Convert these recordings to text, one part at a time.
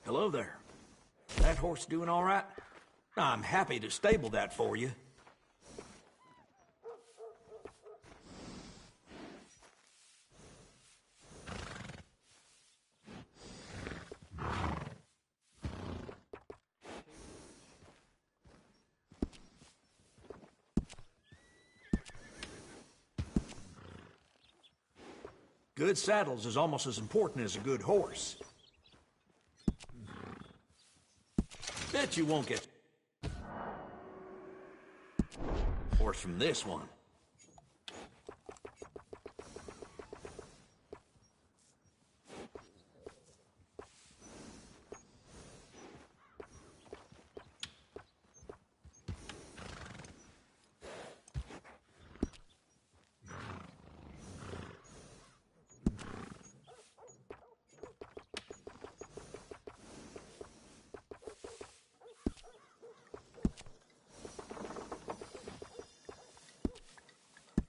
Hello there. That horse doing all right? I'm happy to stable that for you. Good saddles is almost as important as a good horse. Bet you won't get horse from this one.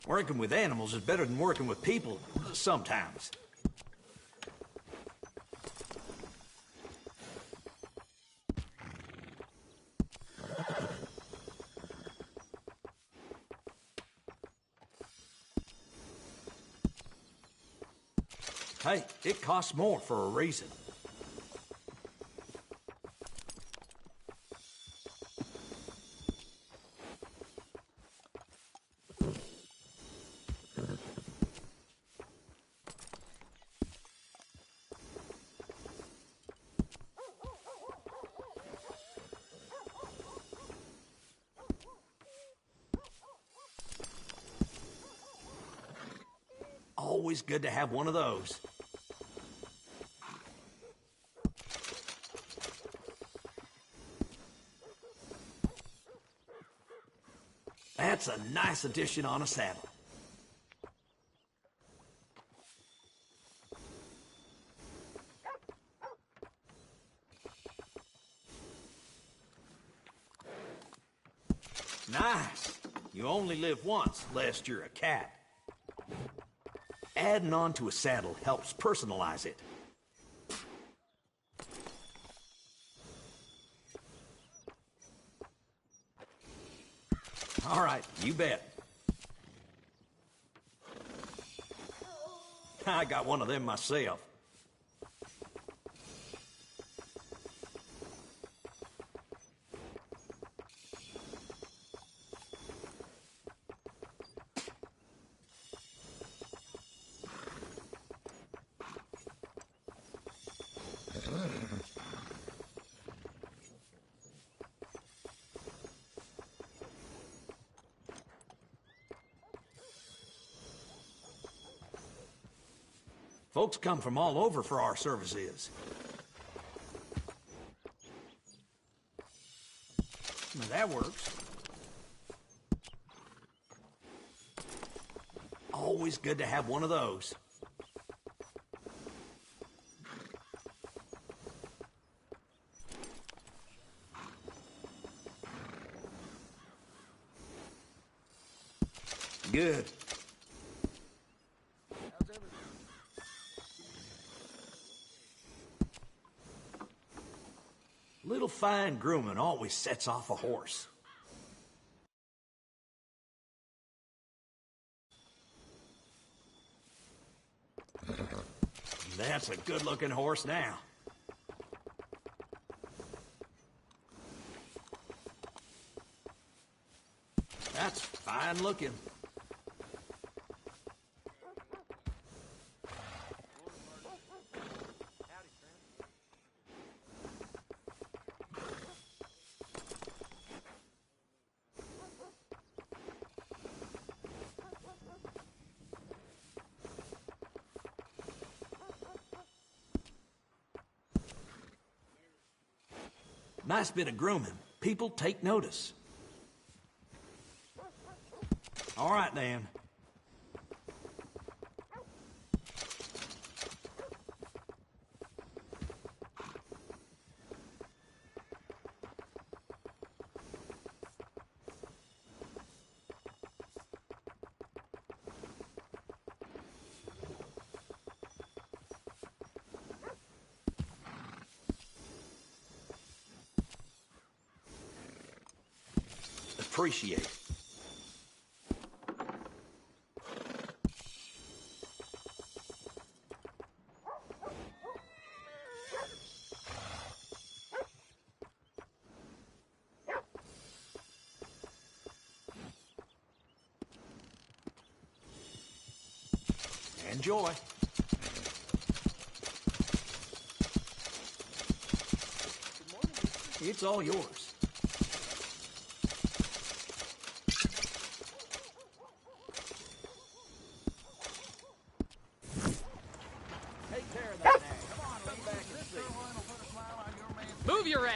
Working with animals is better than working with people, sometimes. Hey, it costs more for a reason. Always good to have one of those. That's a nice addition on a saddle. Nice. You only live once, lest you're a cat. Adding on to a saddle helps personalize it. All right, you bet. I got one of them myself. Folks come from all over for our services. Now that works. Always good to have one of those. Good. Little fine grooming always sets off a horse. That's a good-looking horse now. That's fine looking. Nice bit of grooming. People take notice. All right, Dan. appreciate it. Enjoy. It's all yours. Take care of that now. Come on, come back and see. Move your ass!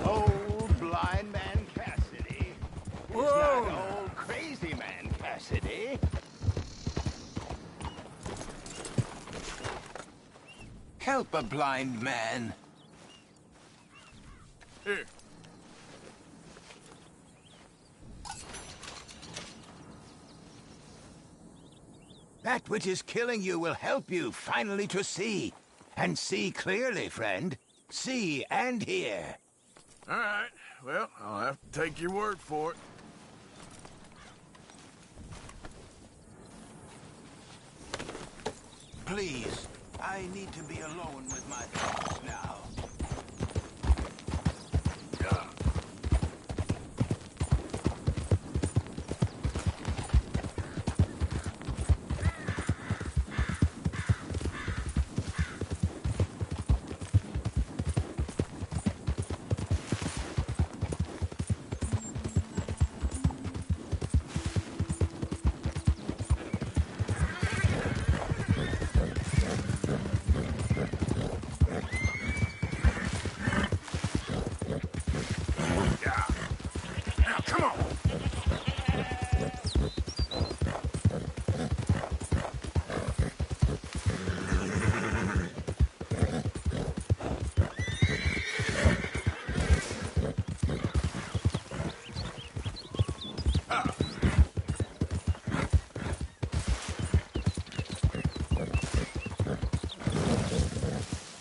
Old blind man Cassidy. Whoa! Is that old crazy man Cassidy? Help a blind man. Here. That which is killing you will help you finally to see. And see clearly, friend. See and hear. All right. Well, I'll have to take your word for it. Please, I need to be alone with my thoughts now.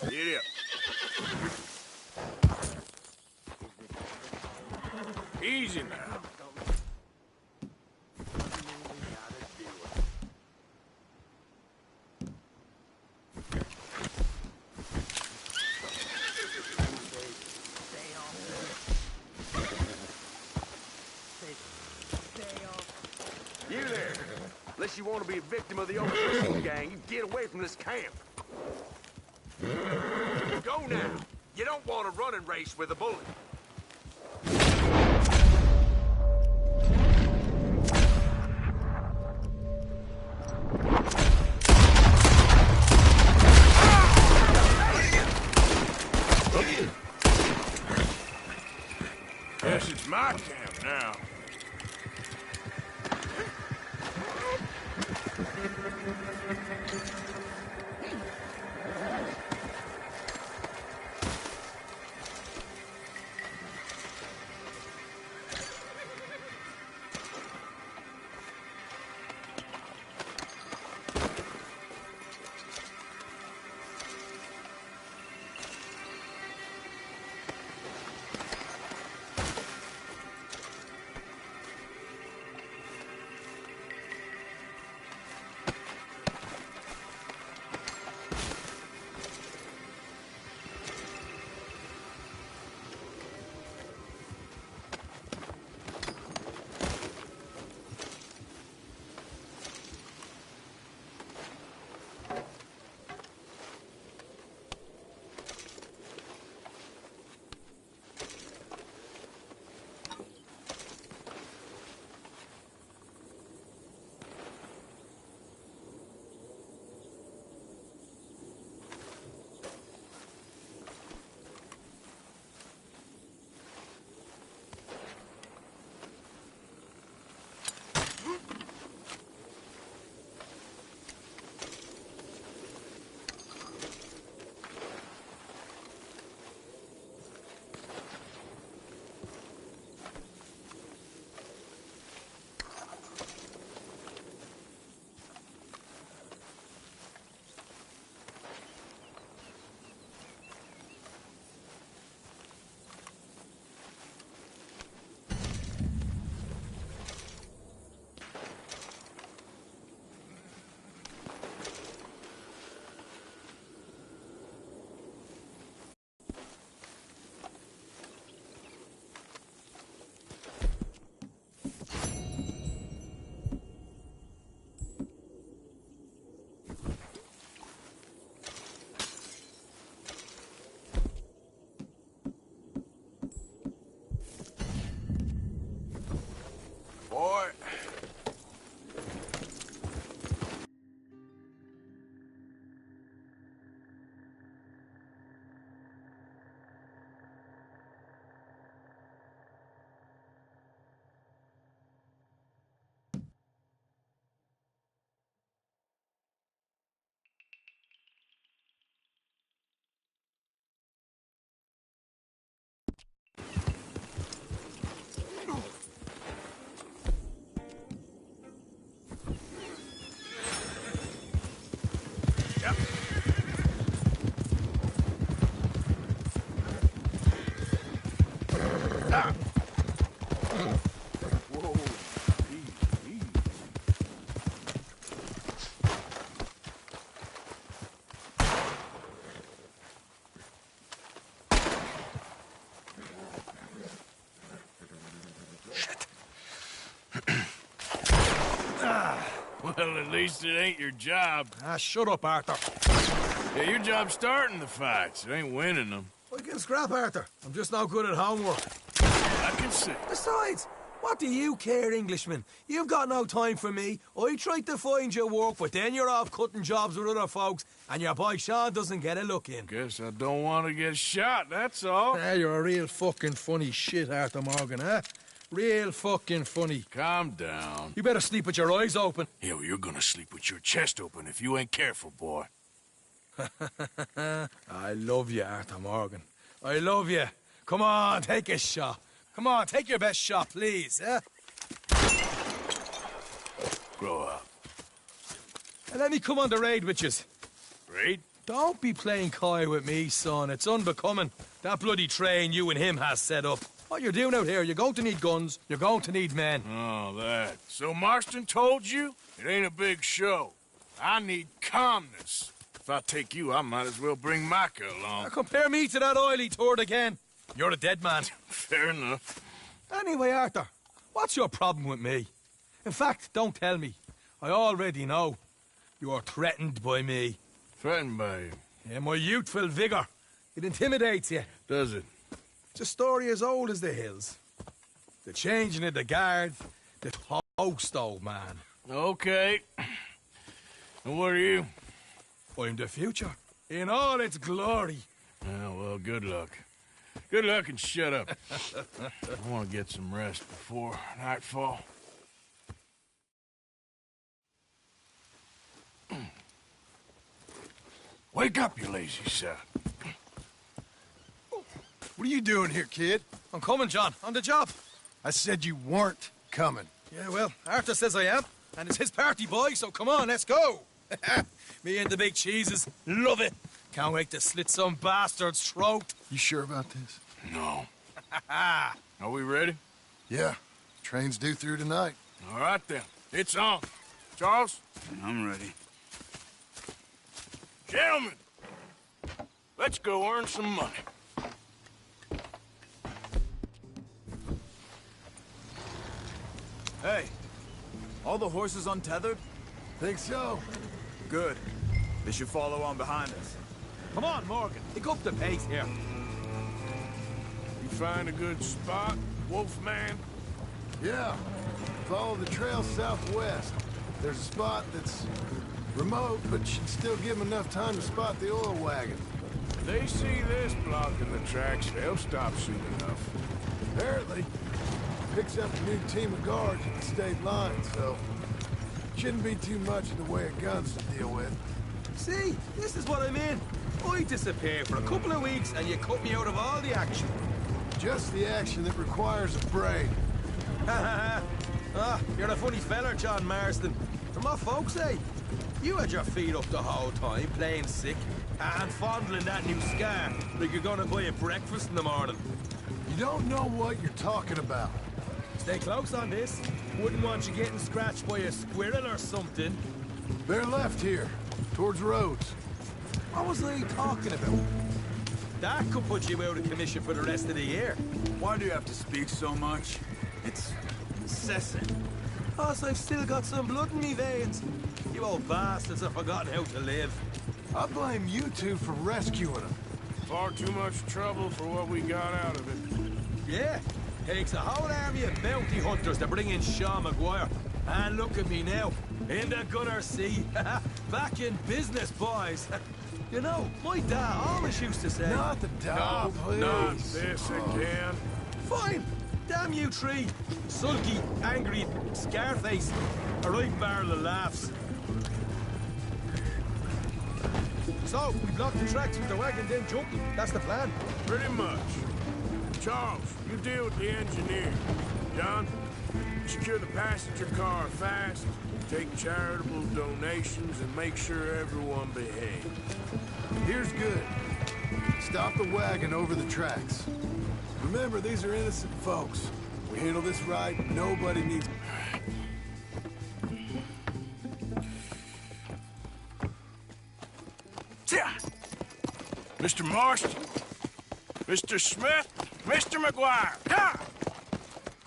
Get up. Easy now. You there. Unless you want to be a victim of the old fishing gang, you get away from this camp. Go now. You don't want a running race with a bullet. Guess it's my camp now. Well, at least it ain't your job. Ah, shut up, Arthur. Yeah, your job's starting the fights. It ain't winning them. I can scrap, Arthur. I'm just no good at homework. I can see. Besides, what do you care, Englishman? You've got no time for me. I tried to find you work, but then you're off cutting jobs with other folks, and your boy Sean doesn't get a look in. Guess I don't want to get shot, that's all. Ah, you're a real fucking funny shit, Arthur Morgan, huh? Real fucking funny. Calm down. You better sleep with your eyes open. Yeah, well, you're gonna sleep with your chest open if you ain't careful, boy. I love you, Arthur Morgan. I love you. Come on, take a shot. Come on, take your best shot, please, eh? Grow up. And let me come on the raid with yous. Raid? Don't be playing coy with me, son. It's unbecoming. That bloody train you and him has set up. What you're doing out here, you're going to need guns, you're going to need men. Oh, that. So Marston told you? It ain't a big show. I need calmness. If I take you, I might as well bring Micah along. Now compare me to that oily turd again. You're a dead man. Fair enough. Anyway, Arthur, what's your problem with me? In fact, don't tell me. I already know. You're threatened by me. Threatened by you. Yeah, my youthful vigor. It intimidates you. Does it? It's a story as old as the hills. The changing of the guard, the toast, old man. Okay. And what are you? I'm the future, in all its glory. Oh, well, good luck. Good luck and shut up. I want to get some rest before nightfall. Wake up, you lazy sod. What are you doing here, kid? I'm coming, John, on the job. I said you weren't coming. Yeah, well, Arthur says I am, and it's his party, boy, so come on, let's go. Me and the big cheeses, love it. Can't wait to slit some bastard's throat. You sure about this? No. Are we ready? Yeah. Train's due through tonight. All right, then. It's on. Charles? I'm ready. Gentlemen, let's go earn some money. Hey, all the horses untethered? Think so? Good. They should follow on behind us. Come on, Morgan, pick up the pace here. You find a good spot, Wolfman? Yeah. Follow the trail southwest. There's a spot that's remote, but should still give them enough time to spot the oil wagon. If they see this blocking the tracks, they'll stop soon enough. Apparently, picks up a new team of guards at the state line, so shouldn't be too much in the way of guns to deal with. See, this is what I mean. I disappear for a couple of weeks and you cut me out of all the action. Just the action that requires a break. You're a funny feller, John Marston. From what folks say, you had your feet up the whole time, playing sick, and fondling that new scar like you're gonna buy a breakfast in the morning. You don't know what you're talking about. Stay close on this. Wouldn't want you getting scratched by a squirrel or something. They're left here, towards Rhodes. What was I talking about? That could put you out of commission for the rest of the year. Why do you have to speak so much? It's incessant. Plus, I've still got some blood in me veins. You old bastards have forgotten how to live. I blame you two for rescuing them. Far too much trouble for what we got out of it. Yeah, takes a whole army of bounty hunters to bring in Sean Maguire. And look at me now, in the gunner sea. Back in business, boys. You know, my dad always used to say... Not the dog, please. Not this again. Fine. Damn you three. Sulky, angry, scarface. A right barrel of laughs. So, we block the tracks with the wagon, then jump. That's the plan. Pretty much. Charles, you deal with the engineer. John, secure the passenger car fast, take charitable donations, and make sure everyone behaves. Here's good. Stop the wagon over the tracks. Remember, these are innocent folks. We handle this right, nobody needs... Mr. Marston, Mr. Smith, Mr. McGuire, come!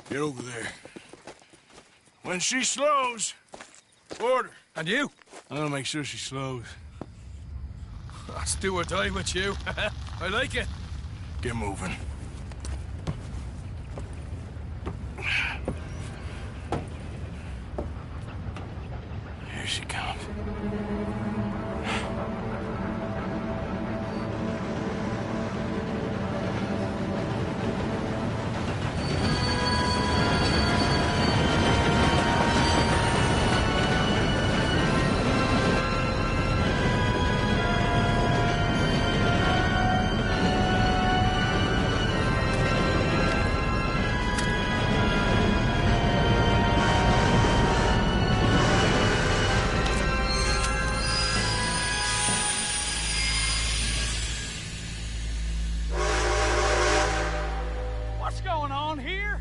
Get over there. When she slows, Order. And you? I'm gonna make sure she slows. Let's do or die with you. I like it. Get moving. Here she comes. What's going on here?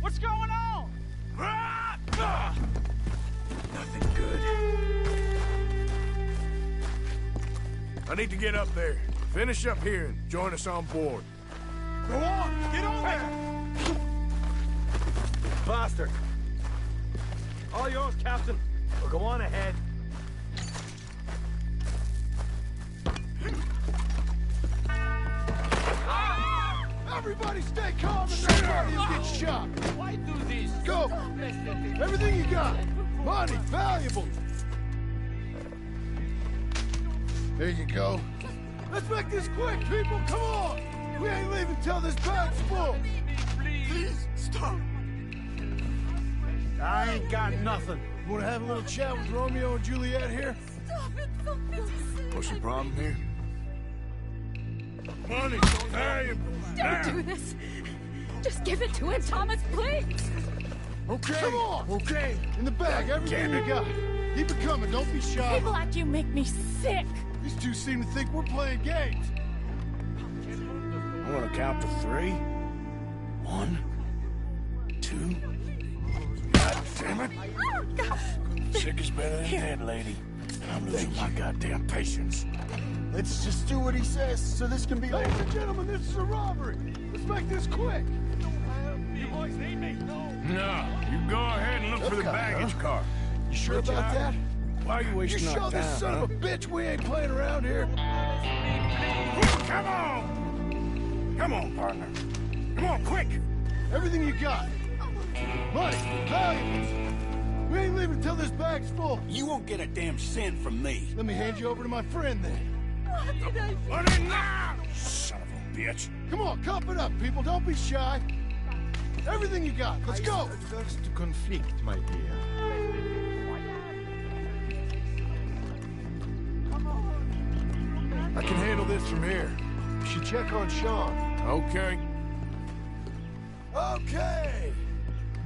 What's going on? Nothing good. I need to get up there. Finish up here and join us on board. Go on! Get on there! Bastard! All yours, Captain. Well, go on ahead. Everybody stay calm and nobody will get shot. Why do this? Go! Everything you got. Money, valuables. There you go. Let's make this quick, people. Come on. We ain't leaving till this bag's full. Please, Stop. I ain't got nothing. You want to have a little chat with Romeo and Juliet here? Stop it, something. What's the problem here? Money, valuable. Don't do this. Just give it to him, Thomas, please. Okay. Come on. Okay. In the bag, everything you got. Keep it coming. Don't be shy. People like you make me sick. These two seem to think we're playing games. I'm gonna count to 3. 1, 2. God damn it. Oh, God. Sick is better than dead, lady. And I'm losing my goddamn patience. Let's just do what he says so this can be over. Ladies and gentlemen, this is a robbery. Let's make this quick. You boys need me? No, you go ahead and look for the Okay, baggage car. You sure about that? Why are you You wasting show our time, this son of a bitch we ain't playing around here. Come on! Come on, partner. Come on, quick! Everything you got. Money, valuables. We ain't leaving till this bag's full. You won't get a damn cent from me. Let me hand you over to my friend then. What did I Put it now! Son of a bitch. Come on, cup it up, people. Don't be shy. Everything you got. Let's go. First conflict, my dear. I can handle this from here. You should check on Sean. Okay. Okay.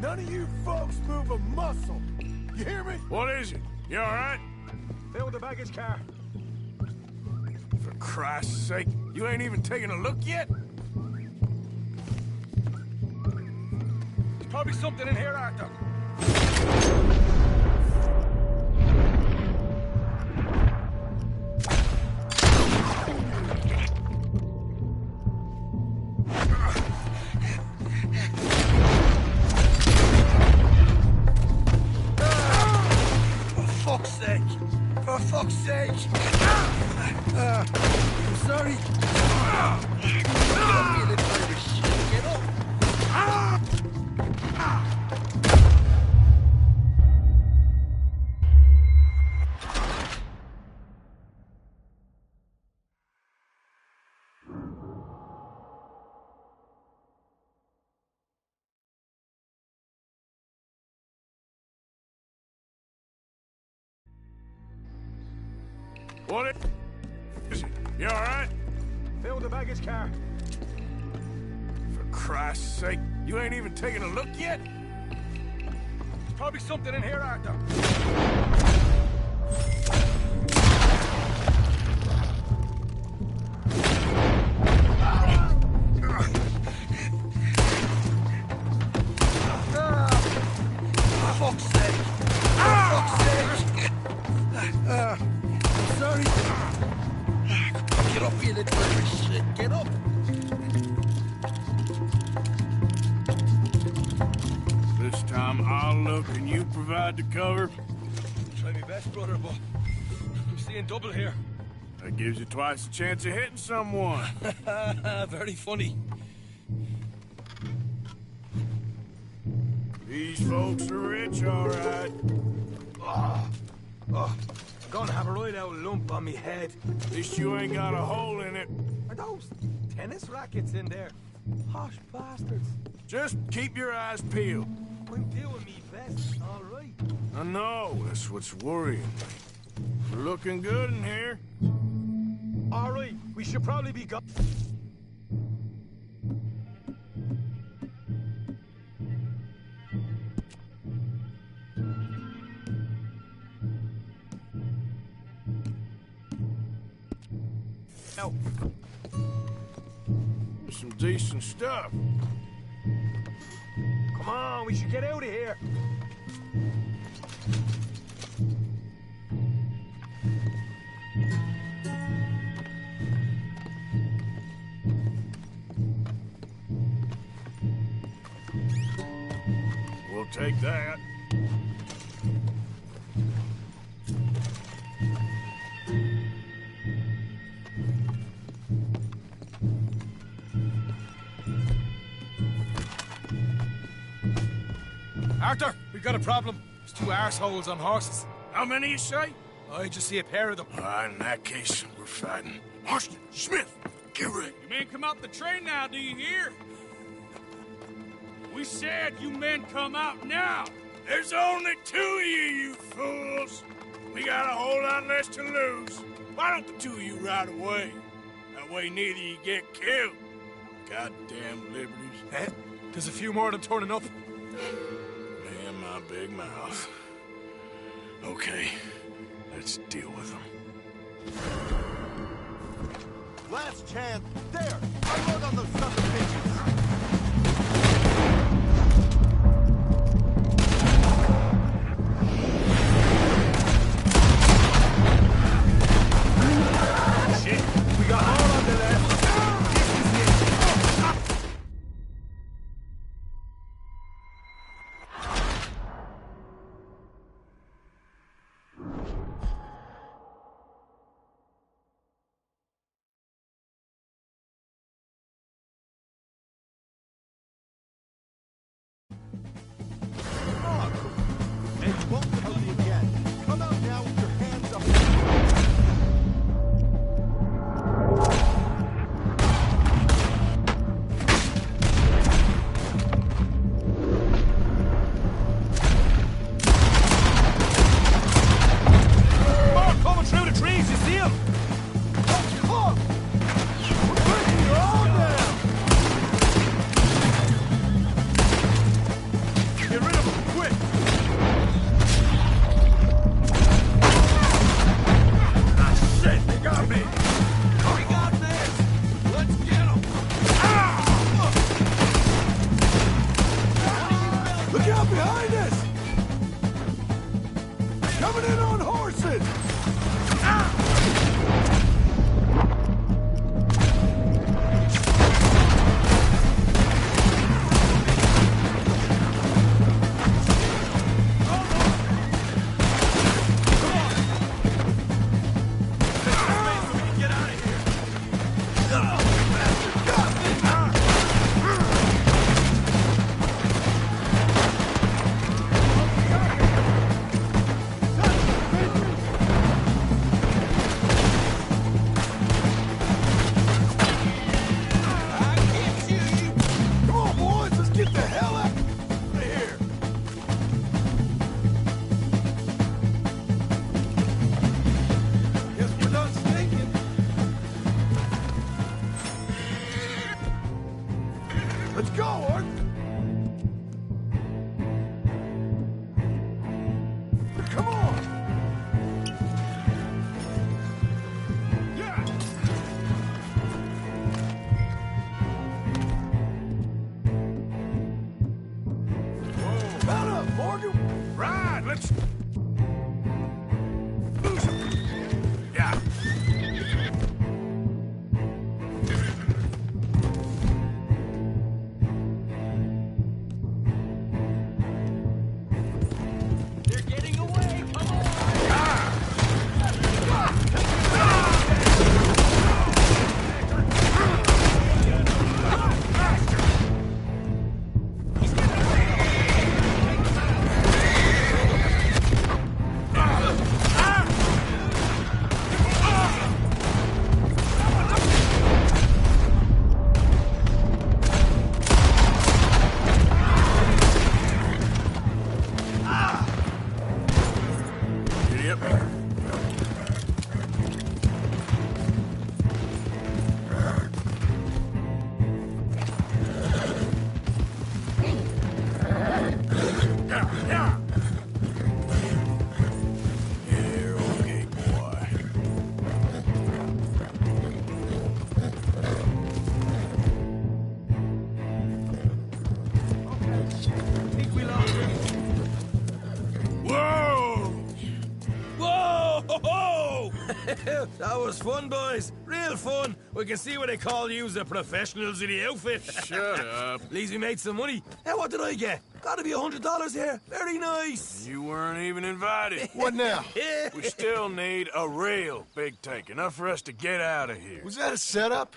None of you folks move a muscle. You hear me? What is it? You all right? Fill the baggage car. For Christ's sake, you ain't even taking a look yet? There's probably something in here, Arthur. For fuck's sake! I'm sorry. Get up! What is it? You all right? Fill the baggage car. For Christ's sake, you ain't even taking a look yet? There's probably something in here, Arthur. Fuck's sake! For fuck's sake! I'm sorry. Get up, you little shit! Get up! This time I'll look and you provide the cover. Try my best, brother, but I'm seeing double here. That gives you twice the chance of hitting someone. Very funny. These folks are rich, all right. I'm gonna have a right out lump on me head. At least you ain't got a hole in it. Are those tennis rackets in there? Posh bastards. Just keep your eyes peeled. I'm doing me best, all right. I know, that's what's worrying me. We're looking good in here. All right, we should probably be go- Now, some decent stuff. Come on, we should get out of here. We'll take that. Arthur, we've got a problem. There's two arseholes on horses. How many you say? I just see a pair of them. In that case, we're fighting. Marston, Smith, get ready. You men come out the train now, do you hear? We said you men come out now. There's only two of you fools. We got a whole lot less to lose. Why don't the two of you ride away? That way neither of you get killed. Goddamn liberties. There's a few more of them turning up. Me and my big mouth. Okay, let's deal with them. Last chance. There! Unload on those son of bitches! And won't tell you again. Come out now with your hands up. More coming through the trees, you see them? Look! We're breaking you all down! Get rid of them, quick! Shit, they got me! We got this! Let's get them! Look out behind us! Coming in on horses! Get out of here! Yep. That was fun, boys. Real fun. We can see what they call you the professionals of the outfit. Shut up. At least we made some money. Hey, what did I get? Gotta be $100 here. Very nice. You weren't even invited. What now? We still need a real big tank, enough for us to get out of here. Was that a setup?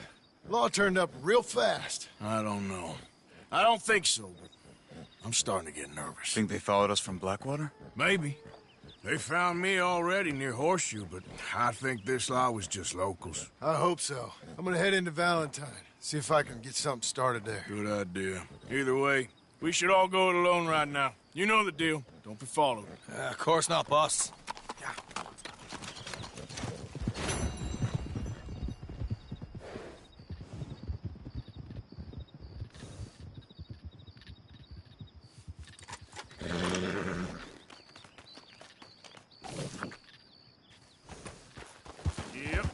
Law turned up real fast. I don't know. I don't think so, but I'm starting to get nervous. Think they followed us from Blackwater? Maybe. They found me already near Horseshoe, but I think this lot was just locals. I hope so. I'm gonna head into Valentine, see if I can get something started there. Good idea. Either way, we should all go it alone right now. You know the deal. Don't be followed. Of course not, boss. Yep.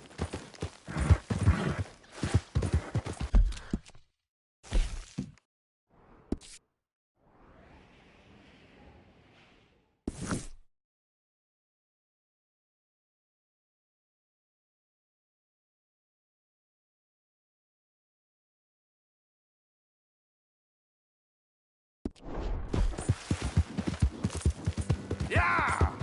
Yeah!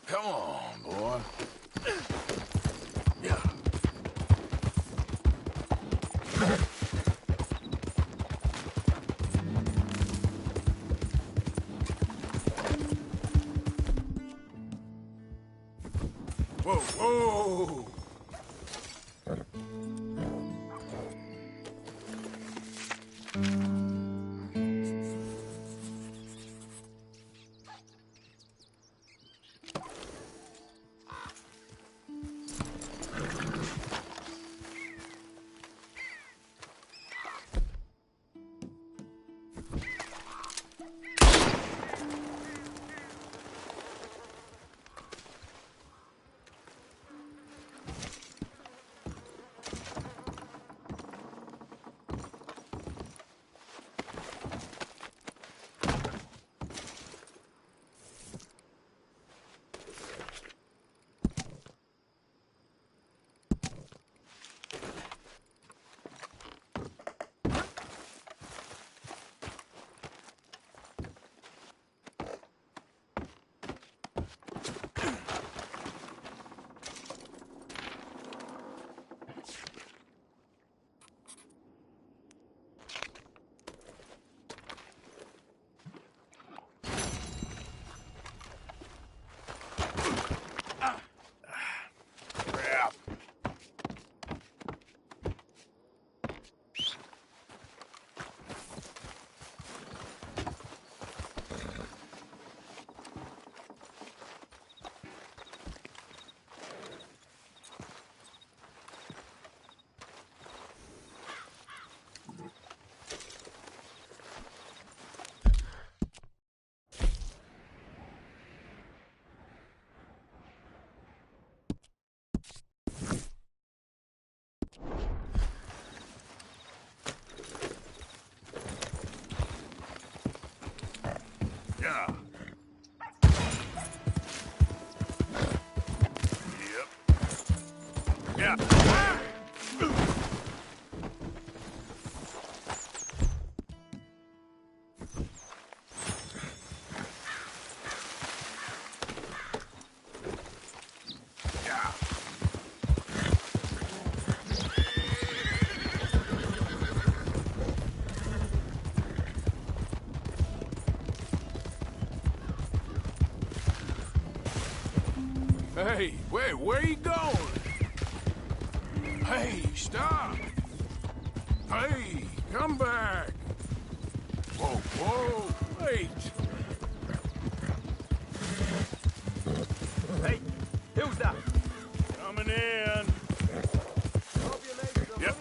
Come on, boy. Yeah. Whoa, whoa! Hey, wait, where you going? Hey, stop! Hey, come back! Whoa, whoa, wait! Hey, who's that? Coming in. Yep.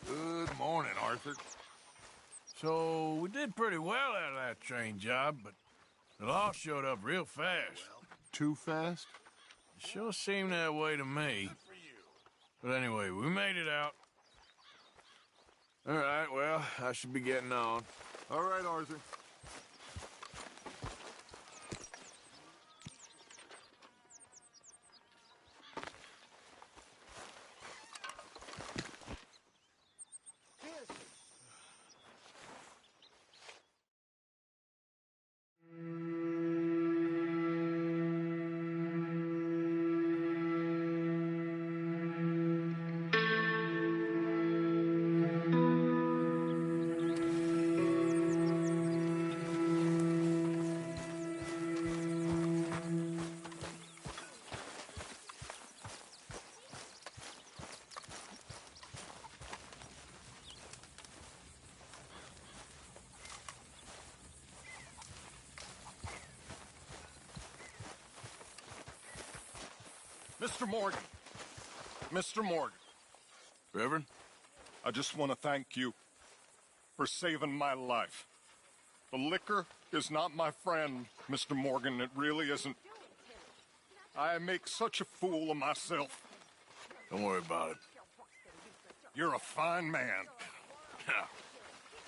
Good morning, Arthur. So, we did pretty well out of that train job, but the law showed up real fast. Too fast? It sure seemed that way to me. But anyway, we made it out. All right, well, I should be getting on. All right, Arthur. Mr. Morgan. Mr. Morgan. Reverend? I just want to thank you for saving my life. The liquor is not my friend, Mr. Morgan. It really isn't. I make such a fool of myself. Don't worry about it. You're a fine man.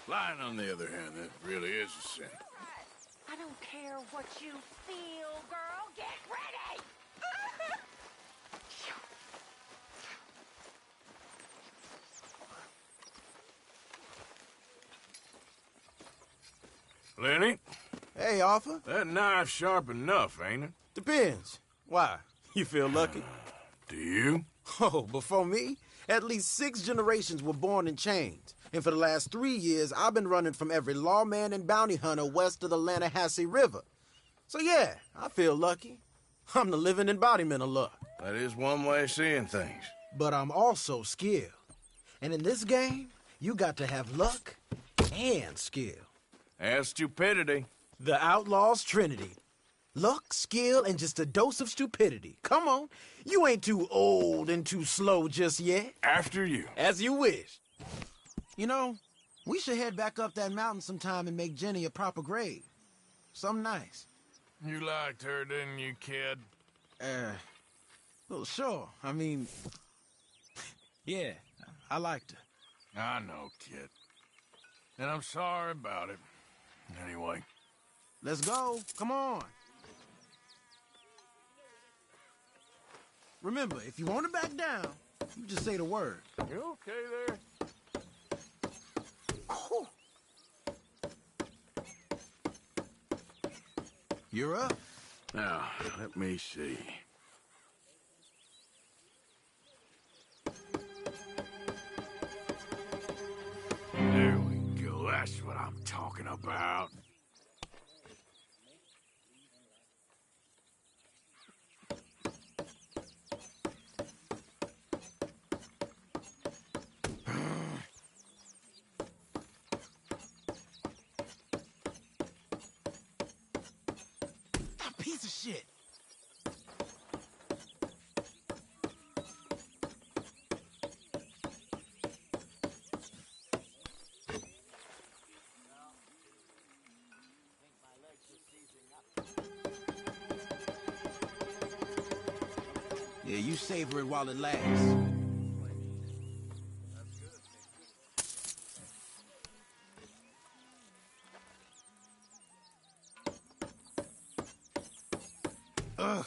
Lying, on the other hand, that really is a sin. I don't care what you feel, girl. Get ready! Lenny? Hey, Arthur. That knife's sharp enough, ain't it? Depends. Why? You feel lucky? Do you? Oh, before me, at least 6 generations were born in chains. And for the last 3 years, I've been running from every lawman and bounty hunter west of the Lanahassee River. So yeah, I feel lucky. I'm the living embodiment of luck. That is one way of seeing things. But I'm also skilled. And in this game, you got to have luck and skill. And stupidity. The Outlaw's Trinity. Luck, skill, and just a dose of stupidity. Come on. You ain't too old and too slow just yet. After you. As you wish. You know, we should head back up that mountain sometime and make Jenny a proper grave. Something nice. You liked her, didn't you, kid? Well, sure. I mean, yeah, I liked her. I know, kid. And I'm sorry about it. Anyway. Let's go. Come on. Remember, if you want to back down, you just say the word. You okay there? Oh. You're up. Now, let me see. There we go. That's what I'm talking about. Piece of shit. Yeah, you savor it while it lasts. Ugh.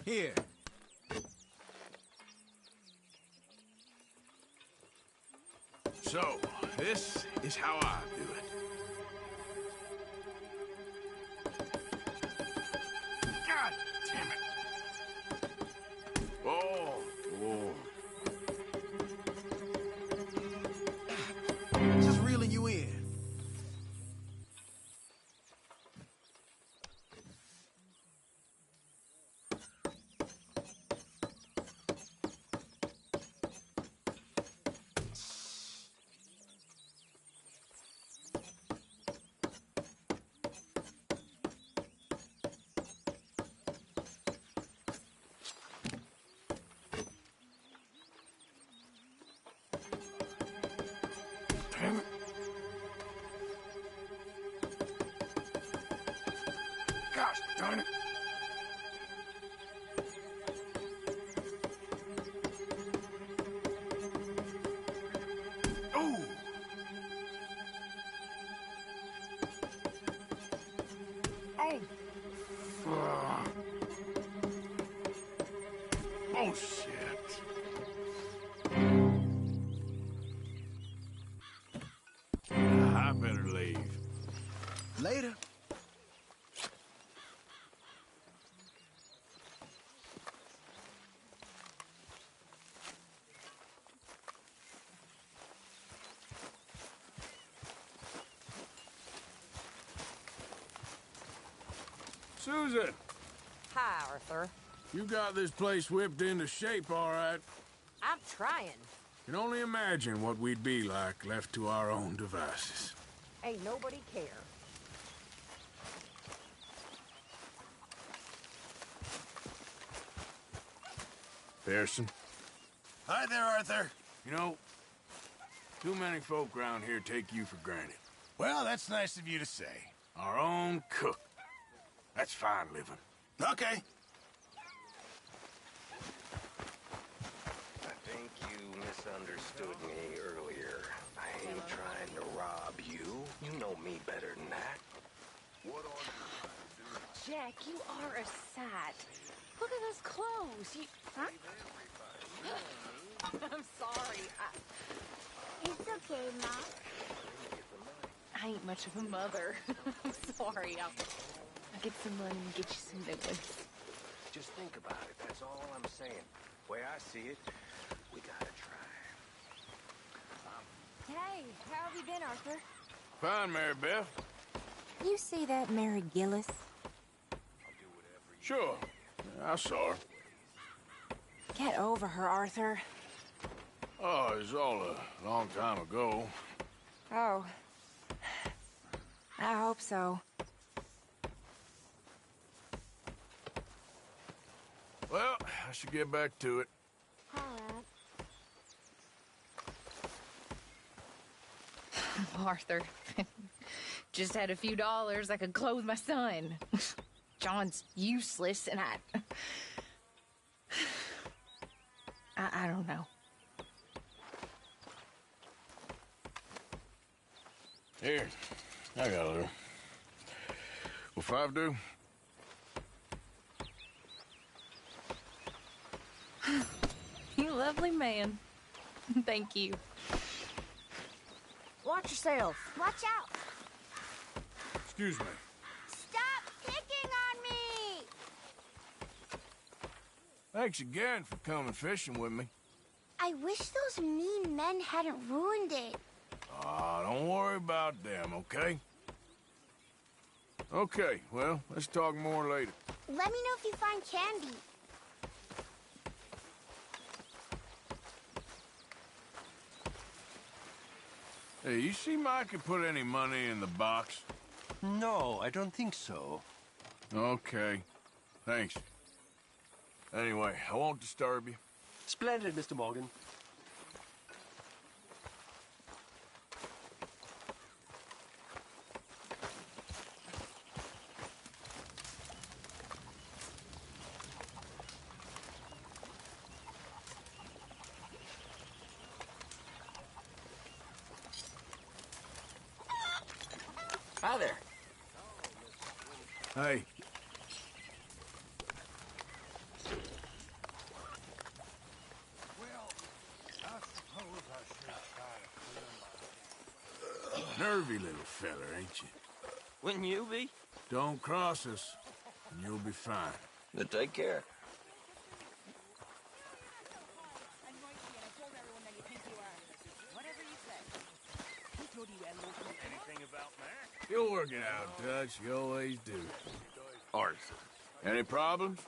Here. So, this is how I do it. God damn it. Oh, oh. Just reeling you in. Damn it. Gosh darn it. Oh. Oh. Oh, shit. I better leave. Later. Susan, Hi, Arthur. you got this place whipped into shape, all right. I'm trying. Can only imagine what we'd be like left to our own devices. Ain't nobody care. Pearson? Hi there, Arthur. You know, too many folk around here take you for granted. Well, that's nice of you to say. Our own cook. That's fine living. Okay. I think you misunderstood me earlier. I ain't trying to rob you. You know me better than that. Jack, you are a sight. Look at those clothes. You, huh? I'm sorry. It's okay, Mom. I ain't much of a mother. I'm sorry. I'll get some money and get you some new ones. Just think about it. That's all I'm saying. The way I see it, we gotta try. Hey, how have you been, Arthur? Fine, Mary Beth. You see that Mary Gillis? Sure. I saw her. Get over her, Arthur. Oh, it was all a long time ago. Oh. I hope so. Well, I should get back to it. Arthur, just had a few dollars I could clothe my son. John's useless, and I don't know. Here, I got a little. Will 5 do? You lovely man. Thank you. Watch yourself. Watch out! Excuse me. Stop picking on me! Thanks again for coming fishing with me. I wish those mean men hadn't ruined it. Don't worry about them, okay? Okay, well, let's talk more later. Let me know if you find candy. Hey, you see Mike could put any money in the box? No, I don't think so. Okay. Thanks. Anyway, I won't disturb you. Splendid, Mr. Morgan. Hi there. Hey. Nervy little feller, ain't you? Wouldn't you be? Don't cross us, and you'll be fine. Then take care. Anything about Mac? You'll work it out, Dutch. You always do. Arthur. Any problems?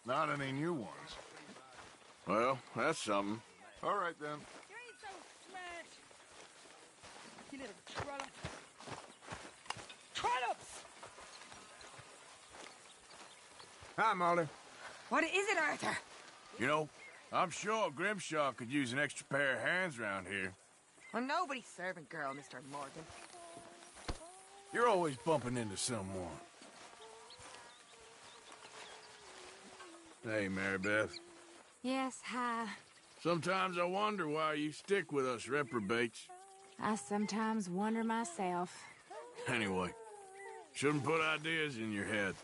Not any new ones. Well, that's something. All right, then. You ain't so smart. You little trollop. Trollops! Hi, Molly. What is it, Arthur? You know, I'm sure Grimshaw could use an extra pair of hands around here. Well, nobody's servant girl, Mr. Morgan. You're always bumping into someone. Hey, Mary Beth. Yes, hi. Sometimes I wonder why you stick with us reprobates. I sometimes wonder myself. Anyway, shouldn't put ideas in your head.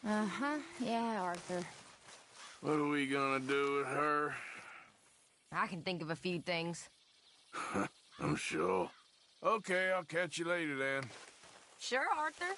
Uh-huh. Yeah, Arthur. What are we gonna do with her? I can think of a few things. I'm sure. Okay, I'll catch you later then. Sure, Arthur.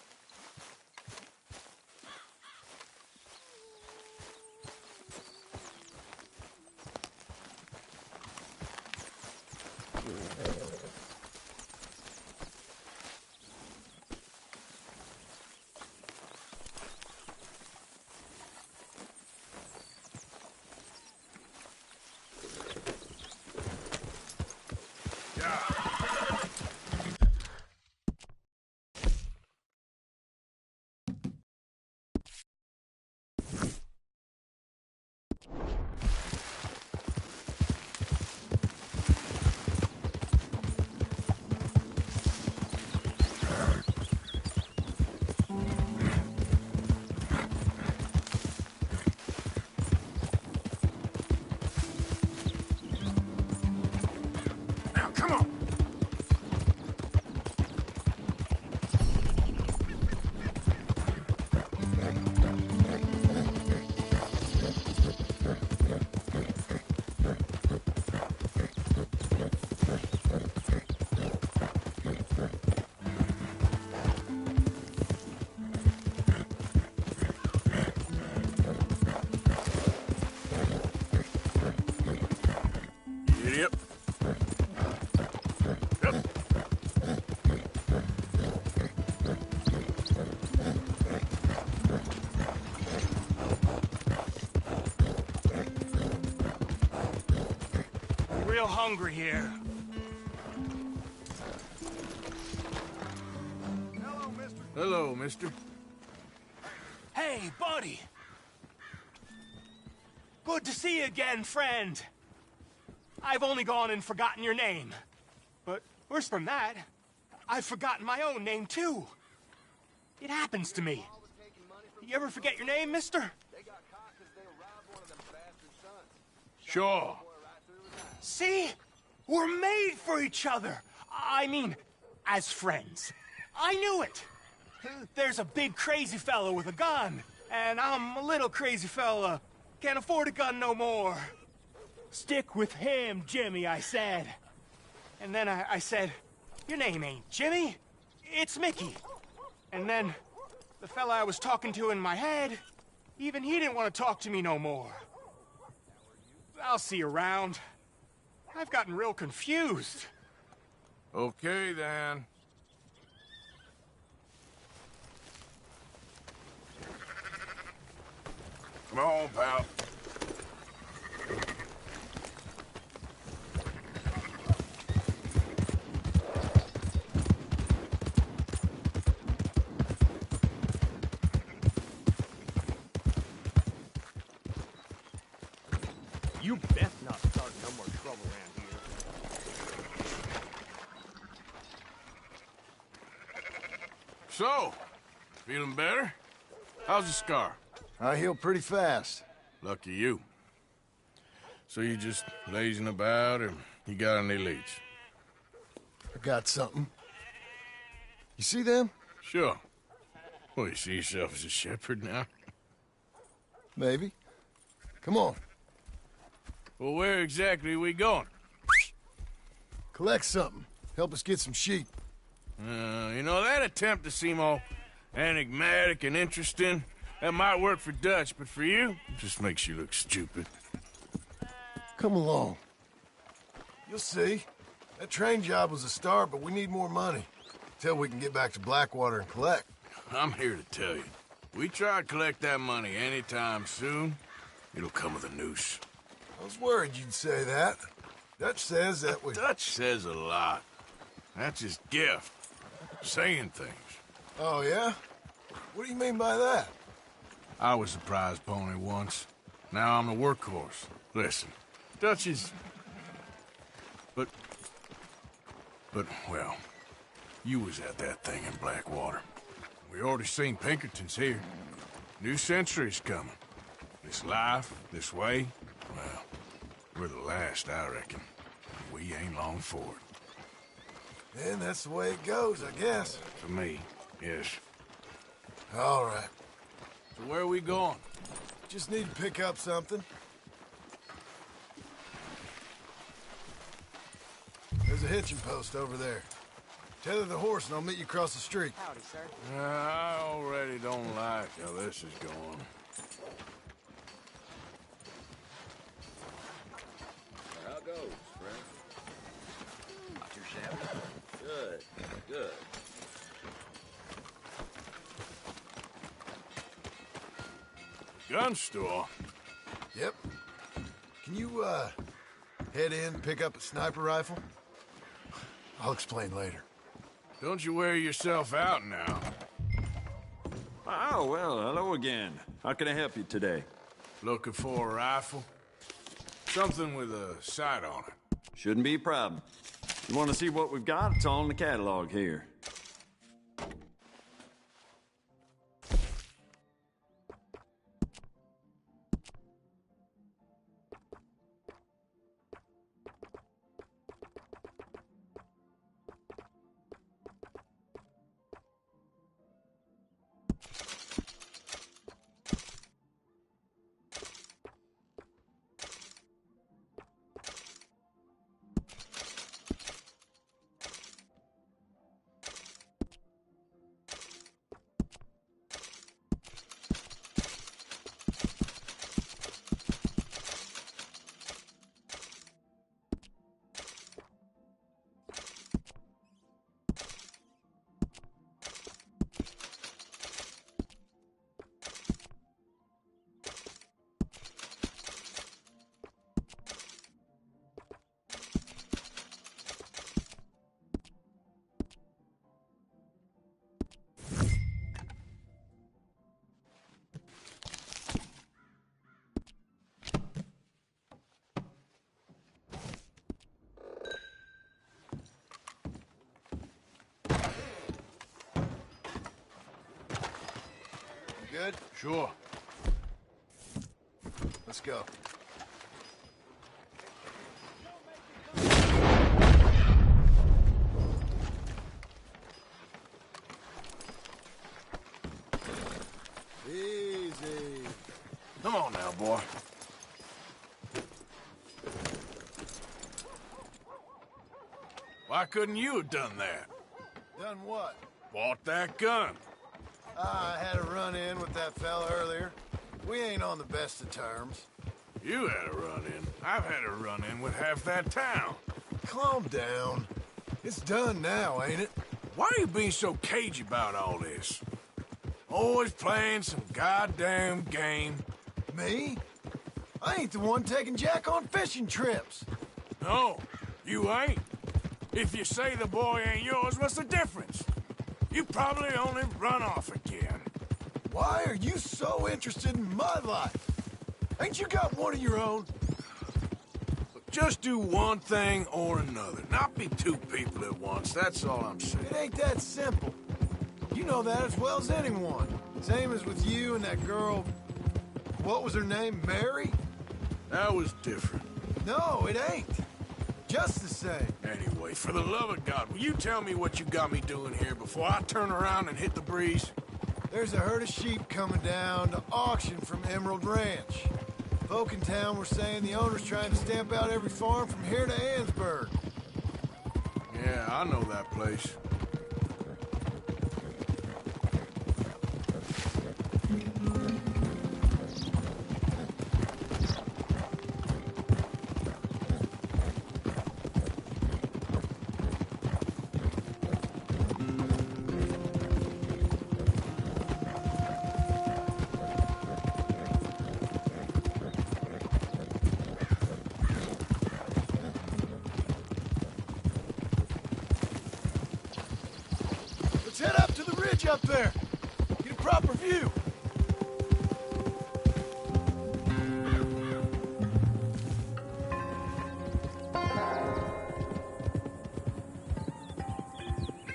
Yep. Real hungry here. Hello, mister. Hey, buddy. Good to see you again, friend. I've only gone and forgotten your name. But worse from that, I've forgotten my own name, too. It happens to me. You ever forget your name, mister? Sure. See? We're made for each other. I mean, as friends. I knew it. There's a big crazy fella with a gun, and I'm a little crazy fella. Can't afford a gun no more. Stick with him, Jimmy, I said. And then I said, your name ain't Jimmy, it's Mickey. And then the fella I was talking to in my head, even he didn't want to talk to me no more. I'll see you around. I've gotten real confused. Okay, then. Come on, pal. You best not start no more trouble around here. So, feeling better? How's the scar? I heal pretty fast. Lucky you. So you just lazing about, or you got any leads? I got something. You see them? Sure. Well, you see yourself as a shepherd now? Maybe. Come on. Well, where exactly are we going? Collect something. Help us get some sheep. You know, that attempt to seem all enigmatic and interesting, that might work for Dutch, but for you, it just makes you look stupid. Come along. You'll see. That train job was a start, but we need more money. Till we can get back to Blackwater and collect. I'm here to tell you. We try to collect that money anytime soon, it'll come with a noose. I was worried you'd say that. Dutch says that we... Dutch says a lot. That's his gift. Saying things. Oh, yeah? What do you mean by that? I was the prize pony once. Now I'm the workhorse. Listen, Dutch is... But, well, you was at that thing in Blackwater. We already seen Pinkertons here. New century's coming. This life, this way, well, we're the last, I reckon. We ain't long for it. And that's the way it goes, I guess. For me, yes. All right. So where are we going? Just need to pick up something. There's a hitching post over there. Tether the horse and I'll meet you across the street. Howdy, sir. I already don't like how this is going. How it goes, friend? Not too shabby. Good, good. Gun store? Yep. Can you, head in, pick up a sniper rifle? I'll explain later. Don't you wear yourself out now. Oh, well, hello again. How can I help you today? Looking for a rifle? Something with a sight on it. Shouldn't be a problem. You want to see what we've got? It's all in the catalog here. Good? Sure. Let's go. Easy. Come on now, boy. Why couldn't you have done that? Done what? Bought that gun. I had a run-in with that fella earlier. We ain't on the best of terms. You had a run-in. I've had a run-in with half that town. Calm down. It's done now, ain't it? Why are you being so cagey about all this? Always playing some goddamn game. Me? I ain't the one taking Jack on fishing trips. No, you ain't. If you say the boy ain't yours, what's the difference? You probably only run off again. Why are you so interested in my life? Ain't you got one of your own? Just do one thing or another. Not be two people at once, that's all I'm saying. It ain't that simple. You know that as well as anyone. Same as with you and that girl... What was her name? Mary? That was different. No, it ain't. Just the same. Anyway, for the love of God, will you tell me what you got me doing here before I turn around and hit the breeze? There's a herd of sheep coming down to auction from Emerald Ranch. Folk in town were saying the owner's trying to stamp out every farm from here to Ansburg. Yeah, I know that place. Head up to the ridge up there. Get a proper view.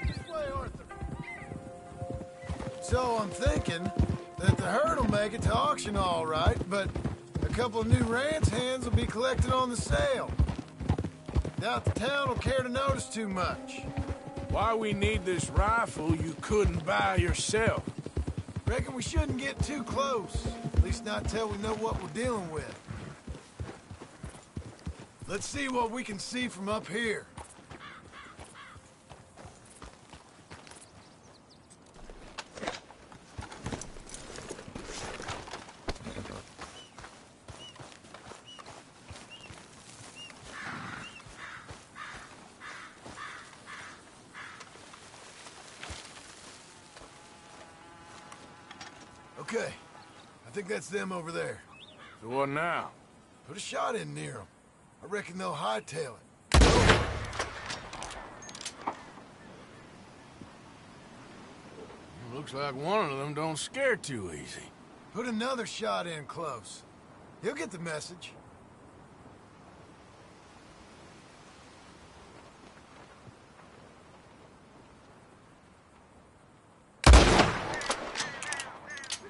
This way, Arthur. So I'm thinking that the herd will make it to auction all right, but a couple of new ranch hands will be collected on the sale. Doubt the town will care to notice too much. Why we need this rifle you couldn't buy yourself? Reckon we shouldn't get too close. At least not till we know what we're dealing with. Let's see what we can see from up here. Okay, I think that's them over there. So what now? Put a shot in near them. I reckon they'll hightail it. Looks like one of them don't scare too easy. Put another shot in close. He'll get the message.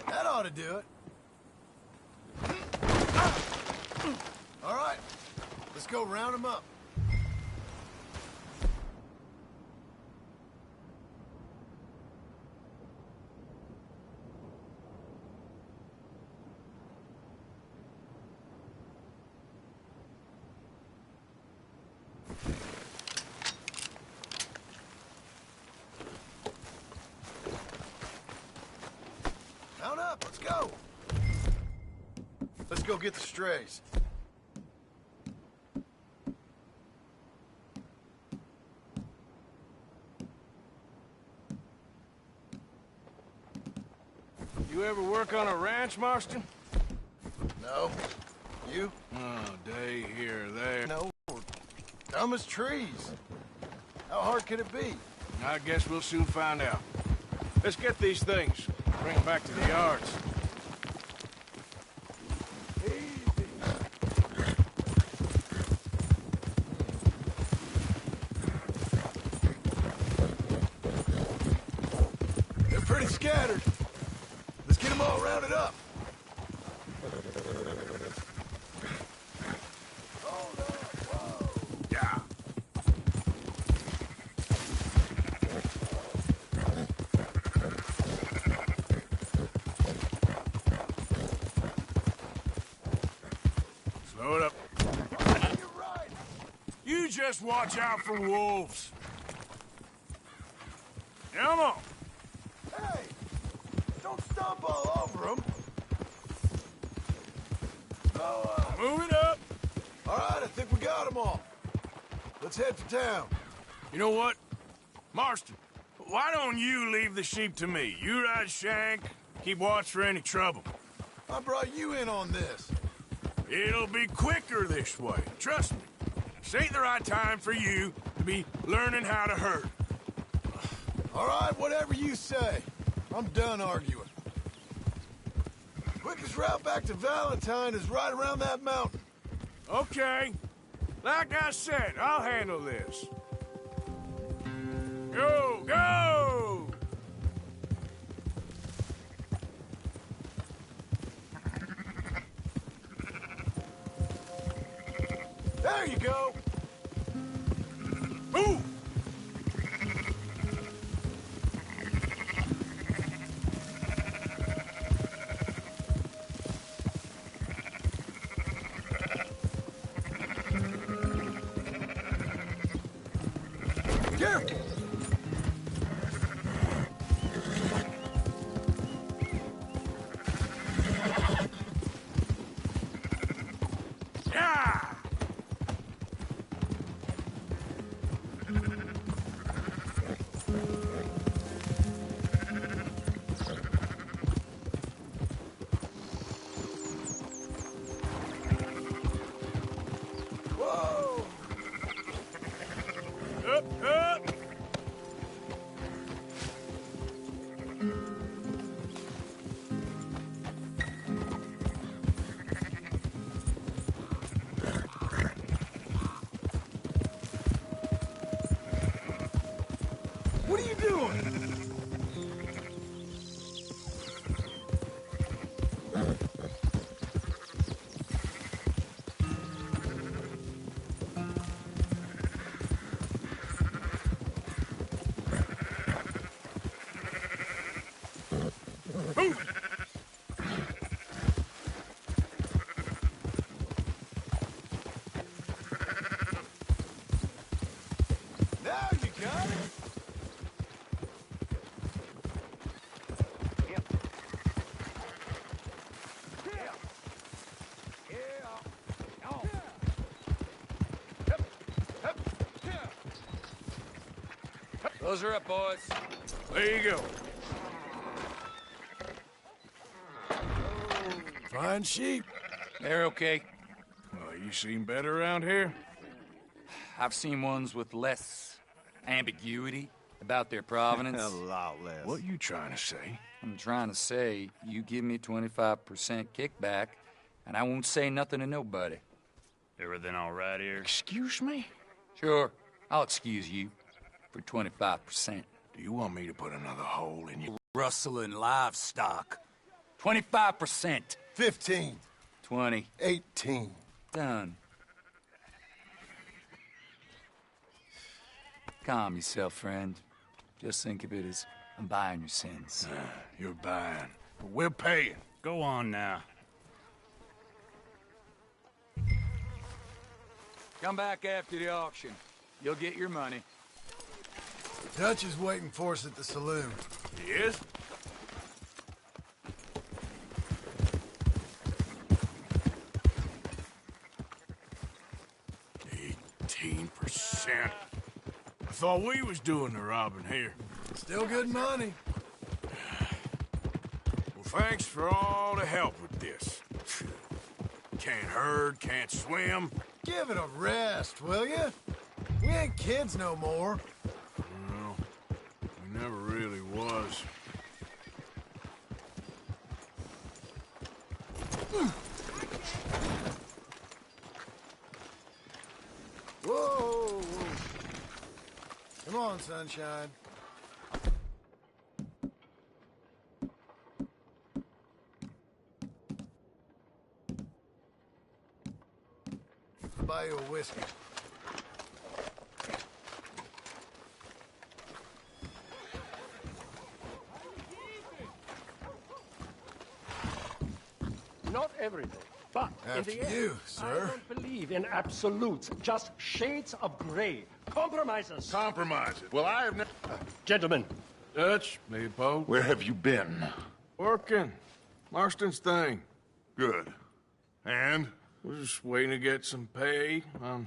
That ought to do it. All right, let's go round them up. Mount up, let's go. Let's go get the strays. You ever work on a ranch, Marston? No. You? Oh, day here or there. No. Dumb as trees. How hard could it be? I guess we'll soon find out. Let's get these things. Bring them back to the yards. They're pretty scattered. Let's get them all rounded up. Yeah. Slow it up. You're right. You just watch out for wolves. Come on. Hey, don't stomp all over them. Move it up. All right, I think we got them all. Let's head for town. You know what? Marston, why don't you leave the sheep to me? You ride Shank, keep watch for any trouble. I brought you in on this. It'll be quicker this way. Trust me. This ain't the right time for you to be learning how to herd. All right, whatever you say. I'm done arguing. Quickest route back to Valentine is right around that mountain. Okay. Like I said, I'll handle this. Go, go! There you go. Now you got it. Those are up, boys. There you go. Fine sheep. They're okay. Well, you seen better around here? I've seen ones with less ambiguity about their provenance. A lot less. What you trying to say? I'm trying to say, you give me 25% kickback, and I won't say nothing to nobody. Everything all right here? Excuse me? Sure, I'll excuse you for 25%. Do you want me to put another hole in you? Rustling livestock. 25%. 15. 20. 18. Done. Calm yourself, friend. Just think of it as I'm buying your sins. You're buying, but we're paying. Go on now. Come back after the auction. You'll get your money. Dutch is waiting for us at the saloon. He is? %. I thought we was doing the robbing here. Still good money. Well, thanks for all the help with this. Can't herd, can't swim. Give it a rest, will you? We ain't kids no more. Well, we never really was. Whoa! Come on, sunshine. I'll buy you a whiskey. Not every day, but in After the end, you, sir. I don't believe in absolutes, just shades of gray. Compromises. Compromises. Well, I have never... Gentlemen. Dutch, Maypo. Where have you been? Working. Marston's thing. Good. And? We're just waiting to get some pay on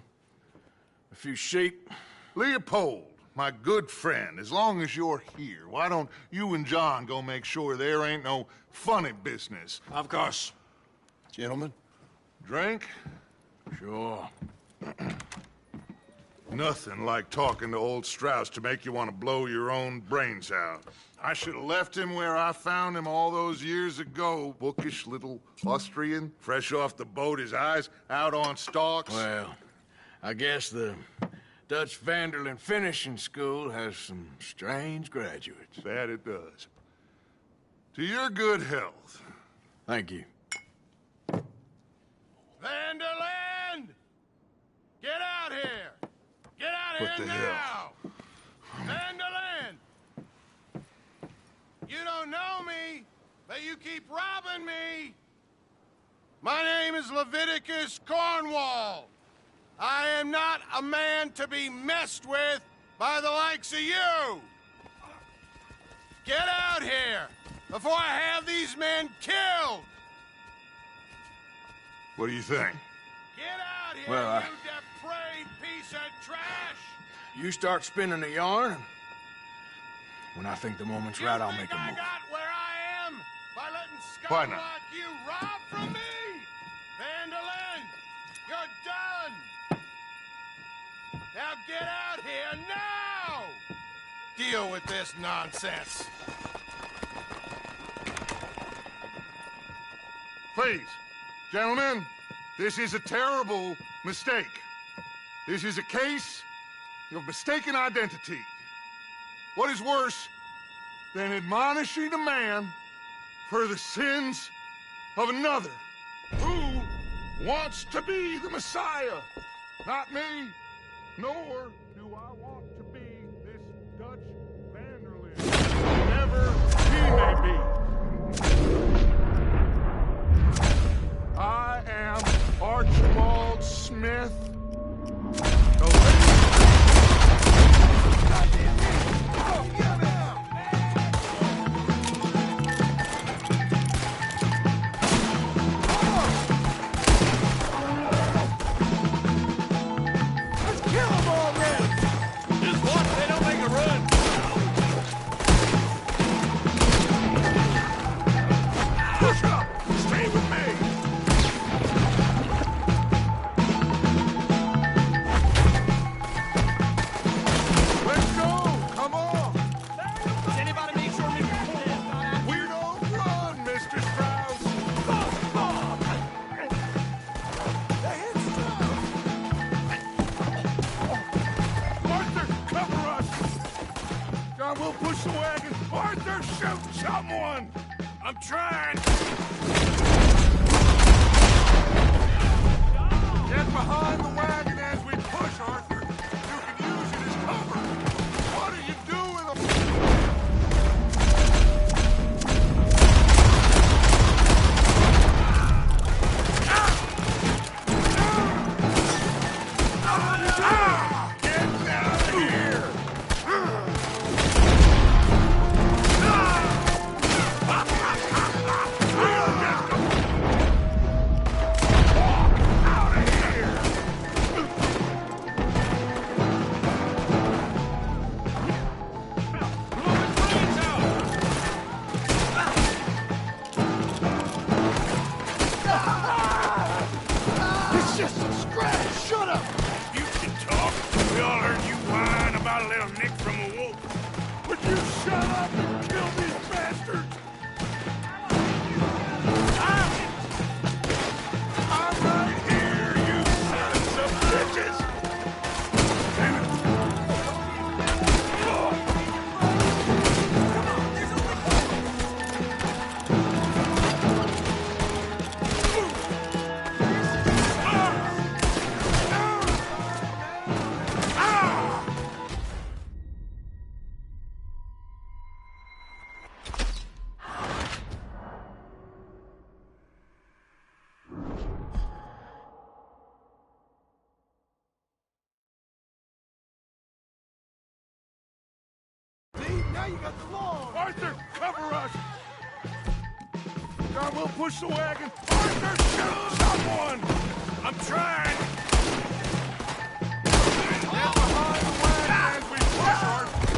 a few sheep. Leopold, my good friend, as long as you're here, why don't you and John go make sure there ain't no funny business? Of course. Gentlemen, drink? Sure. Nothing like talking to old Strauss to make you want to blow your own brains out. I should have left him where I found him all those years ago. Bookish little Austrian, fresh off the boat, his eyes out on stalks. Well, I guess the Dutch Vanderlyn Finishing School has some strange graduates. That it does. To your good health. Thank you. Vanderland! Get out here! Get out What here the now! hell? Vanderland! You don't know me, but you keep robbing me! My name is Leviticus Cornwall. I am not a man to be messed with by the likes of you! Get out here before I have these men killed! What do you think? Get out here, Well, you depraved piece of trash! You start spinning the yarn, and when I think the moment's right, I'll make a I move. got where I am by letting Why scum not? like you rob from me! Vanderlyn, you're done! Now get out here now! Deal with this nonsense. Please, gentlemen, this is a terrible mistake. This is a case of mistaken identity. What is worse than admonishing a man for the sins of another who wants to be the Messiah? Not me, nor do I want to be this Dutch Vanderlyn, whatever he may be. urban myth. We'll push the wagon. Arthur, shoot someone! I'm trying! Get behind the wagon as we push, Arthur. You can use it as cover. What are you doing? Get out of here! Now you got the law. Arthur, cover us! John, we'll push the wagon. Arthur, shoot someone! I'm trying! Get behind the wagon as we push, Arthur.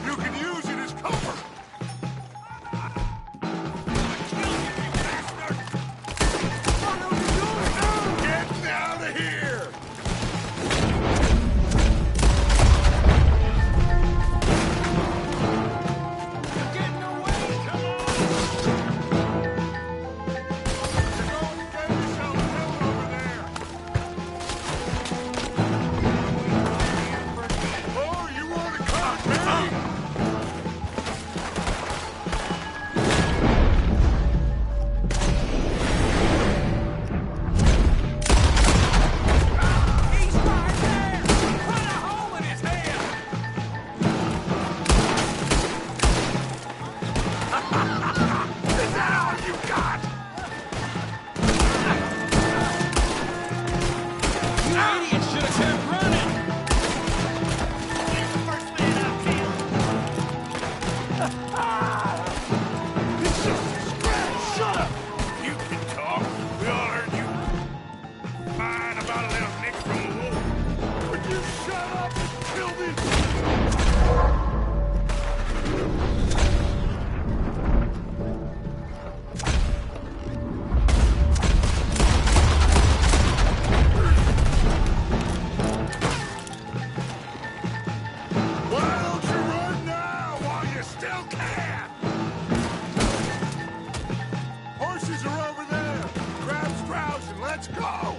You can use it as cover. Get out of here! Let's go!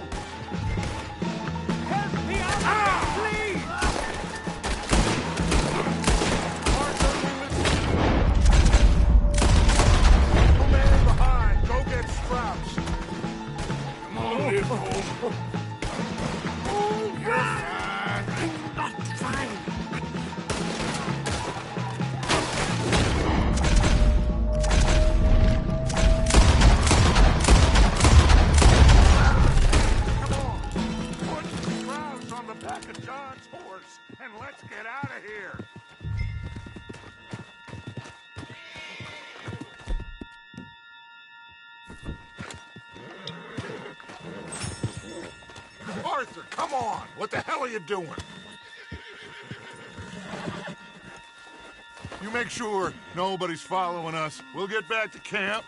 Help me out, please! horse and let's get out of here. Arthur, come on! What the hell are you doing? You make sure nobody's following us. We'll get back to camp.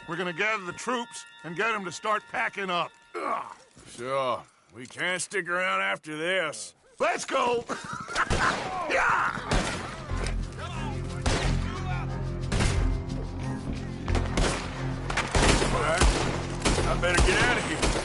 We're gonna gather the troops and get them to start packing up. Ugh. Sure. We can't stick around after this. Let's go! Yeah! All right. I better get out of here.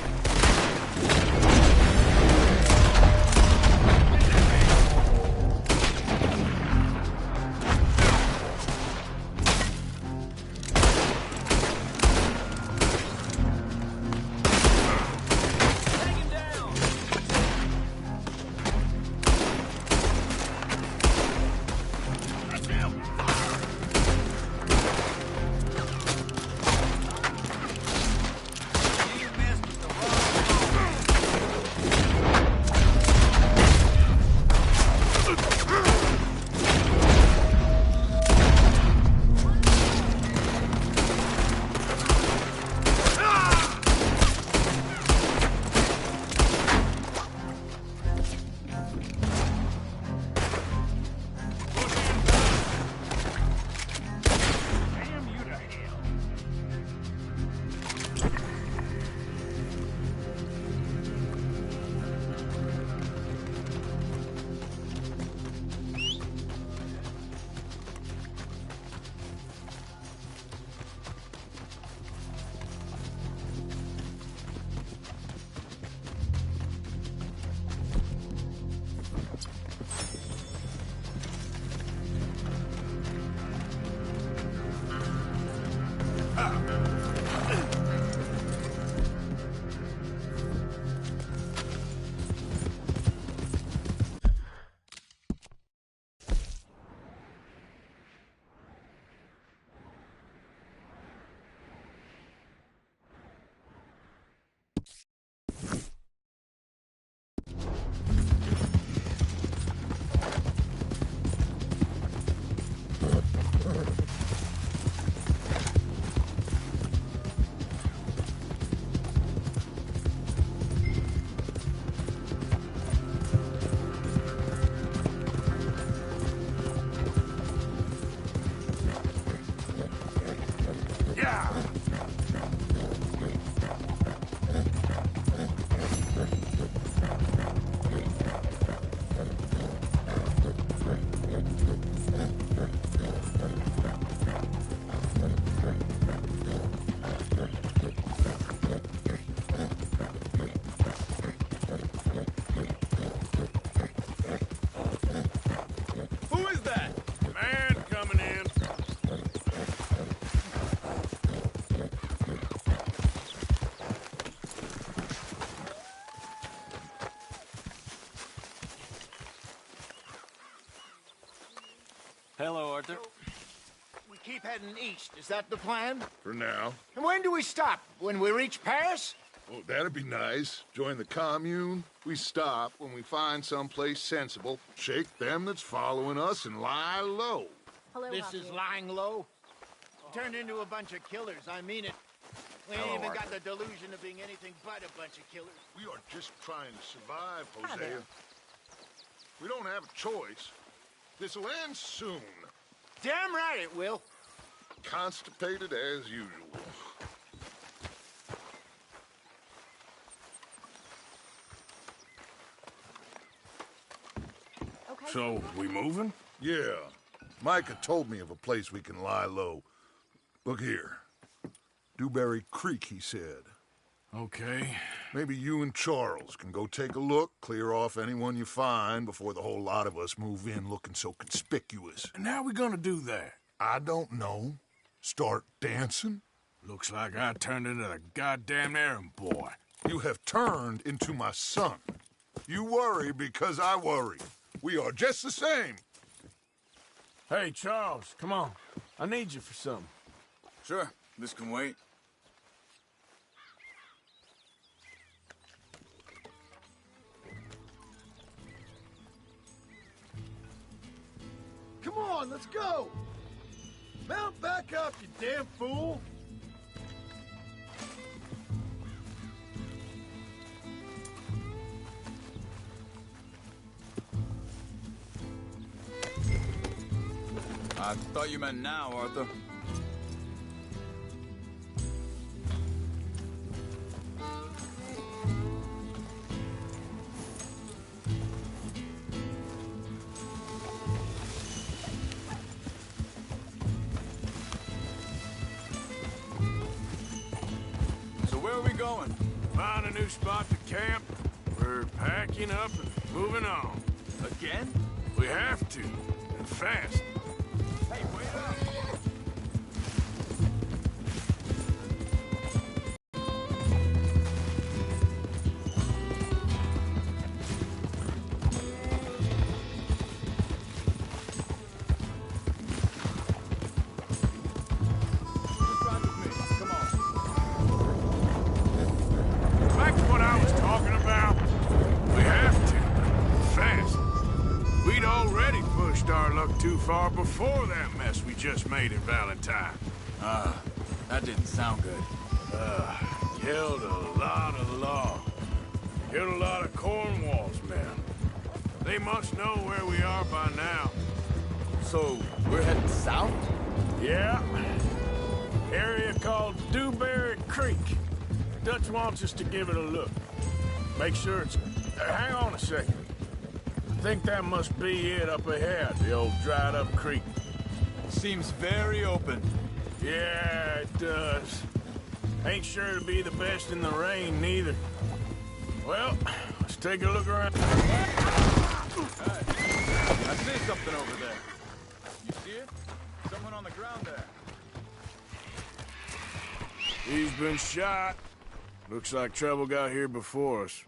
Hello, Arthur. We keep heading east. Is that the plan? For now. And when do we stop? When we reach Paris? Oh, that'd be nice. Join the commune. We stop when we find someplace sensible, shake them that's following us, and lie low. This is lying low? Turned into a bunch of killers, I mean it. We ain't even got the delusion of being anything but a bunch of killers. We are just trying to survive, Hosea. We don't have a choice. This'll end soon. Damn right it will. Constipated as usual. Okay. So, we moving? Yeah. Micah told me of a place we can lie low. Look here. Dewberry Creek, he said. Okay. Maybe you and Charles can go take a look, clear off anyone you find before the whole lot of us move in looking so conspicuous. And how we gonna do that? I don't know. Start dancing? Looks like I turned into the goddamn errand boy. You have turned into my son. You worry because I worry. We are just the same. Hey, Charles, come on. I need you for something. Sure. This can wait. on, let's go! Mount back up, you damn fool! I thought you meant now, Arthur. So where are we going? Find a new spot to camp. We're packing up and moving on. Again? We have to, and fast. Hey, wait up! Back to what I was talking about. We have to. Fast. We'd already pushed our luck too far before that mess we just made in Valentine. That didn't sound good. Killed a lot of law. Killed a lot of Cornwall's men. They must know where we are by now. So, we're heading south? Yeah. Area called Dewberry Creek. Dutch wants us to give it a look. Make sure it's... hang on a second. I think that must be it up ahead, the old dried-up creek. Seems very open. Yeah, it does. Ain't sure to be the best in the rain, neither. Well, let's take a look around. Hey, I see something over there. You see it? Someone on the ground there. He's been shot. Looks like trouble got here before us.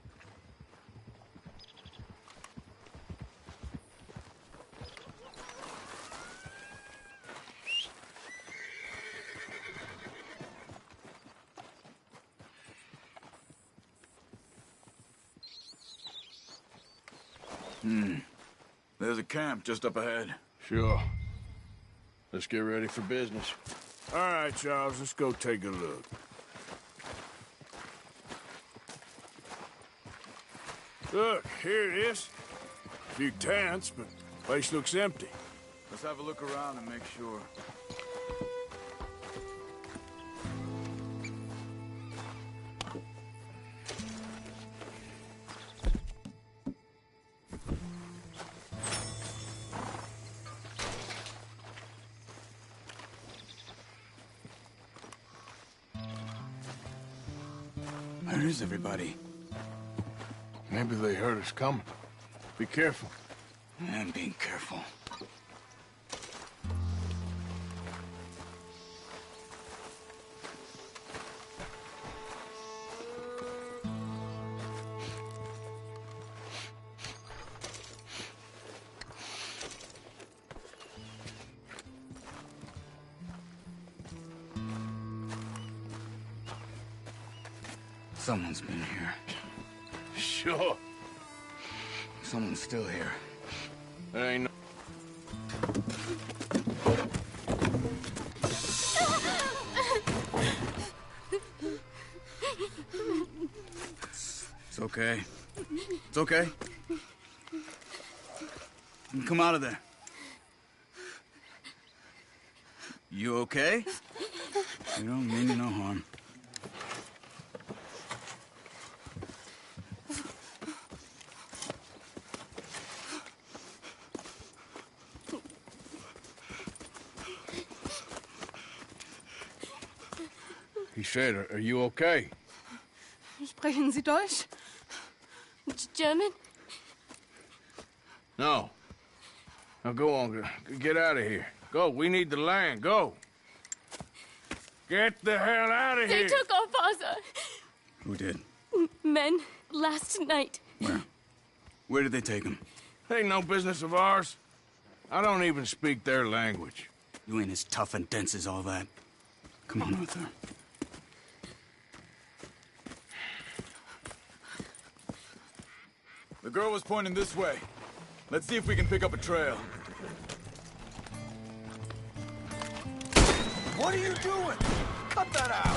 There's a camp just up ahead. Sure. Let's get ready for business. All right, Charles, let's go take a look. Look, here it is. A few tents, but the place looks empty. Let's have a look around and make sure. Where is everybody? Maybe they heard us coming. Be careful. I'm being careful. Someone's been here. Sure. Someone's still here. There ain't no... It's okay. It's okay. Come out of there. You okay? You don't mean you no harm. He said, are you okay? Sprechen Sie Deutsch? German? No. Now go on, get out of here. Go, we need the land, go. Get the hell out of They here. took our father. Who did? Men last night. Where? Where did they take him? Ain't no business of ours. I don't even speak their language. You ain't as tough and dense as all that. Come on, Arthur. The girl was pointing this way. Let's see if we can pick up a trail. What are you doing? Cut that out!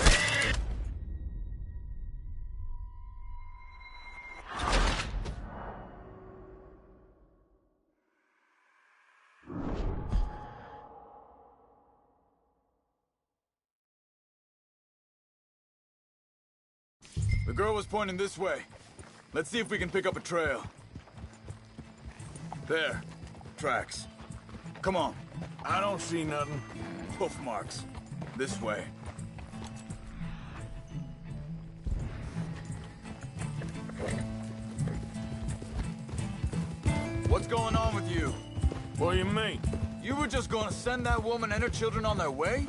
The girl was pointing this way. Let's see if we can pick up a trail. There. Tracks. Come on. I don't see nothing. Hoof marks. This way. What's going on with you? What do you mean? You were just gonna send that woman and her children on their way?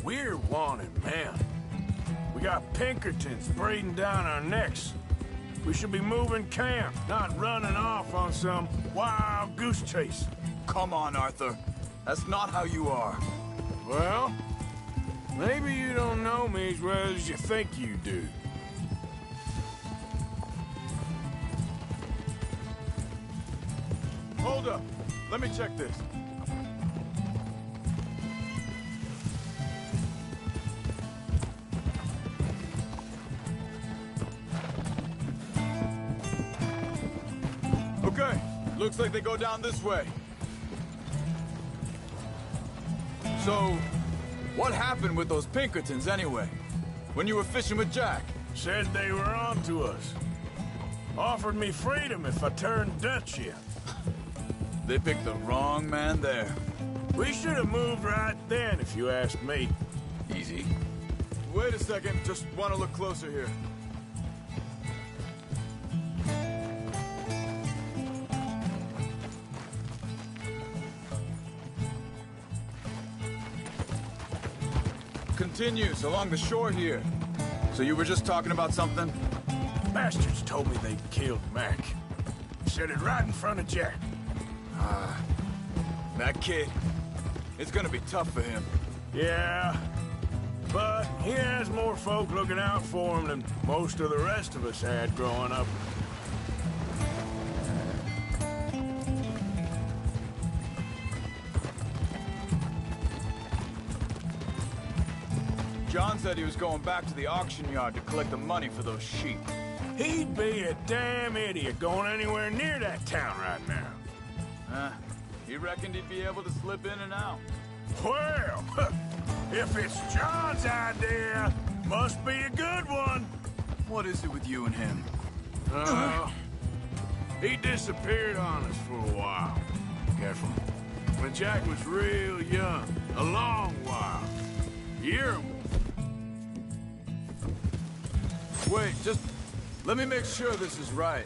We're wanted, man. We got Pinkertons breathing down our necks. We should be moving camp, not running off on some wild goose chase. Come on, Arthur. That's not how you are. Well, maybe you don't know me as well as you think you do. Hold up. Let me check this. Okay. Looks like they go down this way. So, what happened with those Pinkertons anyway? When you were fishing with Jack? Said they were on to us. Offered me freedom if I turned Dutch yet. They picked the wrong man there. We should have moved right then, if you ask me. Easy. Wait a second, just want to look closer here. Continues along the shore here. So you were just talking about something? Bastards told me they'd killed Mac. Said it right in front of Jack. That kid. It's gonna be tough for him. Yeah, but he has more folk looking out for him than most of the rest of us had growing up. John said he was going back to the auction yard to collect the money for those sheep. He'd be a damn idiot going anywhere near that town right now. He reckoned he'd be able to slip in and out. Well, if it's John's idea, must be a good one. What is it with you and him? He disappeared on us for a while. Careful. When Jack was real young. A long while. Year or more. Wait, just let me make sure this is right.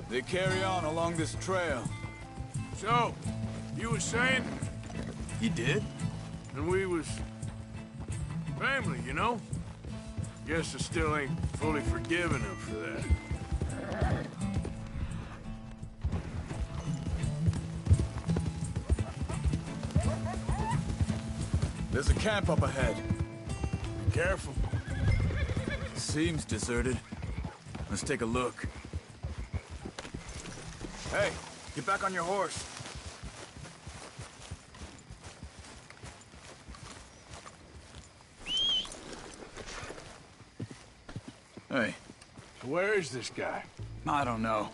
They carry on along this trail. So, you was saying? He did? And we was family, you know? Guess I still ain't fully forgiven him for that. There's a camp up ahead. Be careful. Seems deserted. Let's take a look. Hey, get back on your horse. Hey. Where is this guy? I don't know.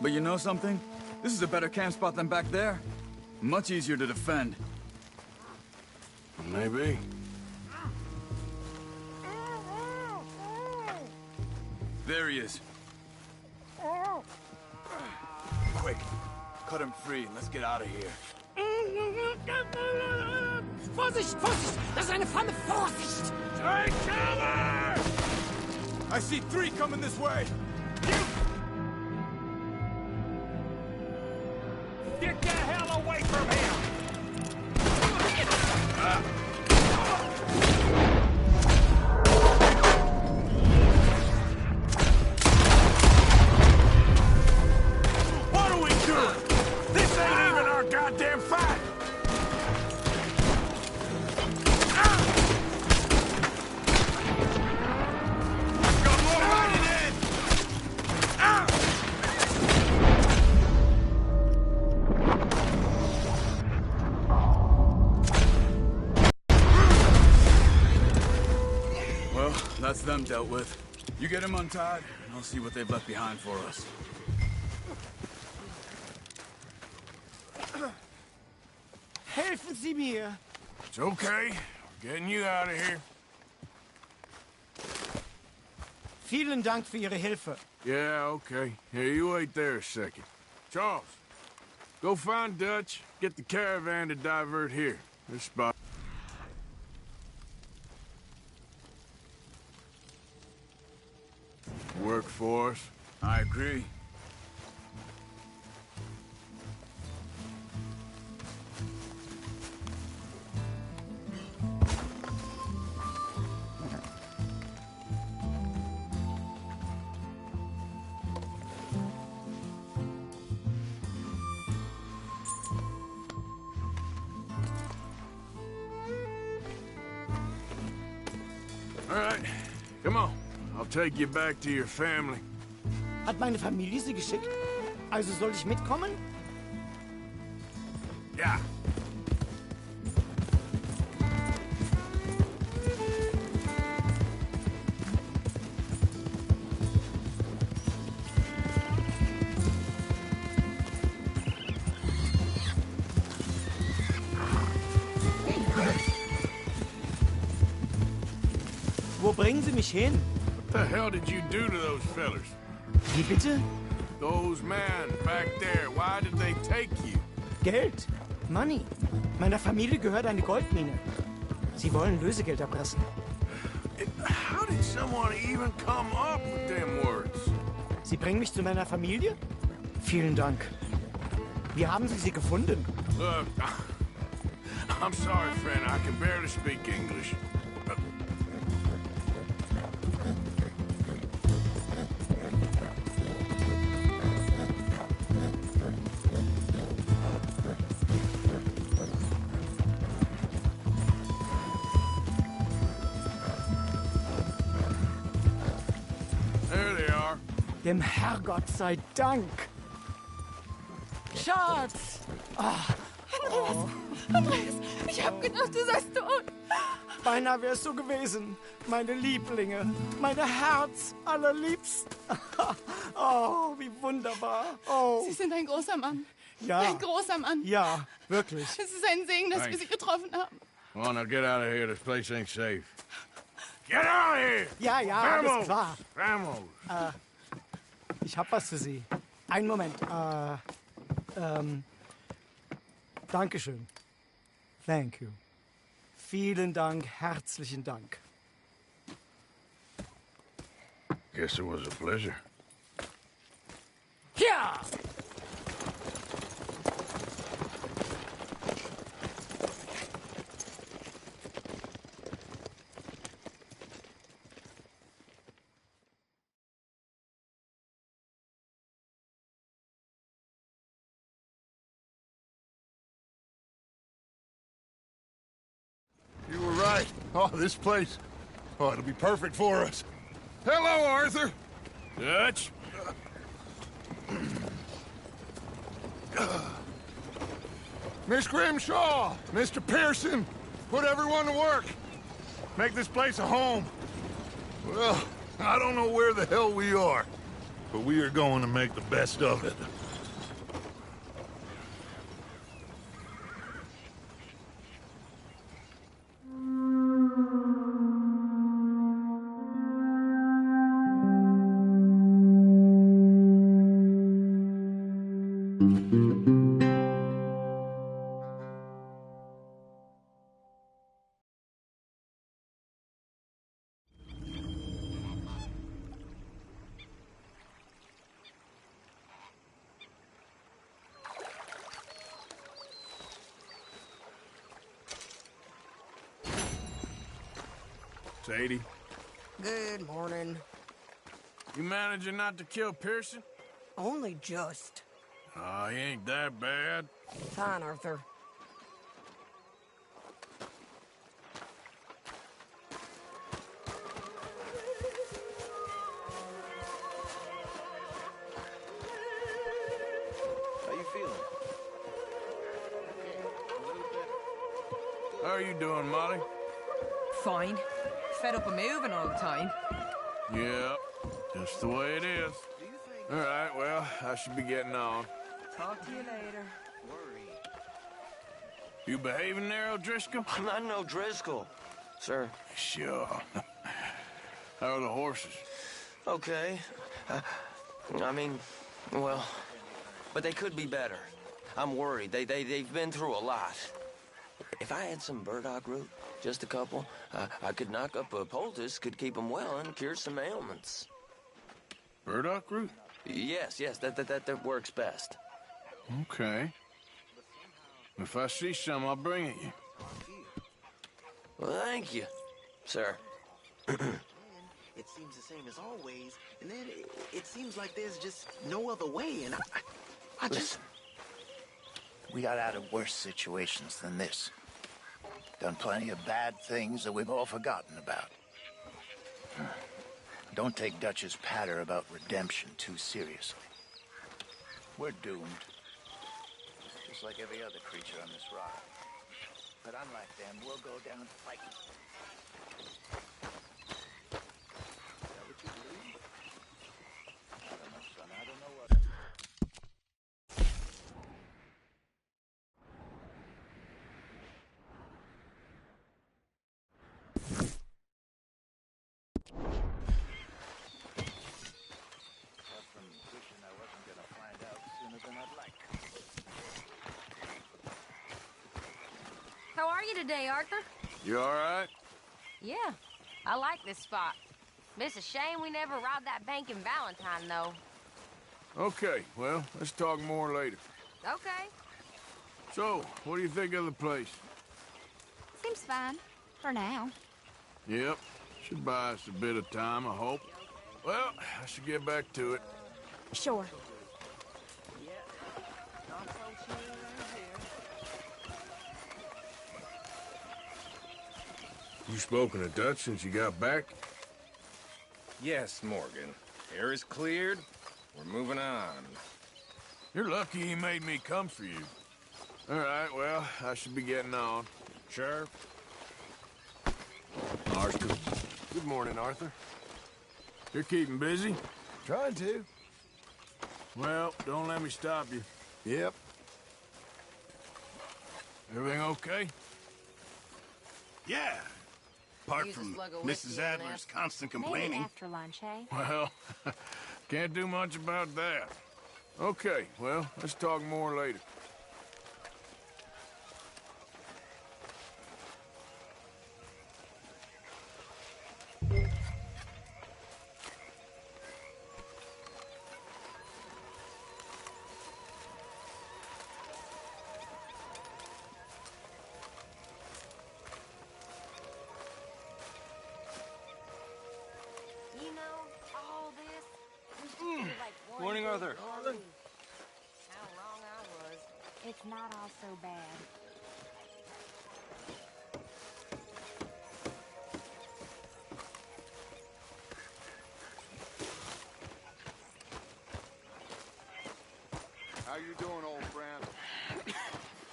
But you know something? This is a better camp spot than back there. Much easier to defend. Maybe. There he is. Quick, cut him free and let's get out of here. Vorsicht, Vorsicht! Das ist eine Pfanne! Vorsicht! Take cover! I see 3 coming this way. Get the hell away from him! What are we doing? This ain't even our goddamn fight! That's them dealt with. You get them untied, and I'll see what they've left behind for us. Helfen Sie mir! It's okay. We're getting you out of here. Vielen Dank für Ihre Hilfe. Yeah, okay. Here, you wait there a second. Charles, go find Dutch. Get the caravan to divert here. This spot. Work for us. I agree. All right, come on. I'll take you back to your family. Hat meine Familie Sie geschickt? Also soll ich mitkommen? Ja. Wo bringen Sie mich hin? What the hell did you do to those fellers? Wie bitte? Those men back there, why did they take you? Geld. Money. Meiner Familie gehört eine Goldmine. Sie wollen Lösegeld erpressen. How did someone even come up with them words? Sie bringen mich zu meiner Familie? Vielen Dank. Wie haben Sie sie gefunden? Look, I'm sorry, friend. I can barely speak English. There they are. Dem Herrgott sei Dank. Schatz! Andreas, ich hab gedacht, du seist tot. Beinahe wär's so gewesen. Meine Lieblinge, meine Herz allerliebsten. Oh, wie wunderbar. Oh. Sie sind ein großer Mann. Ja. Ein großer Mann. Ja, wirklich. Es ist ein Segen, dass wir Thanks. Sie getroffen haben. Come on, now get out of here. This place ain't safe. Get out of here! Ja, ja, alles klar. Vamos! Ich hab was für Sie. Einen Moment. Dankeschön. Thank you. Vielen Dank, herzlichen Dank. Guess it was a pleasure. Ja! You were right. Oh, this place. Oh, it'll be perfect for us. Hello, Arthur. Dutch? Miss Grimshaw, Mr. Pearson, put everyone to work. Make this place a home. Well, I don't know where the hell we are, but we are going to make the best of it. Sadie, Good morning. you managing not to kill Pearson? Only just. Oh, he ain't that bad. Fine, Arthur. How you feeling? How are you doing, Molly? Fine. fed up of moving all the time. Yep, just the way it is. All right, well, I should be getting on. Talk to you later. You behaving there, O'Driscoll? I'm not no Driscoll, sir. Sure. How are the horses? Okay. I mean, well, but they could be better. I'm worried. They've been through a lot. If I had some burdock root, just a couple, I could knock up a poultice, could keep them well, and cure some ailments. Burdock root? Yes, that works best. Okay. If I see some, I'll bring it you. Well, thank you, sir. It seems the same as always, and then it seems like there's just no other way, and I just... Listen, we got out of worse situations than this. Done plenty of bad things that we've all forgotten about. Don't take Dutch's patter about redemption too seriously. We're doomed. Just like every other creature on this rock. But unlike them, we'll go down fighting. Is that what you believe? I don't know, son. I don't know what... From wishing I wasn't gonna find out sooner than I'd like. How are you today, Arthur? You all right? Yeah, I like this spot. It's a shame we never robbed that bank in Valentine, though. Okay, well, let's talk more later. Okay. So, what do you think of the place? Seems fine. For now. Yep, should buy us a bit of time, I hope. Well, I should get back to it. Sure. You spoken to Dutch since you got back? Yes, Morgan. Air is cleared. We're moving on. You're lucky he made me come for you. All right, well, I should be getting on. Sure. Arthur. Good morning, Arthur. You're keeping busy? Trying to. Well, don't let me stop you. Yep. Everything okay? Yeah. Apart Use a from slug of Mrs. whiskey and Adler's that. constant Maybe complaining. after lunch, eh? Well, can't do much about that. Okay, well, let's talk more later. You know, all this used to feel like one Morning, big Arthur. party. How wrong I was. It's not all so bad. How you doing, old friend?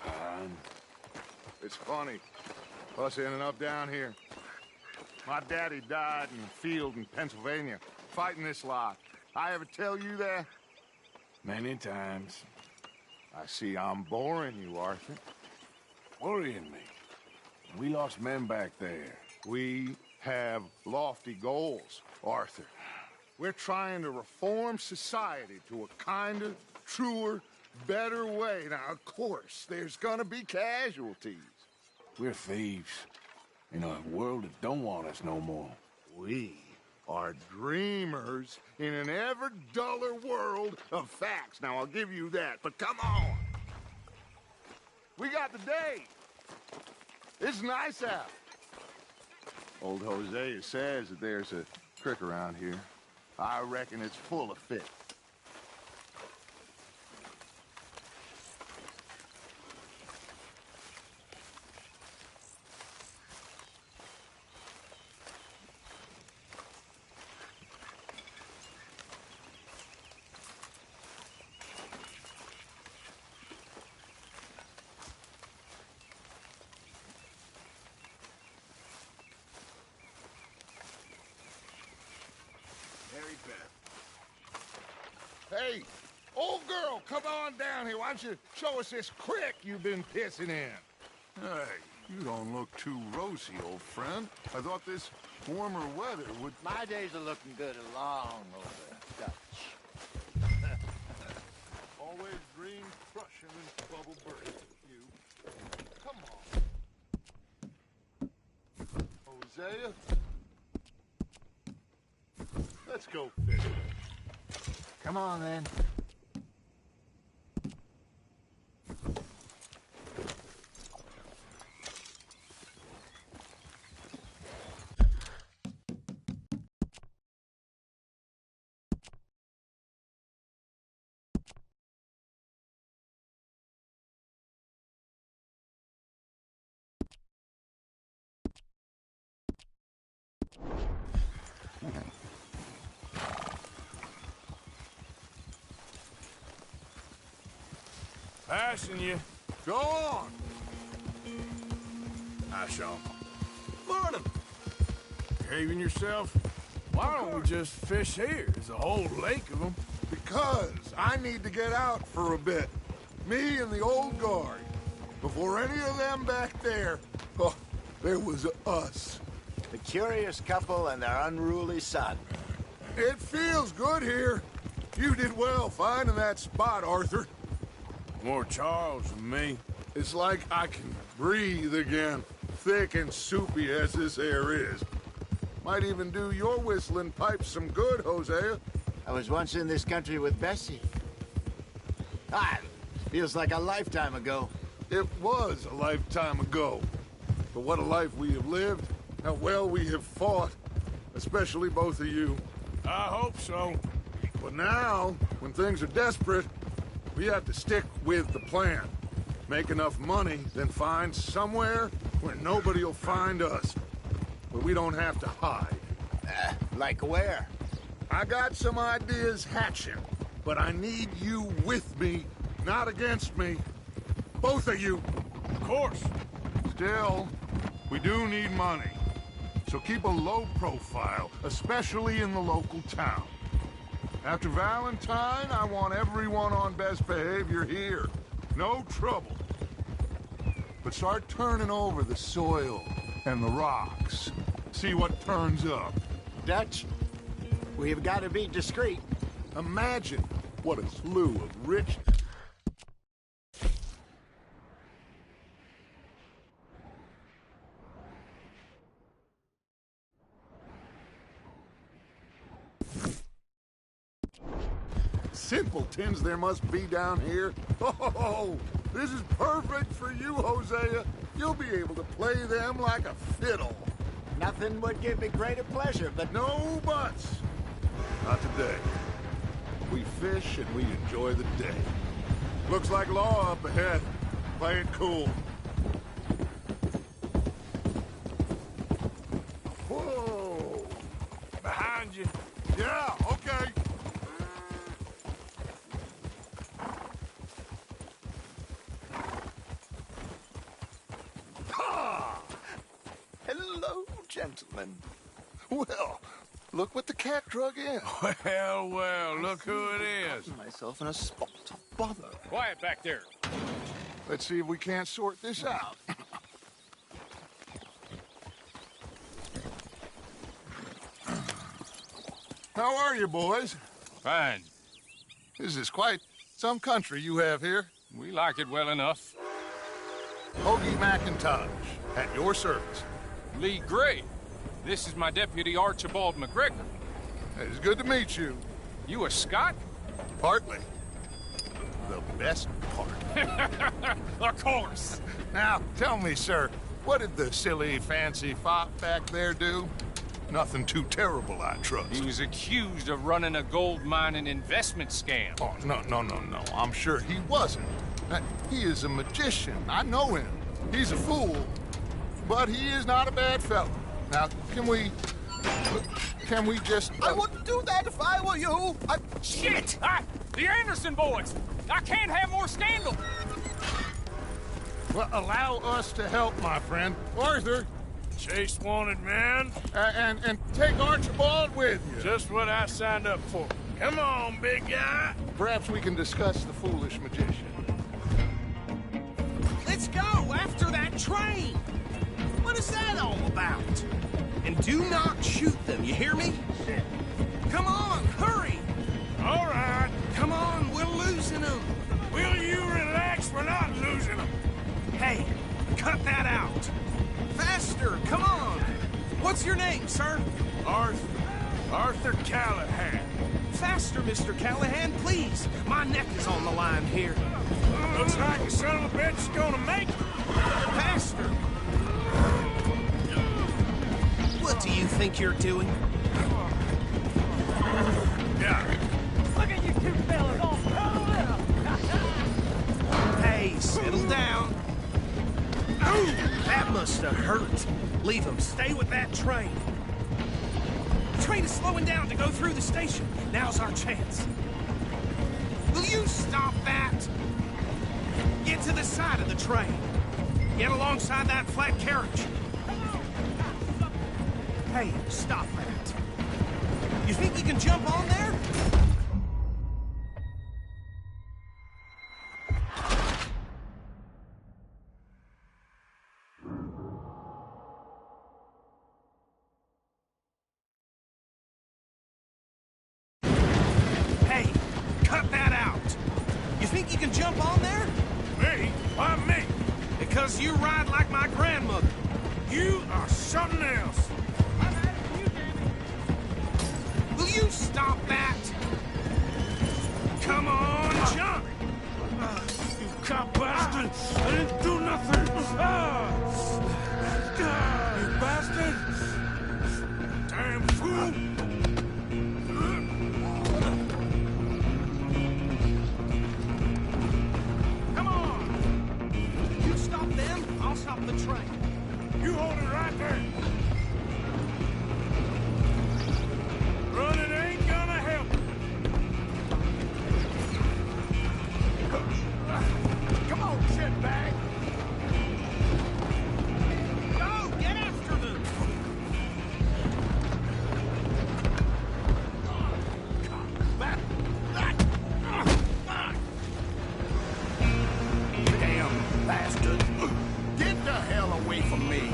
Fine. It's funny. Us ending up down here. My daddy died in the field in Pennsylvania, fighting this lot. I ever tell you that? Many times. I see I'm boring you, Arthur. Worrying me. We lost men back there. We have lofty goals, Arthur. We're trying to reform society to a kinder, truer, better way. Now, of course, there's gonna be casualties. We're thieves. In a world that don't want us no more. We are dreamers in an ever duller world of facts. Now, I'll give you that, but come on. We got the day. It's nice out. Old Hosea says that there's a creek around here. I reckon it's full of fish. come on down here. Why don't you show us this creek you've been pissing in? Hey, you don't look too rosy, old friend. I thought this warmer weather would... My days are looking good along over Dutch. Always dream crushing and bubble bursting, you. Come on. Hosea? Let's go fishing. Come on, then. Passing you. Go on. Hi, Sean. Morning. Behaving yourself? Why don't we just fish here? There's a whole lake of them. Because I need to get out for a bit. Me and the old guard. Before any of them back there, oh, there was us. The curious couple and their unruly son. It feels good here. You did well finding that spot, Arthur. More Charles than me. It's like I can breathe again, thick and soupy as this air is. Might even do your whistling pipes some good, Hosea. I was once in this country with Bessie. Feels like a lifetime ago. It was a lifetime ago. But what a life we have lived. How well we have fought. Especially both of you. I hope so. But now, when things are desperate, we have to stick with the plan. Make enough money, then find somewhere where nobody will find us. Where we don't have to hide. Like where? I got some ideas hatching, but I need you with me, not against me. Both of you. Of course. Still, we do need money. So keep a low profile, especially in the local town. After Valentine, I want everyone on best behavior here. No trouble. But start turning over the soil and the rocks. See what turns up. Dutch, we've got to be discreet. Imagine what a slew of rich... simpletons there must be down here. Oh, this is perfect for you, Hosea. You'll be able to play them like a fiddle. Nothing would give me greater pleasure, but... No buts. Not today. We fish and we enjoy the day. Looks like law up ahead. Play it cool. Whoa! Behind you. Yeah, okay. Hello, gentlemen. Well, look what the cat drug in. Well, well, look who it is. Myself in a spot of bother. Quiet back there. Let's see if we can't sort this out. How are you, boys? Fine. This is quite some country you have here. We like it well enough. Hoagie McIntosh, at your service. Lee Gray. This is my deputy, Archibald McGregor. It's good to meet you. You a Scot? Partly. The best part. Of course. Now, tell me, sir, what did the silly, fancy fop back there do? Nothing too terrible, I trust. He was accused of running a gold mining investment scam. Oh, no. I'm sure he wasn't. He is a magician. I know him. He's a fool. But he is not a bad fellow. Now, can we just... I wouldn't do that if I were you. Shit! The Anderson boys! I can't have more scandal! Well, allow us to help, my friend. Arthur! Chase wanted man. And take Archibald with you. Just what I signed up for. Come on, big guy. Perhaps we can discuss the foolish magician. Let's go after that train! What is that all about? And do not shoot them, you hear me? Come on, hurry! All right. Come on, we're losing them. Will you relax? We're not losing them. Hey, cut that out. Faster, come on. What's your name, sir? Arthur Callahan. Faster, Mr. Callahan, please. My neck is on the line here. Looks like the son of a bitch is gonna make it. Faster. What do you think you're doing? Yeah. Look at you two fellas all curled up! Hey, settle down. Ooh, that must have hurt. Leave him. Stay with that train. The train is slowing down to go through the station. Now's our chance. Will you stop that? Get to the side of the train. Get alongside that flat carriage. Hey, stop that. You think you can jump on there? Hey, cut that out. You think you can jump on there? Me? Why me? Because you ride like my grandmother. You are something else. Will you stop that? Come on, jump! You cop bastard! I didn't do nothing! You bastard! Damn fool! Come on! You stop them, I'll stop the train. You hold it right there! Running ain't gonna help. Come on, shitbag! Go, get after them! Damn bastard! Get the hell away from me!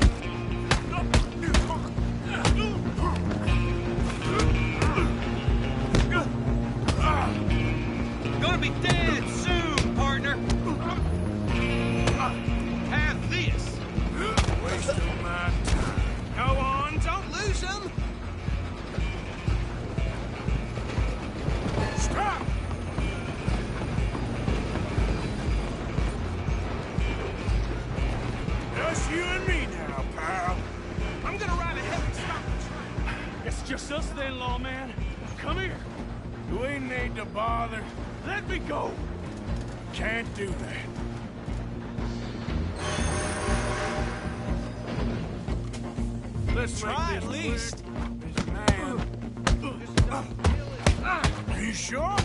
Gonna be dead soon, partner. Have this. Wasting my time. Go on, don't lose them. Stop! Just you and me now, pal. I'm gonna ride ahead and stop the train. It's just us then, lawman. Come here. Do we need to bother? Let me go. Can't do that. Let's Try make at this least. quick. This man. Are you sure?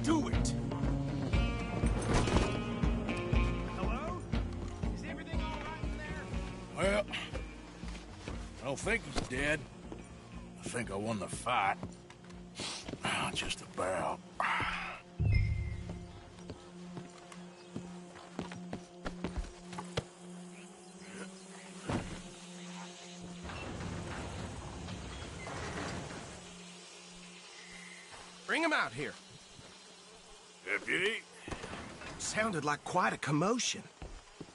Do it. Hello? Is everything all right in there? Well, I don't think he's dead. I think I won the fight. Just about. Bring him out here. Deputy? Sounded like quite a commotion.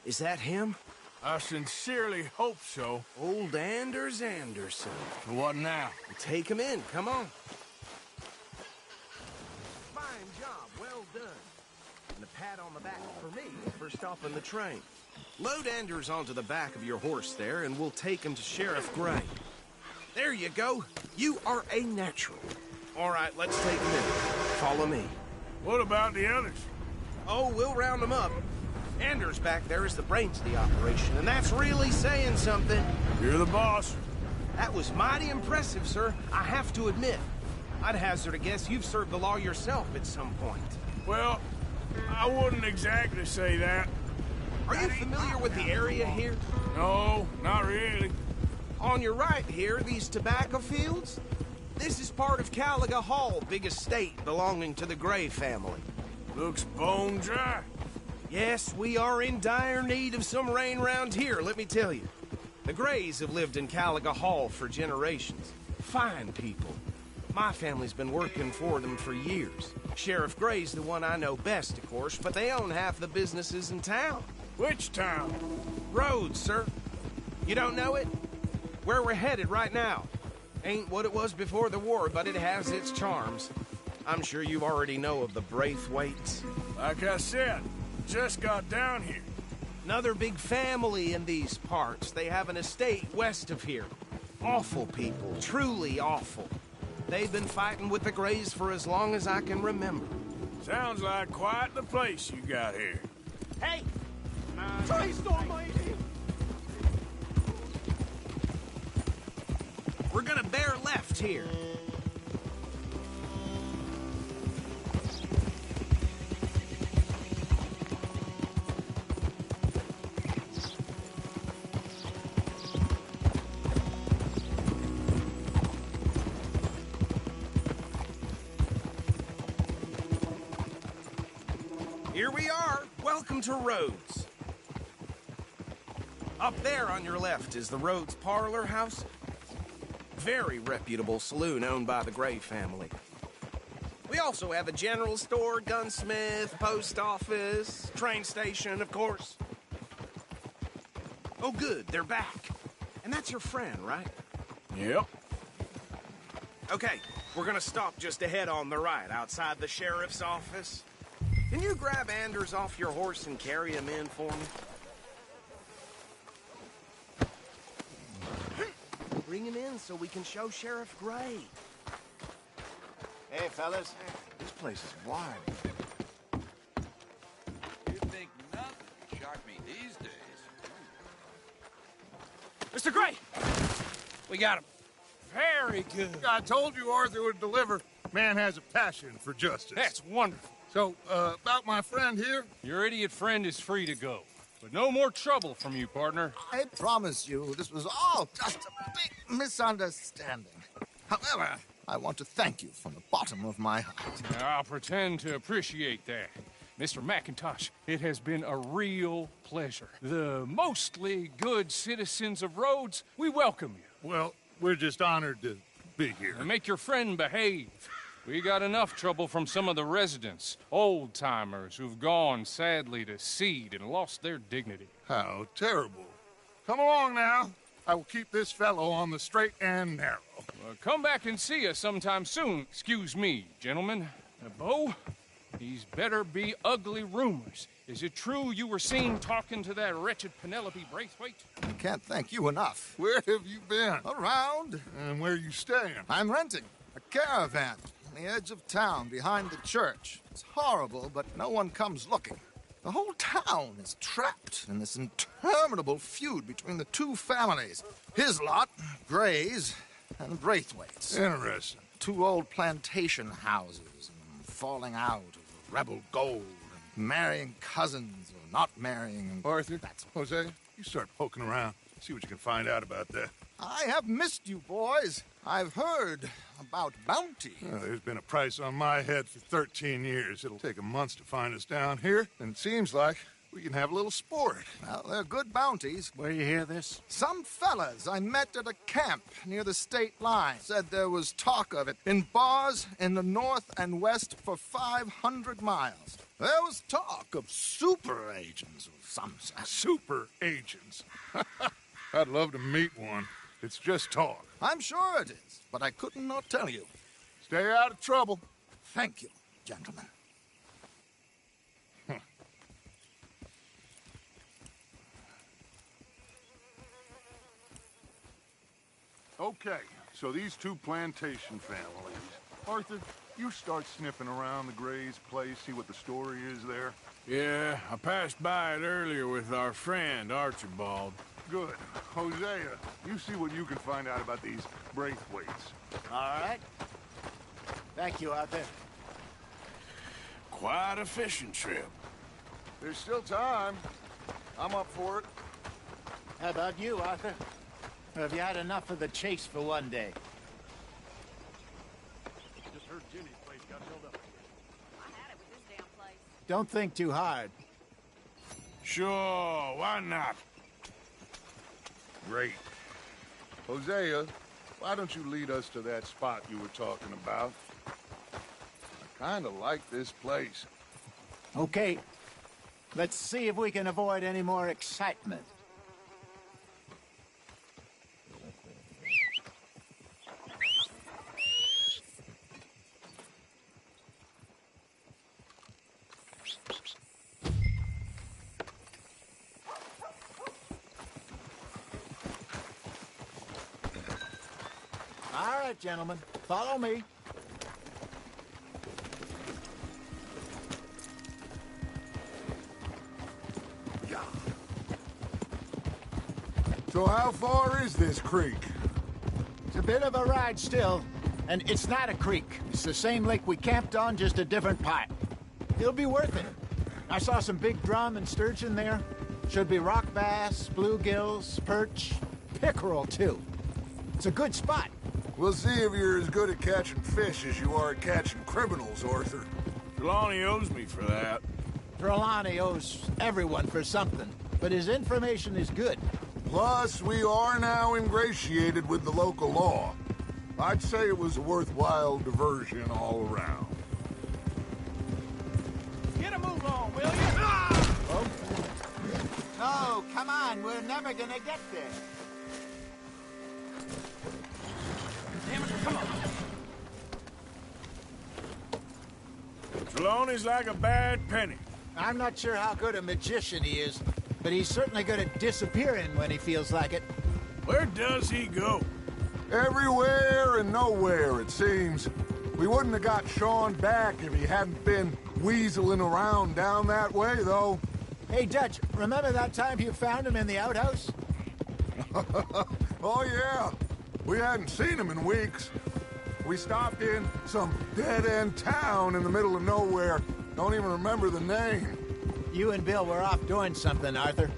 Is that him? I sincerely hope so. Old Anders Anderson. What now? Take him in, come on. Fine job, well done. And a pat on the back for me for stopping the train. Load Anders onto the back of your horse there, and we'll take him to Sheriff Gray. There you go. You are a natural. All right, let's take him in. Follow me. What about the others? Oh, we'll round them up. Anders back there is the brains of the operation, and that's really saying something. You're the boss. That was mighty impressive, sir. I have to admit. I'd hazard a guess you've served the law yourself at some point. Well, I wouldn't exactly say that. Are you familiar with the area here? No, not really. On your right here, these tobacco fields? This is part of Caliga Hall, big estate belonging to the Gray family. Looks bone dry. Yes, we are in dire need of some rain round here, let me tell you. The Grays have lived in Caliga Hall for generations. Fine people. My family's been working for them for years. Sheriff Gray's the one I know best, of course, but they own half the businesses in town. Which town? Rhodes, sir. You don't know it? Where we're headed right now. Ain't what it was before the war, but it has its charms. I'm sure you already know of the Braithwaites. Like I said, just got down here. Another big family in these parts. They have an estate west of here. Awful people, truly awful. They've been fighting with the Grays for as long as I can remember. Sounds like quite the place you got here. Hey! Christ almighty! We're gonna bear left here. Here we are. Welcome to Rhodes. Up there on your left is the Rhodes Parlor House. Very reputable saloon owned by the Gray family. We also have a general store, gunsmith, post office, train station, of course. Oh, good, they're back. And that's your friend, right? Yep. Okay, we're gonna stop just ahead on the right, outside the sheriff's office. Can you grab Anders off your horse and carry him in for me? Bring him in so we can show Sheriff Gray. Hey, fellas. This place is wild. You'd think nothing would shock me these days. Mr. Gray! We got him. Very good. I told you Arthur would deliver. Man has a passion for justice. That's wonderful. So, about my friend here? Your idiot friend is free to go. But no more trouble from you, partner. I promise you, this was all just a big misunderstanding. However, I want to thank you from the bottom of my heart. I'll pretend to appreciate that. Mr. McIntosh, it has been a real pleasure. The mostly good citizens of Rhodes, we welcome you. Well, we're just honored to be here. And make your friend behave. We got enough trouble from some of the residents, old-timers who've gone, sadly, to seed and lost their dignity. How terrible. Come along now. I will keep this fellow on the straight and narrow. Come back and see us sometime soon. Excuse me, gentlemen. Bo, these better be ugly rumors. Is it true you were seen talking to that wretched Penelope Braithwaite? I can't thank you enough. Where have you been? Around. And where are you staying? I'm renting a caravan on the edge of town behind the church. It's horrible, but no one comes looking. The whole town is trapped in this interminable feud between the two families. His lot, Gray's, and Braithwaite's. Interesting. Two old plantation houses, and falling out over rebel gold, and marrying cousins or not marrying. And Arthur, Jose, you start poking around. See what you can find out about that. I have missed you, boys. I've heard about bounty. Well, there's been a price on my head for 13 years. It'll take a month to find us down here, and it seems like we can have a little sport. Well, they're good bounties. Where you hear this? Some fellas I met at a camp near the state line said there was talk of it in bars in the north and west for 500 miles. There was talk of super agents of some sort. Super agents? I'd love to meet one. It's just talk. I'm sure it is, but I couldn't not tell you. Stay out of trouble. Thank you, gentlemen. Okay, so these two plantation families. Arthur, you start sniffing around the Gray's place, see what the story is there. Yeah, I passed by it earlier with our friend, Archibald. Good. Hosea, you see what you can find out about these Braithwaites. All right. Thank you, Arthur. Quite a fishing trip. There's still time. I'm up for it. How about you, Arthur? Or have you had enough of the chase for one day? Just heard Jimmy's place got held up. I had it with this damn place. Don't think too hard. Sure, why not? Great. Hosea, why don't you lead us to that spot you were talking about? I kinda like this place. Okay. Let's see if we can avoid any more excitement. All right, gentlemen, follow me. So how far is this creek? It's a bit of a ride still, and it's not a creek. It's the same lake we camped on, just a different part. It'll be worth it. I saw some big drum and sturgeon there. Should be rock bass, bluegills, perch, pickerel, too. It's a good spot. We'll see if you're as good at catching fish as you are at catching criminals, Arthur. Trelawney owes me for that. Trelawney owes everyone for something, but his information is good. Plus, we are now ingratiated with the local law. I'd say it was a worthwhile diversion all around. Get a move on, will you? Oh. No, come on, we're never gonna get there. Damn it, come on. Trelawney's like a bad penny. I'm not sure how good a magician he is, but he's certainly good at disappearing when he feels like it. Where does he go? Everywhere and nowhere, it seems. We wouldn't have got Sean back if he hadn't been weaseling around down that way, though. Hey, Dutch, remember that time you found him in the outhouse? Oh, yeah. We hadn't seen him in weeks. We stopped in some dead-end town in the middle of nowhere. Don't even remember the name. You and Bill were off doing something, Arthur.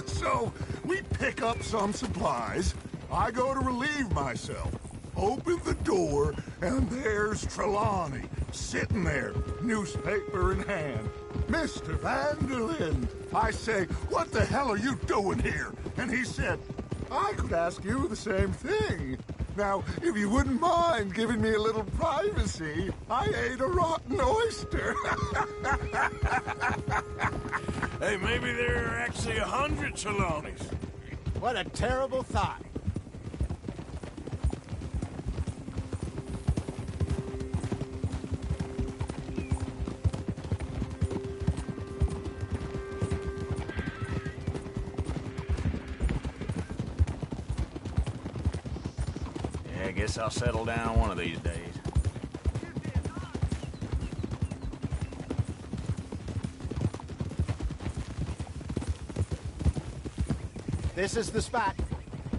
So, we pick up some supplies. I go to relieve myself. Open the door, and there's Trelawney, sitting there, newspaper in hand. Mr. Vanderlyn. I say, what the hell are you doing here? And he said, I could ask you the same thing. Now, if you wouldn't mind giving me a little privacy, I ate a rotten oyster. Hey, maybe there are actually 100 Trelawneys. What a terrible thought. Yeah, I guess I'll settle down one of these days. This is the spot.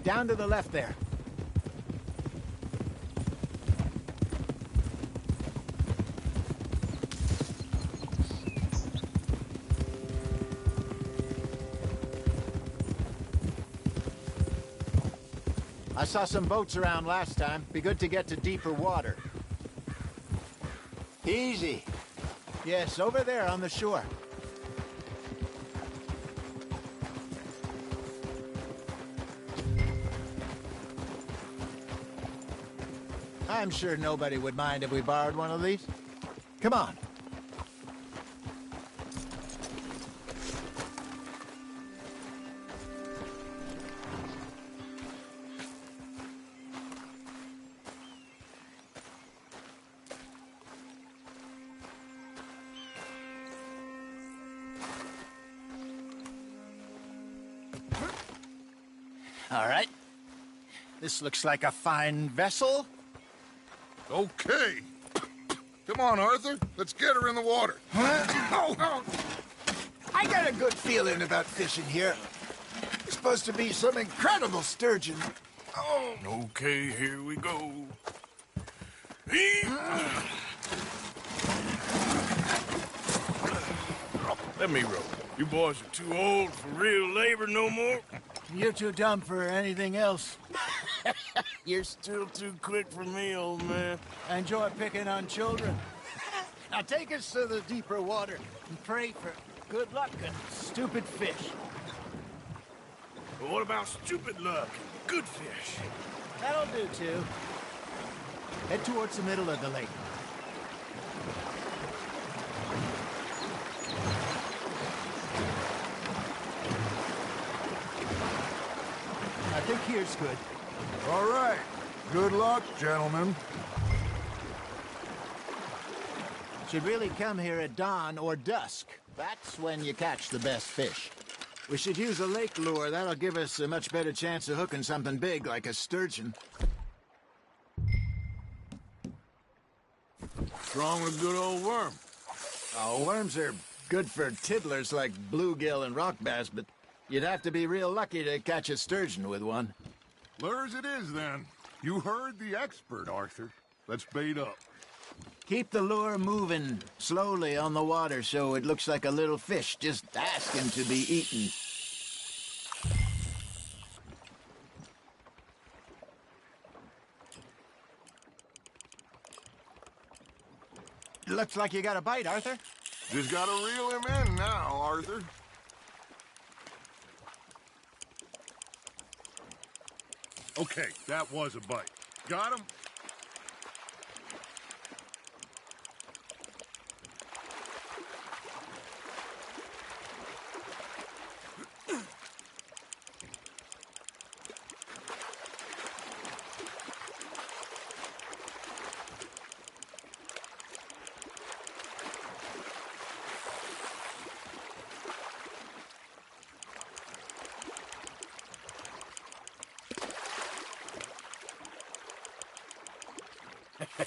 Down to the left there. I saw some boats around last time. Be good to get to deeper water. Easy. Yes, over there on the shore. I'm sure nobody would mind if we borrowed one of these. Come on. All right. This looks like a fine vessel. Okay. Come on, Arthur. Let's get her in the water. Oh. I got a good feeling about fishing here. It's supposed to be some incredible sturgeon. Oh. Okay, here we go. Let me row. You boys are too old for real labor no more. You're too dumb for anything else. You're still too quick for me, old man. Enjoy picking on children. Now take us to the deeper water and pray for good luck and stupid fish. But what about stupid luck and good fish? That'll do, too. Head towards the middle of the lake. I think here's good. All right. Good luck, gentlemen. Should really come here at dawn or dusk. That's when you catch the best fish. We should use a lake lure. That'll give us a much better chance of hooking something big like a sturgeon. What's wrong with a good old worm? Oh, worms are good for tiddlers like bluegill and rock bass, but you'd have to be real lucky to catch a sturgeon with one. Lures it is, then. You heard the expert, Arthur. Let's bait up. Keep the lure moving slowly on the water so it looks like a little fish just asking to be eaten. Looks like you got a bite, Arthur. Just gotta reel him in now, Arthur. Okay, that was a bite. Got him?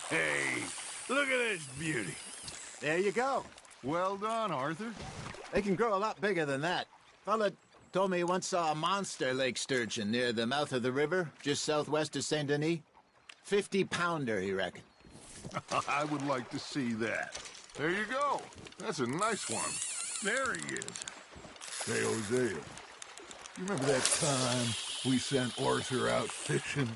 Hey, look at this beauty. There you go. Well done, Arthur. They can grow a lot bigger than that. Fella told me he once saw a monster lake sturgeon near the mouth of the river, just southwest of Saint Denis. 50-pounder, he reckoned. I would like to see that. There you go. That's a nice one. There he is. Hey, Hosea. You remember that time we sent Arthur out fishing?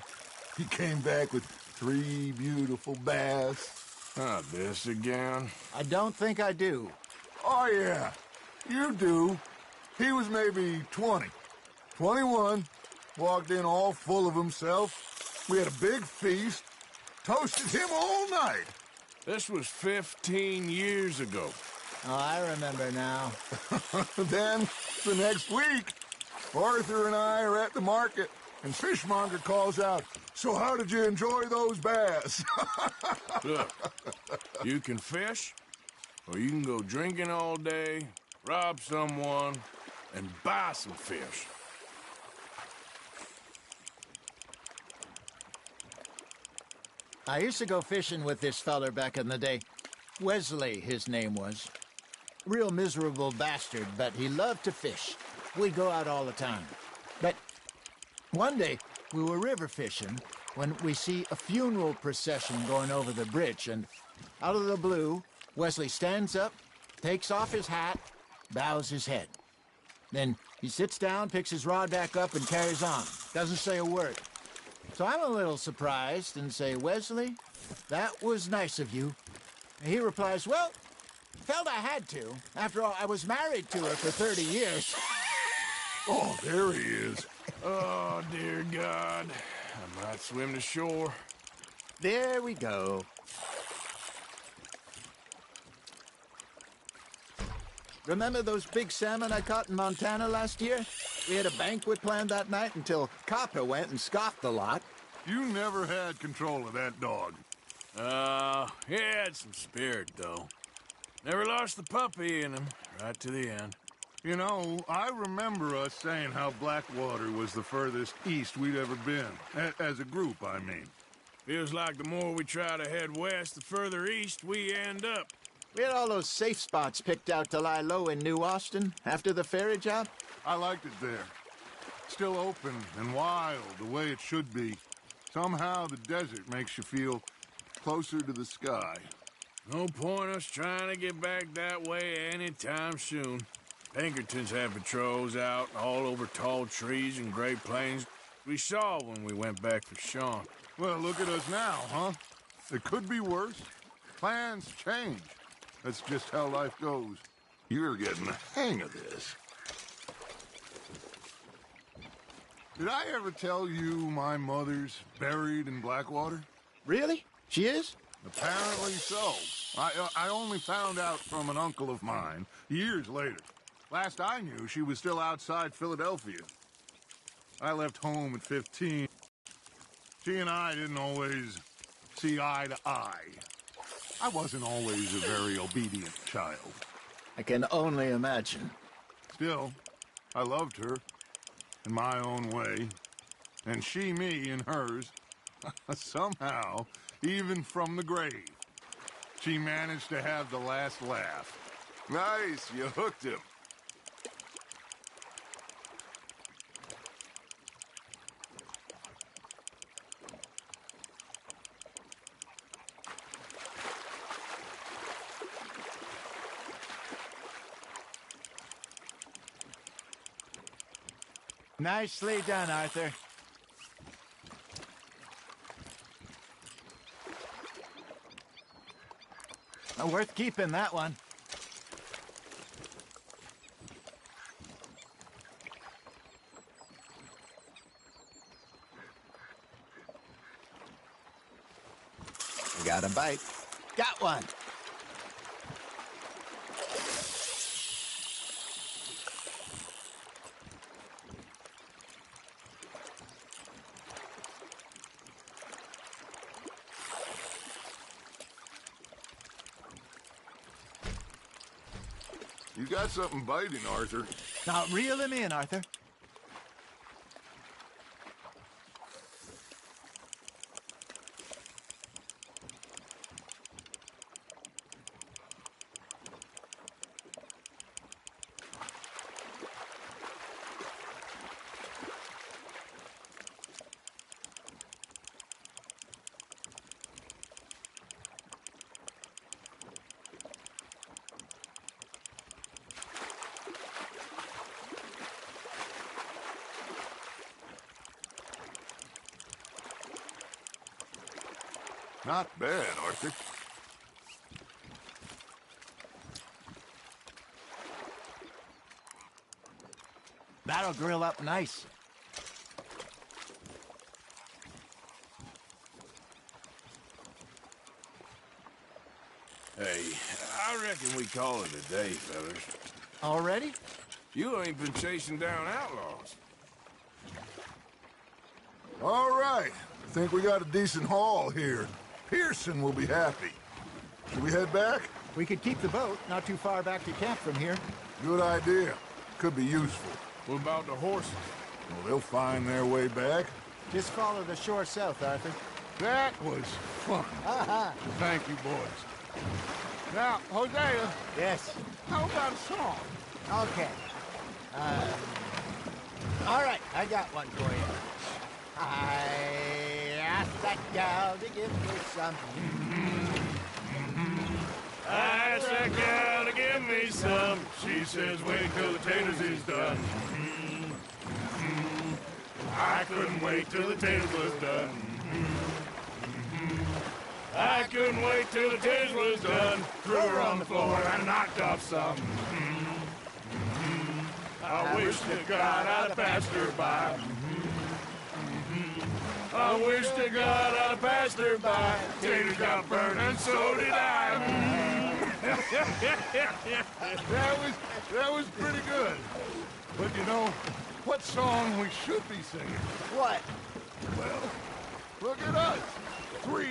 He came back with 3 beautiful bass. Not this again. I don't think I do. Oh, yeah. You do. He was maybe 20. 21. Walked in all full of himself. We had a big feast. Toasted him all night. This was 15 years ago. Oh, I remember now. Then, the next week, Arthur and I are at the market, and Fishmonger calls out, "So how did you enjoy those bass?" Look, you can fish, or you can go drinking all day, rob someone, and buy some fish. I used to go fishing with this feller back in the day. Wesley, his name was. Real miserable bastard, but he loved to fish. We'd go out all the time. But one day, we were river fishing when we see a funeral procession going over the bridge, and out of the blue, Wesley stands up, takes off his hat, bows his head. Then he sits down, picks his rod back up, and carries on. Doesn't say a word. So I'm a little surprised and say, "Wesley, that was nice of you." And he replies, "Well, felt I had to. After all, I was married to her for 30 years. Oh, there he is. Oh, dear God. I might swim to shore. There we go. Remember those big salmon I caught in Montana last year? We had a banquet planned that night until Copper went and scoffed the lot. You never had control of that dog. He had some spirit, though. Never lost the puppy in him, right to the end. You know, I remember us saying how Blackwater was the furthest east we'd ever been. As a group, I mean. Feels like the more we try to head west, the further east we end up. We had all those safe spots picked out to lie low in New Austin after the ferry job. I liked it there. Still open and wild, the way it should be. Somehow the desert makes you feel closer to the sky. No point us trying to get back that way anytime soon. Pinkertons have patrols out all over tall trees and Great Plains. We saw when we went back for Sean. Well, look at us now, huh? It could be worse. Plans change. That's just how life goes. You're getting the hang of this. Did I ever tell you my mother's buried in Blackwater? Really? She is? Apparently so. I only found out from an uncle of mine years later. Last I knew, she was still outside Philadelphia. I left home at 15. She and I didn't always see eye to eye. I wasn't always a very obedient child. I can only imagine. Still, I loved her in my own way, and she me in hers. Somehow, even from the grave, she managed to have the last laugh. Nice, you hooked him. Nicely done, Arthur. Worth keeping, that one. Got a bite. Got one. You got something biting, Arthur. Now reel him in, Arthur. Not bad, Arthur. That'll grill up nice. Hey, I reckon we call it a day, fellas. Already? You ain't been chasing down outlaws. All right. I think we got a decent haul here. Pearson will be happy. Should we head back? We could keep the boat not too far back to camp from here. Good idea. Could be useful. What about the horses? Well, they'll find their way back. Just follow the shore south, Arthur. That was fun. Thank you, boys. Now, Hosea. Yes? How about a song? Okay. All right, I got one for you. I asked that gal to give me some. I asked that gal to give me some. She says, wait till the taters is done. I couldn't wait till the taters was done. I couldn't wait till the taters was done. Threw her on the floor and knocked off some. I wish to God I'd have passed her by. I wish to God I'd have passed her by. Taters got burned and so did I. That was pretty good. But you know, what song we should be singing? What? Well, look at us. 3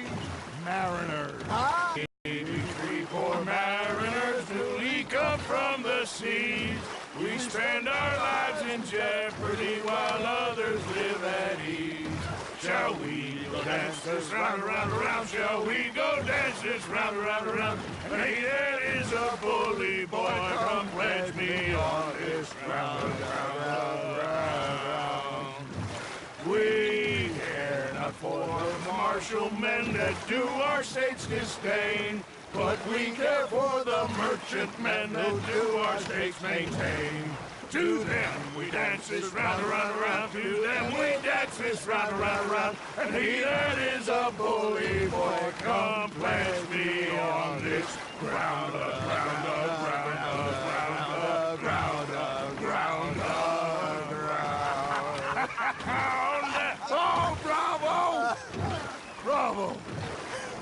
mariners. Ah! 83 poor mariners newly come from the seas. We spend our lives in jeopardy while others live at ease. Shall we go dance this round, around, around? Shall we go dance this round, around, around? Hey, there is a bully boy, come pledge me on this round, round, round, round. We care not for the martial men that do our state's disdain. But we care for the merchant men who do our states maintain. To them we dance this round, around, around. To them we dance this round, around, around. And he that is a bully boy, come pledge me on this ground, ground, ground, ground, ground, ground, ground. Oh, bravo! Bravo!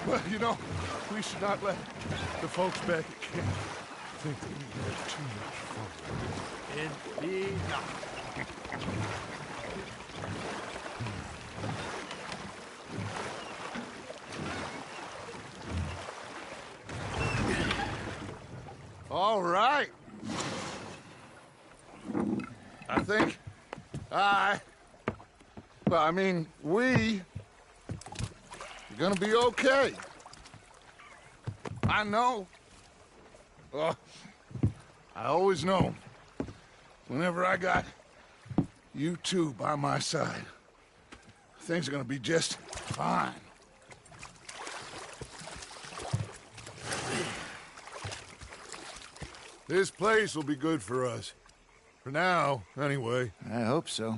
Well, you know, we should not let the folks back at camp think that we had too much fun. Indeed not. All right. I think we are gonna be okay. I know. I always know. Whenever I got you two by my side, things are gonna be just fine. This place will be good for us. For now, anyway. I hope so.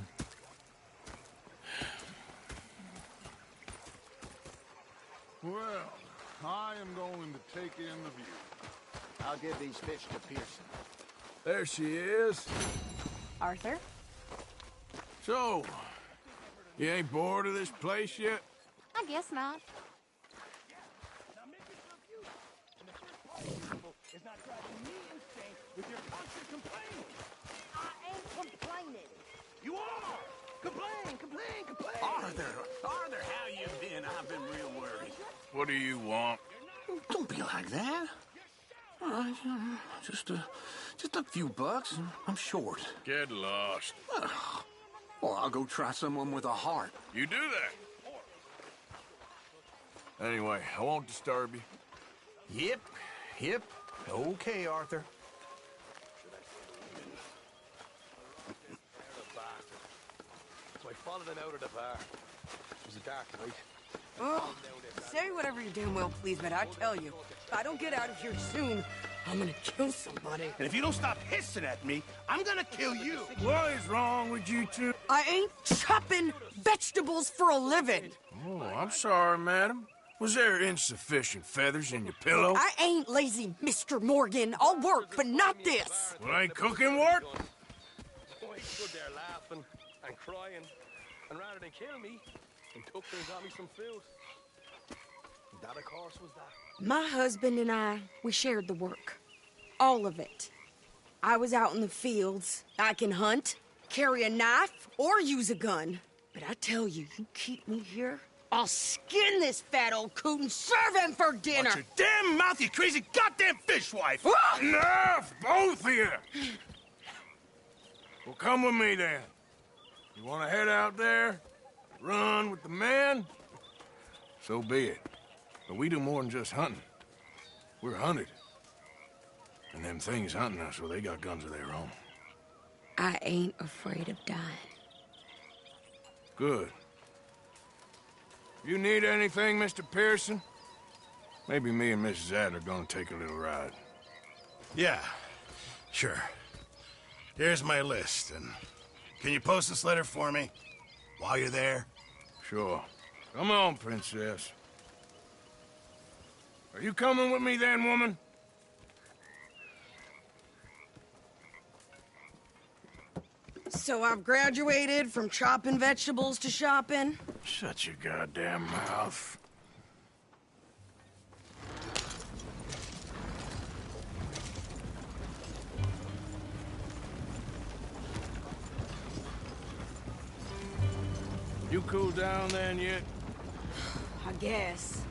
Well, I am going to take in the view. I'll give these fish to Pearson. There she is. Arthur? So, you ain't bored of this place yet? I guess not. Is not driving me insane with your constant complaining. I ain't complaining. You are! Complain, complain, complain! Arthur, how you been? I've been real worried. What do you want? Don't be like that. All right, just a few bucks, and I'm short. Get lost. Or I'll go try someone with a heart. You do that. Anyway, I won't disturb you. Yep. Okay, Arthur. So I followed him out of the bar. It was a dark night. Oh, say whatever you damn well please, but I tell you, if I don't get out of here soon, I'm gonna kill somebody. And if you don't stop hissing at me, I'm gonna kill you. What is wrong with you two? I ain't chopping vegetables for a living. Oh, I'm sorry, madam. Was there insufficient feathers in your pillow? I ain't lazy, Mr. Morgan. I'll work, but not this. Well, ain't cooking work? Oh, he stood there laughing and crying. And rather than kill me, he took me and got me some food. That, of course, was that. My husband and I, we shared the work. All of it. I was out in the fields. I can hunt, carry a knife, or use a gun. But I tell you, you keep me here, I'll skin this fat old coot and serve him for dinner. Watch your damn mouth, you crazy goddamn fishwife! Enough, both of you! Well, come with me, then. You want to head out there, run with the men? So be it. But we do more than just hunting. We're hunted. And them things hunting us, well, they got guns of their own. I ain't afraid of dying. Good. You need anything, Mr. Pearson? Maybe me and Mrs. Adler gonna take a little ride. Yeah, sure. Here's my list, and can you post this letter for me while you're there? Sure. Come on, Princess. Are you coming with me then, woman? So I've graduated from chopping vegetables to shopping? Shut your goddamn mouth. You cooled down then yet? I guess.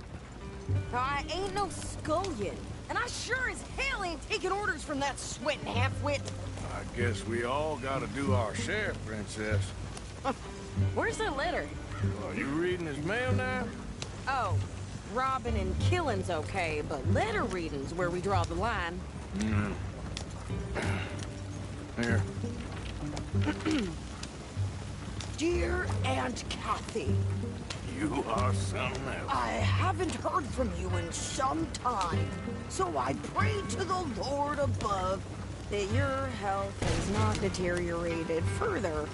I ain't no scullion, and I sure as hell ain't taking orders from that sweating half-wit. I guess we all gotta do our share, Princess. Where's that letter? Are you reading his mail now? Oh, robbing and killing's okay, but letter reading's where we draw the line. Here. Dear Aunt Kathy. You are something else. I haven't heard from you in some time, so I pray to the Lord above that your health has not deteriorated further.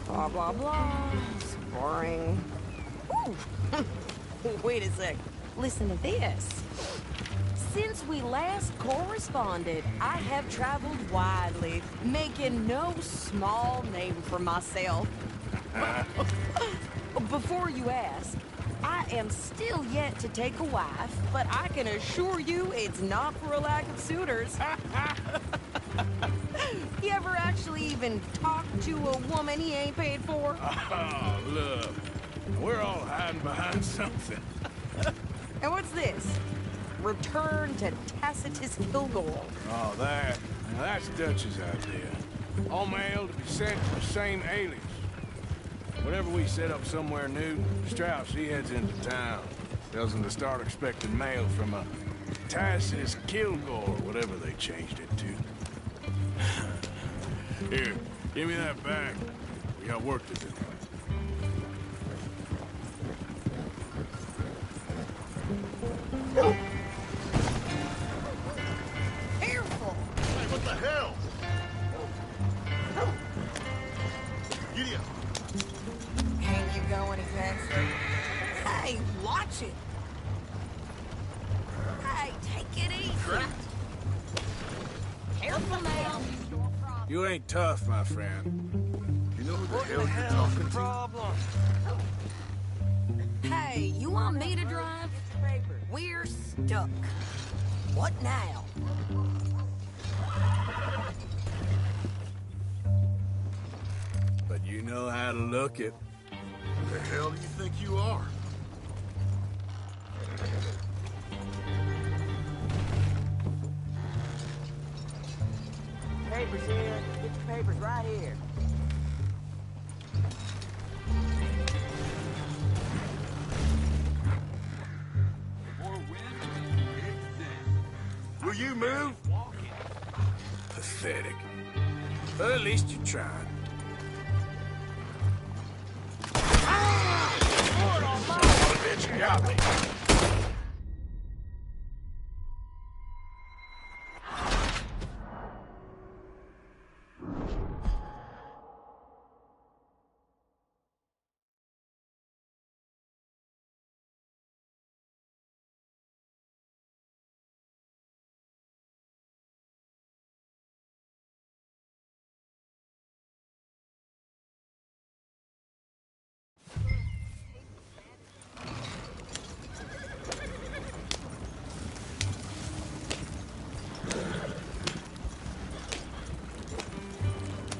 Blah, blah, blah. It's boring. Ooh. Wait a sec. Listen to this. Since we last corresponded, I have traveled widely, making no small name for myself. Before you ask, I am still yet to take a wife, but I can assure you it's not for a lack of suitors. You ever actually even talked to a woman he ain't paid for? Oh, look. We're all hiding behind something. And what's this? Return to Tacitus Kilgore. Oh, that. Now, that's Dutch's idea. All mail to be sent to the same alias. Whenever we set up somewhere new, Strauss, he heads into town. Tells them to start expecting mail from a Tacitus Kilgore, whatever they changed it to. Here, give me that back. We got work to do. Careful! Hey, what the hell? Giddy up. Can't you go any faster? Hey, watch it! Hey, take it easy! Careful now! You ain't tough, my friend. You know who the What hell the you're hell's talking the to? problem? Hey, you want me to drive? We're stuck. What now? But you know how to look it. Who the hell do you think you are? Papers here. Get your papers right here. Will you move? Pathetic. But at least you tried. Bitch, you got me.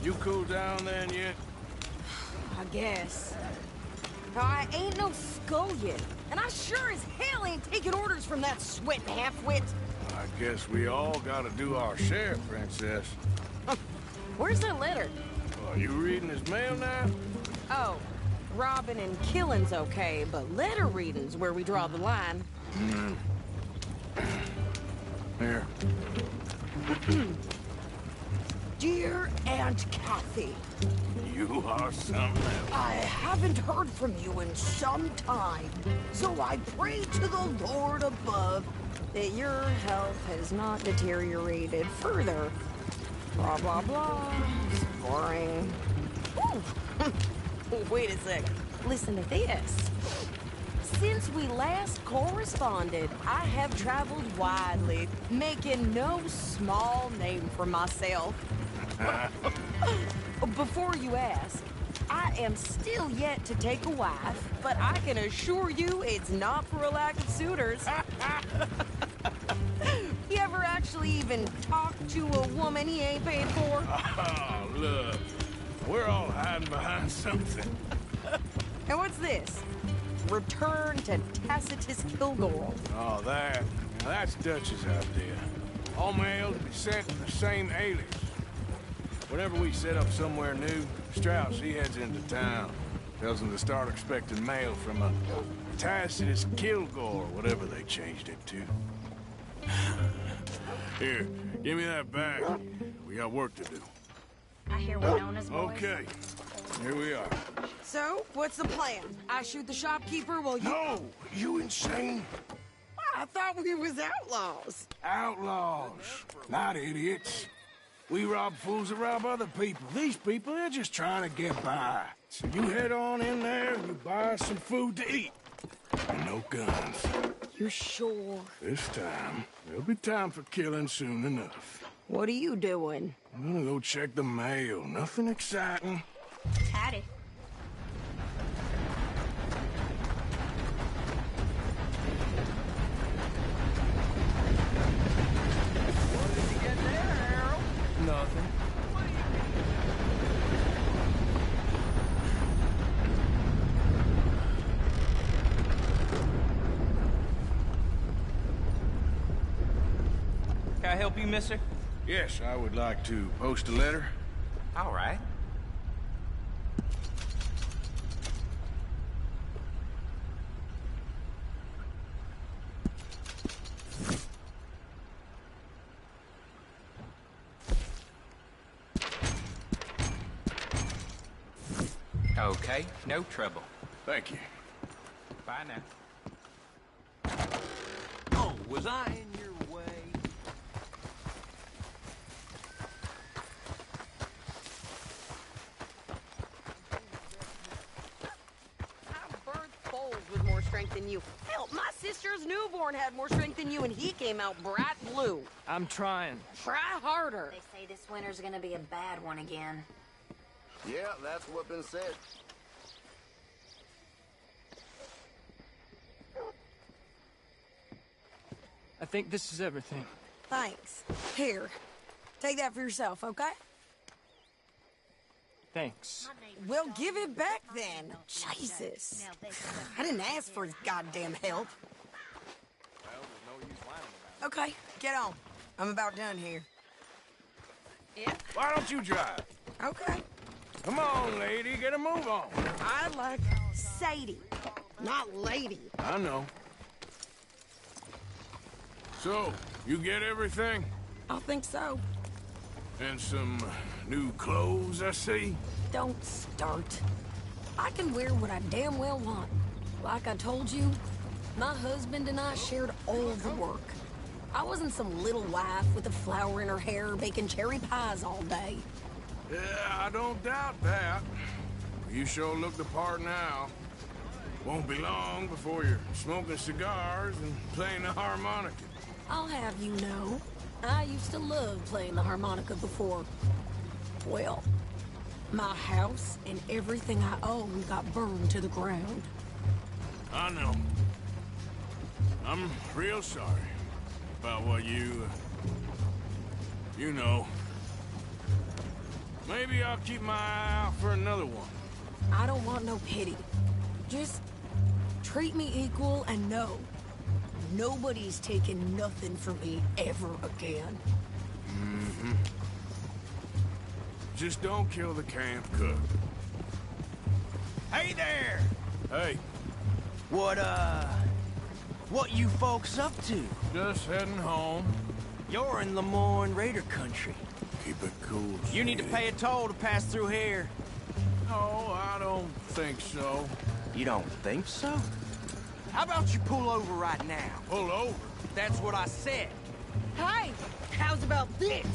You cool down then yet? I guess. I ain't no skull yet, and I sure as hell ain't taking orders from that sweating half-wit. I guess we all gotta do our share, Princess. Where's that letter? Are you reading his mail now? Oh, robbing and killing's okay, but letter reading's where we draw the line. Here. Dear Aunt Kathy, You are something else. I haven't heard from you in some time, so I pray to the Lord above that your health has not deteriorated further. Blah, blah, blah. It's boring. Ooh. Wait a sec. Listen to this. Since we last corresponded, I have traveled widely, making no small name for myself. Before you ask, I am still yet to take a wife, but I can assure you it's not for a lack of suitors. You ever actually even talked to a woman he ain't paid for? Oh, look. We're all hiding behind something. And what's this? Return to Tacitus Kilgore. Oh, that. Now, that's Dutch's idea. All mail to be sent to the same alias. Whenever we set up somewhere new, Strauss, he heads into town. Tells them to start expecting mail from a Tacitus Kilgore, whatever they changed it to. Here, give me that back. We got work to do. I hear we're known as boys. Okay. here we are. So, what's the plan? I shoot the shopkeeper while you... No! You insane? I thought we was outlaws. Outlaws, not idiots. We rob fools that rob other people. These people, they're just trying to get by. So you head on in there and you buy us some food to eat. And no guns. You're sure? This time, there'll be time for killing soon enough. What are you doing? I'm gonna go check the mail. Nothing exciting. Howdy. Nothing. Can I help you, mister? Yes, I would like to post a letter. All right. Okay, no trouble. Thank you. Bye now. Oh, was I in your way? I birthed foals with more strength than you. Hell, my sister's newborn had more strength than you, and he came out bright blue. I'm trying. Try harder. They say this winter's gonna be a bad one again. Yeah, that's what been said. I think this is everything. Thanks. Here, take that for yourself, okay? Thanks. Well, give it back then. Jesus. I didn't ask for his goddamn help. Okay, get on. I'm about done here. Yeah. Why don't you drive? Okay. Come on, lady, get a move on. I like Sadie, not lady. I know. So, you get everything? I think so. And some new clothes, I see? Don't start. I can wear what I damn well want. Like I told you, my husband and I shared all the work. I wasn't some little wife with a flower in her hair baking cherry pies all day. Yeah, I don't doubt that. You sure look the part now. Won't be long before you're smoking cigars and playing the harmonica. I'll have you know, I used to love playing the harmonica before. Well, my house and everything I own got burned to the ground. I know. I'm real sorry about what you know. Maybe I'll keep my eye out for another one. I don't want no pity. Just treat me equal and know nobody's taking nothing from me ever again. Mm-hmm. Just don't kill the camp cook. Hey there! Hey. What you folks up to? Just heading home. You're in Lemoyne Raider country. Keep it cool. You need to pay a toll to pass through here. No, I don't think so. You don't think so? How about you pull over right now? Pull over? That's what I said. Hey, how's about this?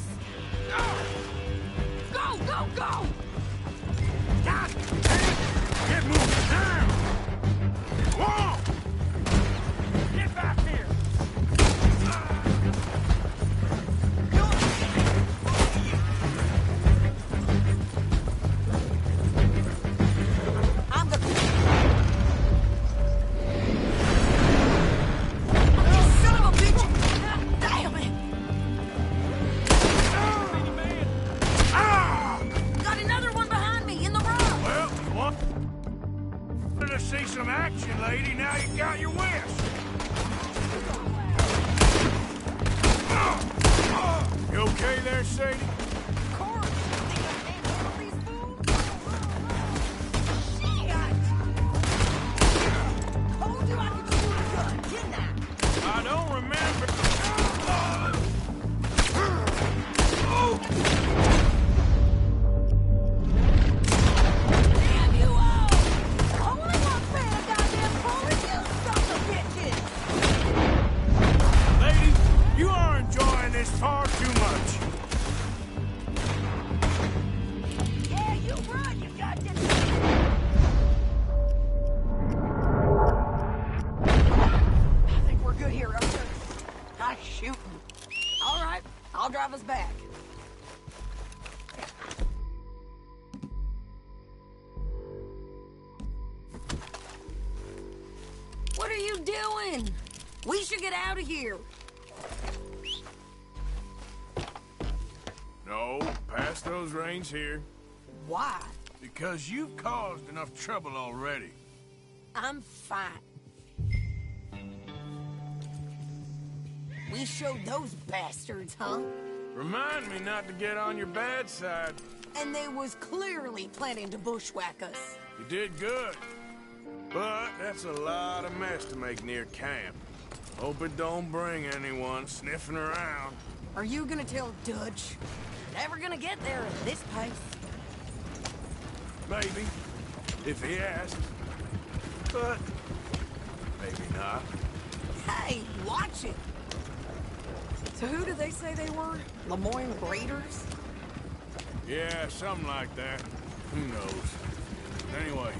Go, go, go! God! Get moving now! Whoa! Get back here! I'm the... Son of a bitch! Damn it! Got another one behind me, in the road! Well, what? To see some action, lady. Now All right, I'll drive us back. What are you doing? We should get out of here. No, pass those reins here. Why? Because you've caused enough trouble already. I'm fine. We showed those bastards, huh? Remind me not to get on your bad side. And they was clearly planning to bushwhack us. You did good. But that's a lot of mess to make near camp. Hope it don't bring anyone sniffing around. Are you gonna tell Dutch? Never gonna get there at this pace. Maybe, if he asks. But maybe not. Hey, watch it! So who did they say they were? Lemoyne Raiders? Yeah, something like that. Who knows? Anyway,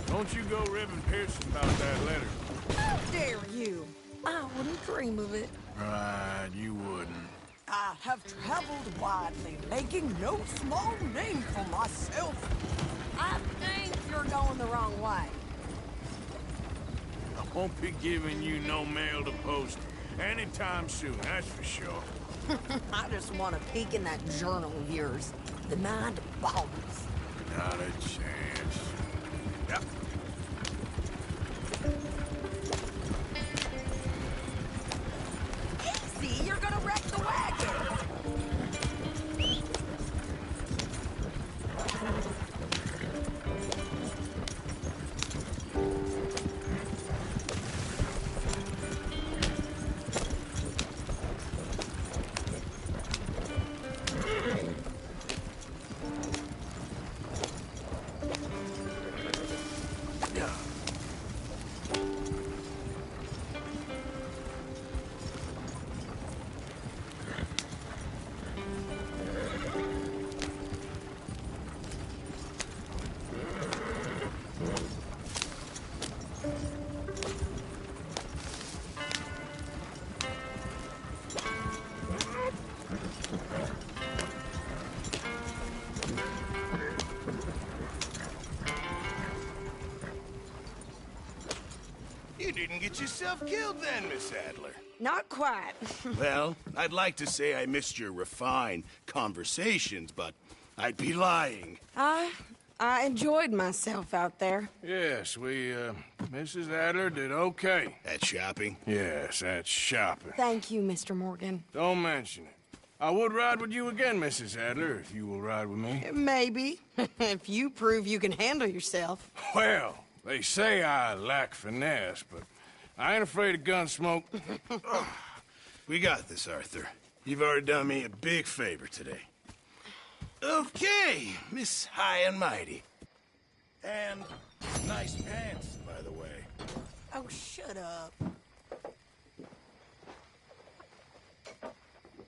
don't you go ribbing Pearson about that letter. How dare you? I wouldn't dream of it. Right, you wouldn't. I have traveled widely, making no small name for myself. I think you're going the wrong way. I won't be giving you no mail to post anytime soon, that's for sure. I just want to peek in that journal of yours. The mind boggles. Not a chance. Yep. Easy, you're gonna wreck the wagon. You didn't get yourself killed then, Miss Adler. Not quite. Well, I'd like to say I missed your refined conversations, but I'd be lying. I enjoyed myself out there. Yes, Mrs. Adler did okay. At shopping? Yes, at shopping. Thank you, Mr. Morgan. Don't mention it. I would ride with you again, Mrs. Adler, if you will ride with me. Maybe. If you prove you can handle yourself. Well, they say I lack finesse, but I ain't afraid of gun smoke. We got this, Arthur. You've already done me a big favor today. Okay, Miss High and Mighty. And nice pants, by the way. Oh, shut up.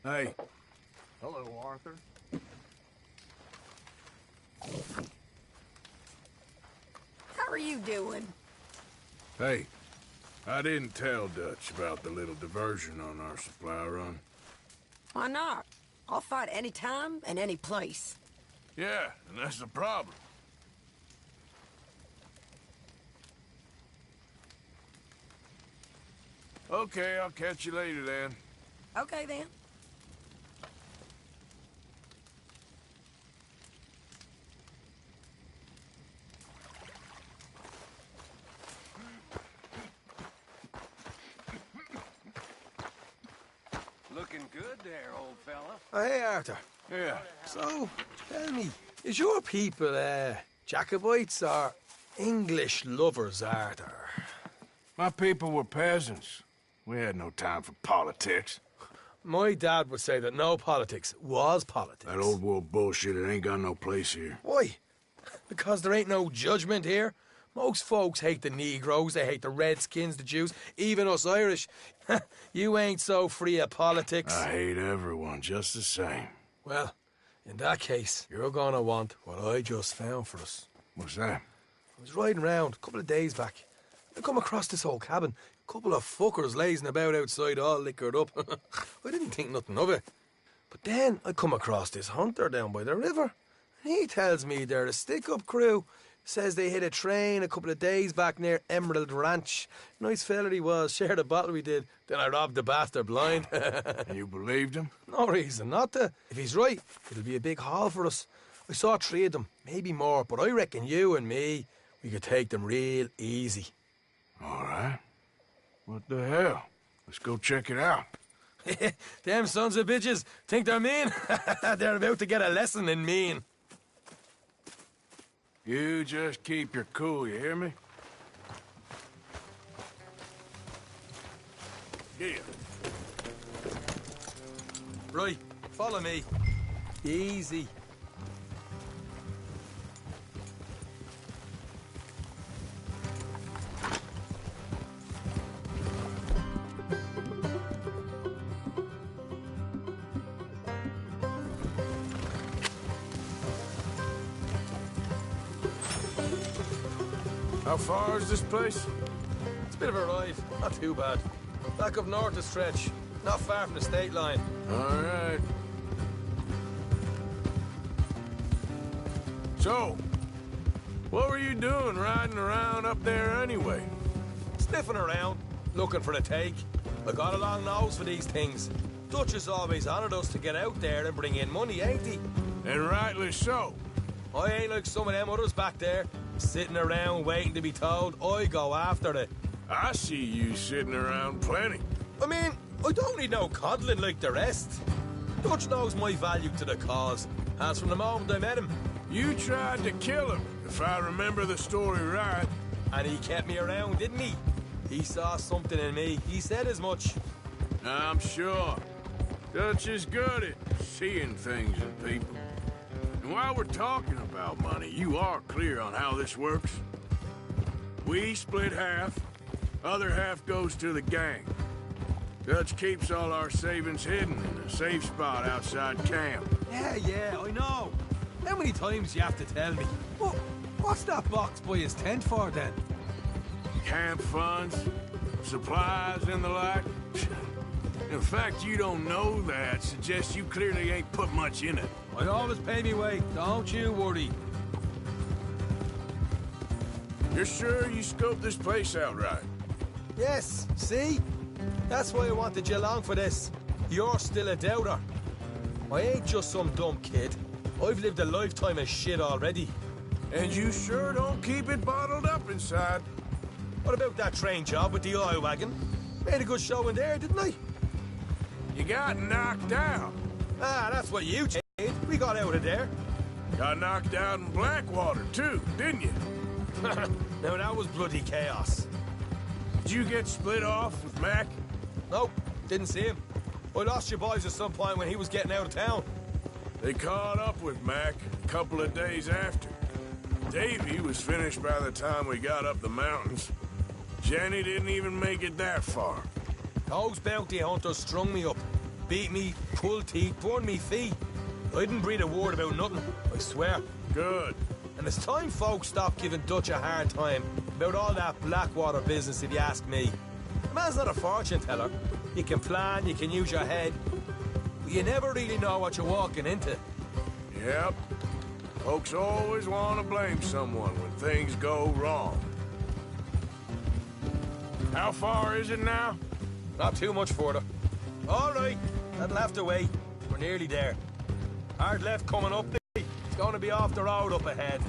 Hey. Hello, Arthur. How are you doing? Hey, I didn't tell Dutch about the little diversion on our supply run. Why not? I'll fight any time and any place. Yeah, and that's the problem. Okay, I'll catch you later then. Okay, then. Looking good there, old fella. Oh, hey, Arthur. Yeah. So, tell me, is your people, Jacobites or English lovers, Arthur? My people were peasants. We had no time for politics. My dad would say that no politics was politics. That old world bullshit, it ain't got no place here. Why? Because there ain't no judgment here. Most folks hate the Negroes, they hate the Redskins, the Jews, even us Irish. You ain't so free of politics. I hate everyone just the same. Well, in that case, you're gonna want what I just found for us. What's that? I was riding around a couple of days back. I come across this old cabin. Couple of fuckers lazing about outside all liquored up. I didn't think nothing of it. But then I come across this hunter down by the river. And he tells me they're a stick-up crew. Says they hit a train a couple of days back near Emerald Ranch. Nice fella he was, shared a bottle we did. Then I robbed the bastard blind. And you believed him? No reason not to. If he's right, it'll be a big haul for us. I saw 3 of them, maybe more, but I reckon you and me, we could take them real easy. All right. What the hell? Let's go check it out. Them sons of bitches think they're mean. They're about to get a lesson in mean. You just keep your cool, you hear me? Yeah. Right, follow me. Easy. How far is this place? It's a bit of a ride, not too bad. Back up north a stretch, not far from the state line. All right. So, what were you doing riding around up there anyway? Sniffing around, looking for a take. I got a long nose for these things. Dutch has always honoured us to get out there and bring in money, ain't he? And rightly so. I ain't like some of them others back there, sitting around waiting to be told. I go after it. I see you sitting around plenty. I mean, I don't need no coddling like the rest. Dutch knows my value to the cause, as from the moment I met him. You tried to kill him, if I remember the story right. And he kept me around, didn't he? He saw something in me. He said as much. I'm sure. Dutch is good at seeing things in people. And while we're talking about money, you are clear on how this works? We split half, other half goes to the gang. Dutch keeps all our savings hidden in a safe spot outside camp. Yeah, I know. How many times you have to tell me? What's that box by his tent for, then? Camp funds, supplies, and the like. In fact, you don't know that suggests you clearly ain't put much in it. I always pay me way, don't you worry. You're sure you scoped this place out right? Yes, see? That's why I wanted you along for this. You're still a doubter. I ain't just some dumb kid. I've lived a lifetime of shit already. And you sure don't keep it bottled up inside. What about that train job with the oil wagon? Made a good show in there, didn't I? You got knocked out. Ah, that's what you did. We got out of there. Got knocked out in Blackwater, too, didn't you? Now, that was bloody chaos. Did you get split off with Mac? Nope, didn't see him. I lost your boys at some point when he was getting out of town. They caught up with Mac a couple of days after. Davy was finished by the time we got up the mountains. Jenny didn't even make it that far. Those bounty hunters strung me up, beat me, pulled teeth, burned me feet. I didn't breathe a word about nothing, I swear. Good. And it's time folks stopped giving Dutch a hard time about all that Blackwater business, if you ask me. The man's not a fortune teller. You can plan, you can use your head, but you never really know what you're walking into. Yep. Folks always want to blame someone when things go wrong. How far is it now? Not too much further. All right, that'll have to wait. We're nearly there. Hard left coming up. It's going to be off the road up ahead.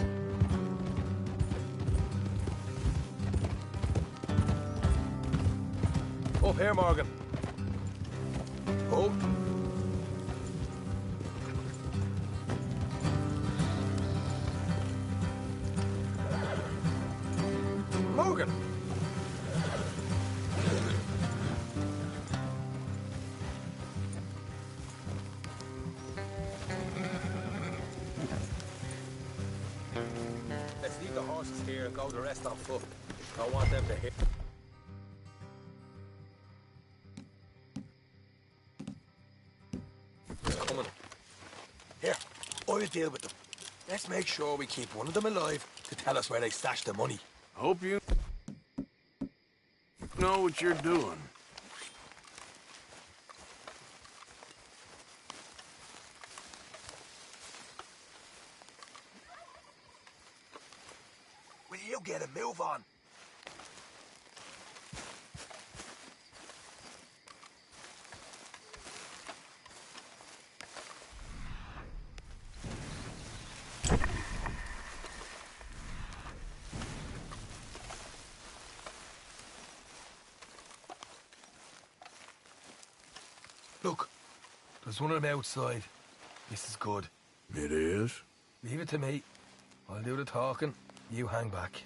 Up here, Morgan. Oh. Morgan. Let's leave the horses here and go the rest on foot. I want them to hear. Coming. Here, I'll deal with them. Let's make sure we keep one of them alive to tell us where they stashed the money. Hope you... know what you're doing. Will you get a move on? Look, there's one of them outside. This is good. It is? Leave it to me. I'll do the talking. You hang back.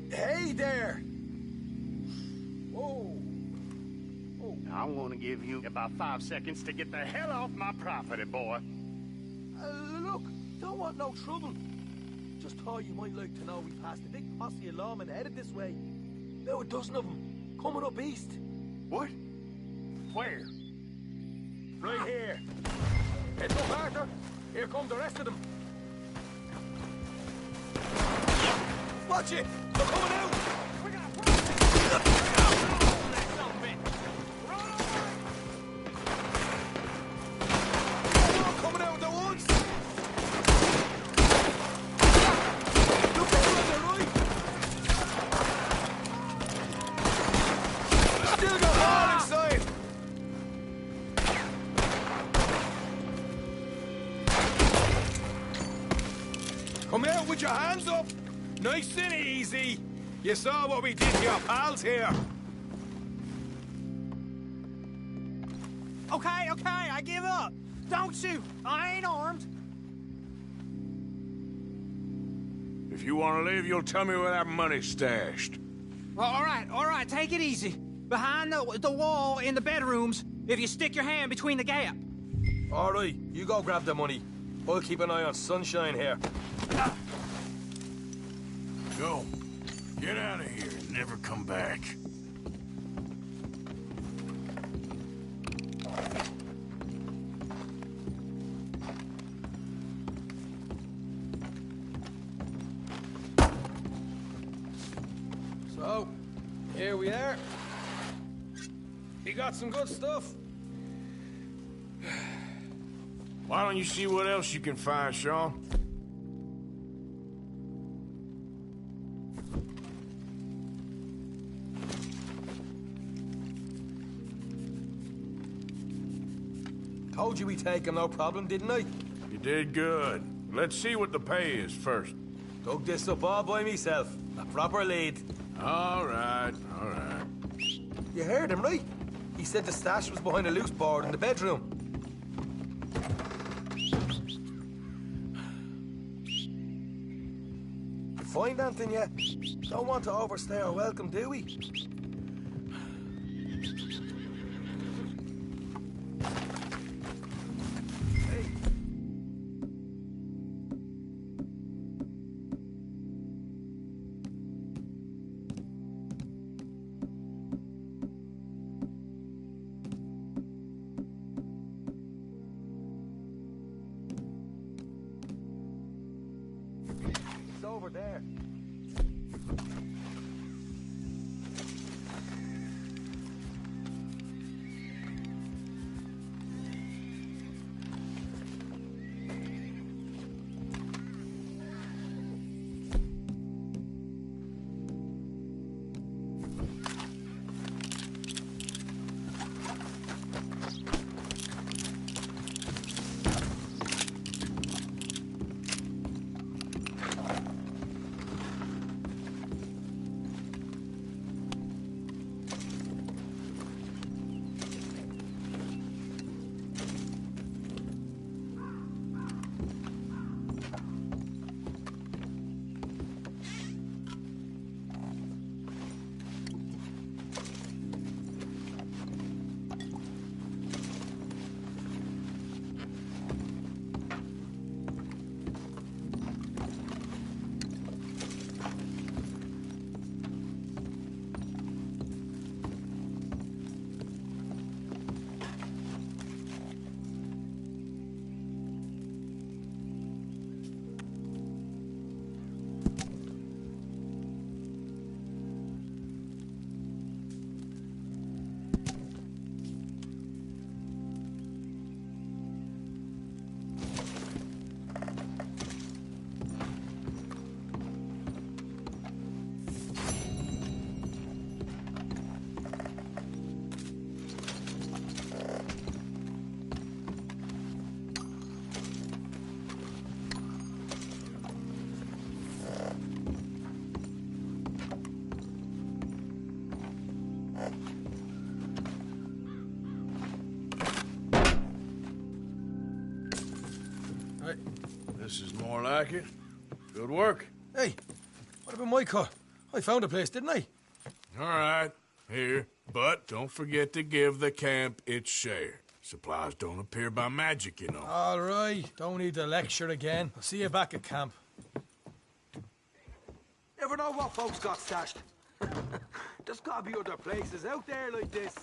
Hey there! Whoa. I want to give you about 5 seconds to get the hell off my property, boy. Look, don't want no trouble. Just thought you might like to know we passed a big posse of lawmen headed this way. About a dozen of them, coming up east. What? Where? Right here. Heads up, Arthur. Here come the rest of them. Watch it! They're coming out! Coming out at the woods! Look over on the right! Still got all inside! Coming out with your hands up! Nice and easy! You saw what we did to your pals here! Okay, I give up. Don't shoot. I ain't armed. If you want to leave, you'll tell me where that money's stashed. Well, all right, take it easy. Behind the wall in the bedrooms, if you stick your hand between the gap. All right, you go grab the money. I'll keep an eye on Sunshine here. Go. Get out of here and never come back. So, here we are. You got some good stuff. Why don't you see what else you can find, Sean? Told you we'd take him, no problem, didn't I? You did good. Let's see what the pay is first. Dug this up all by myself. A proper lead. All right, all right. You heard him, right? He said the stash was behind a loose board in the bedroom. You find anything yet? Don't want to overstay our welcome, do we? It's over there. like it. Good work. Hey, what about my car? I found a place, didn't I? All right, here. But don't forget to give the camp its share. Supplies don't appear by magic, you know. All right, don't need to lecture again. I'll see you back at camp. Never know what folks got stashed. There's gotta be other places out there like this.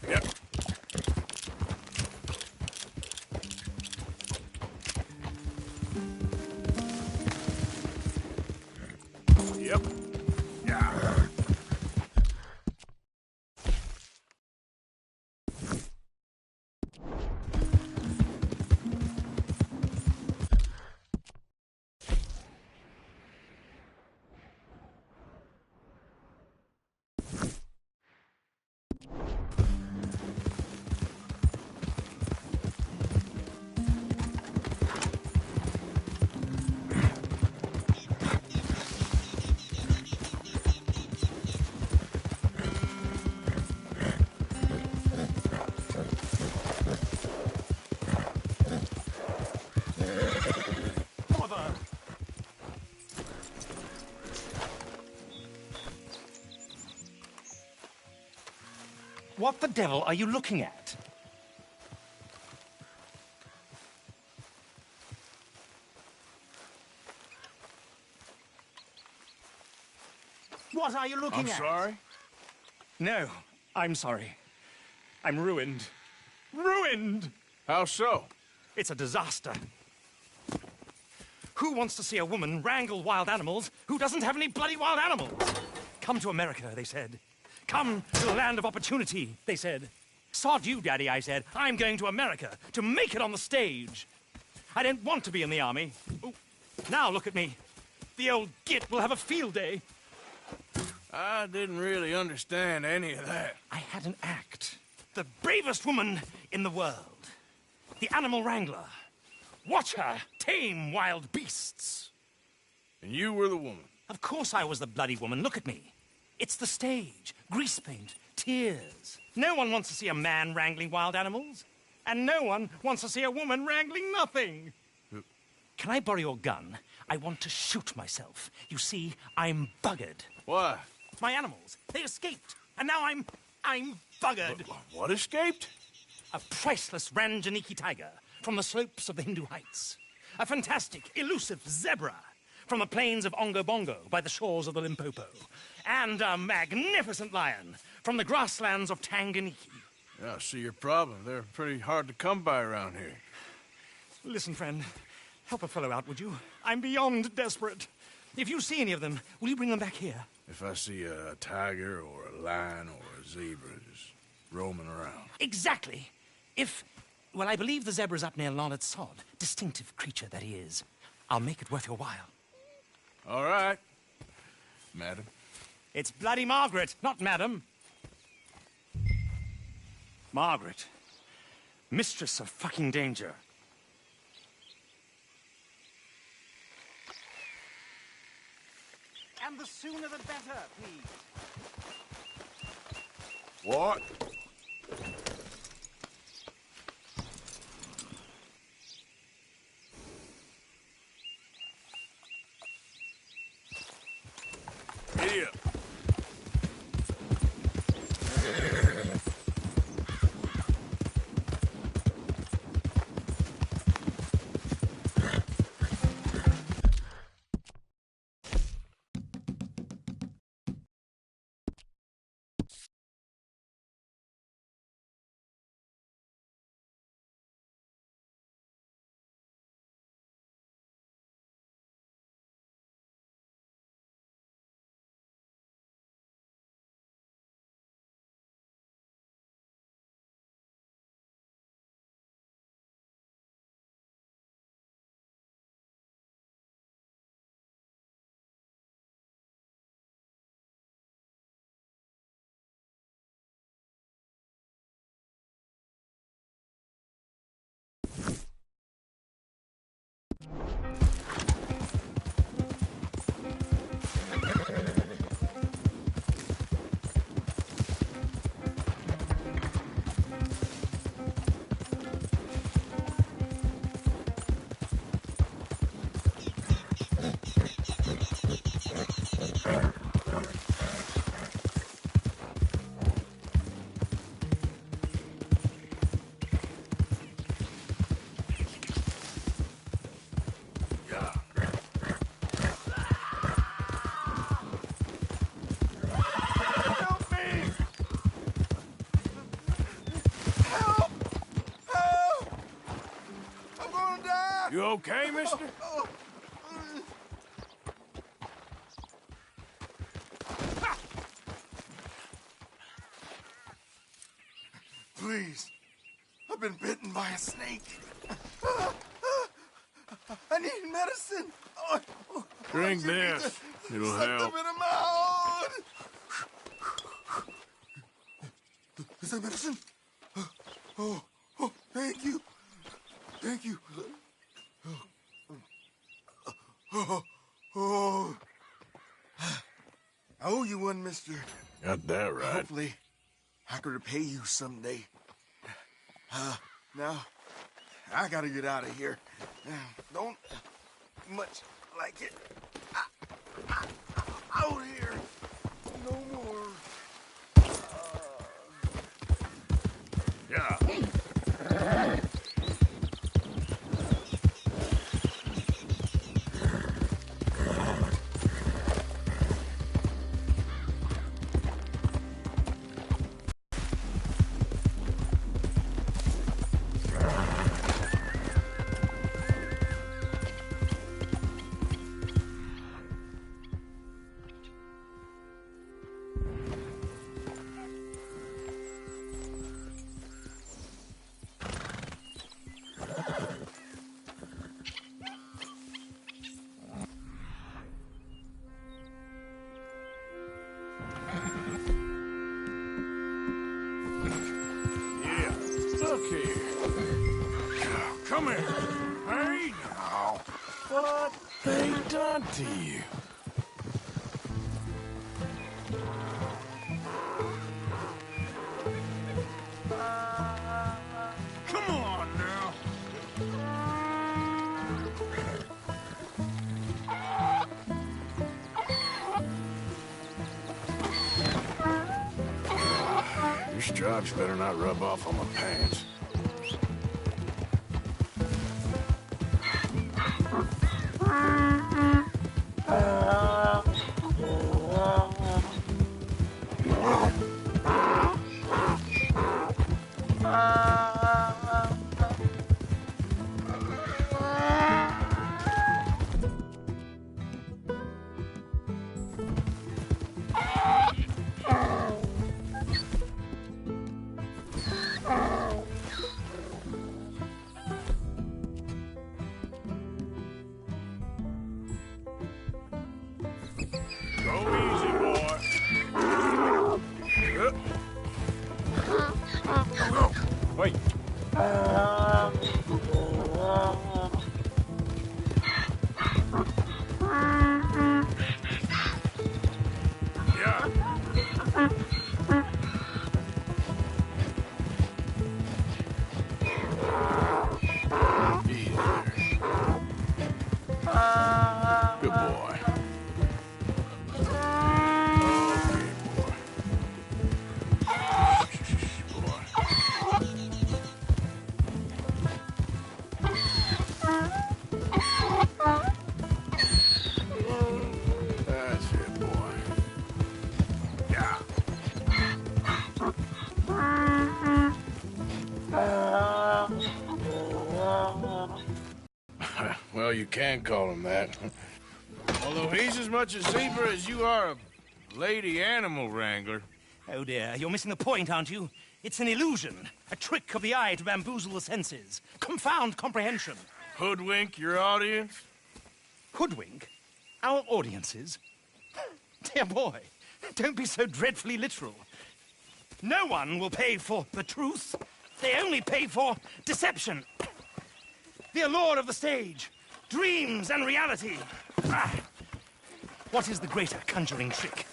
Yep. Yep. Yeah. What the devil are you looking at? What are you looking at? I'm sorry? No, I'm sorry. I'm ruined. Ruined! How so? It's a disaster. Who wants to see a woman wrangle wild animals who doesn't have any bloody wild animals? Come to America, they said. Come to the land of opportunity, they said. Sod you, Daddy, I said. I'm going to America to make it on the stage. I didn't want to be in the army. Ooh. Now look at me. The old git will have a field day. I didn't really understand any of that. I had an act. The bravest woman in the world. The animal wrangler. Watch her tame wild beasts. And you were the woman? Of course I was the bloody woman. Look at me. It's the stage. Grease paint. Tears. No one wants to see a man wrangling wild animals. And no one wants to see a woman wrangling nothing. Can I borrow your gun? I want to shoot myself. You see, I'm buggered. Why? My animals. They escaped. And now I'm buggered. What escaped? A priceless Ranjaniki tiger from the slopes of the Hindu Heights. A fantastic, elusive zebra from the plains of Ongo Bongo by the shores of the Limpopo. And a magnificent lion from the grasslands of Tanganyika. Yeah, I see your problem. They're pretty hard to come by around here. Listen, friend. Help a fellow out, would you? I'm beyond desperate. If you see any of them, will you bring them back here? If I see a tiger or a lion or a zebra just roaming around. Exactly. Well, I believe the zebra's up near Larned Sod. Distinctive creature that he is. I'll make it worth your while. All right, madam. It's bloody Margaret, not madam. Margaret. Mistress of fucking danger. And the sooner the better, please. What? Idiot. You okay, mister? Please. I've been bitten by a snake. I need medicine. Drink this. It'll help. In my mouth. Is that medicine? Oh, thank you. Thank you. Oh. I owe you one, mister. Got that right. Hopefully, I could repay you someday. Now, I gotta get out of here. Don't much like it. Out here. No more. Yeah. Look here. Come here. Hey, now. What they done to you? Come on now. Your stripes better not rub off on my pants. Wait. Good boy. That's it, boy. Yeah. Well, you can call him that. Although he's as much a zebra as you are a lady animal wrangler. Oh dear, you're missing the point, aren't you? It's an illusion, a trick of the eye to bamboozle the senses, confound comprehension. Hoodwink your audience? Hoodwink? Our audiences? Dear boy, don't be so dreadfully literal. No one will pay for the truth. They only pay for deception. The allure of the stage, dreams and reality. What is the greater conjuring trick?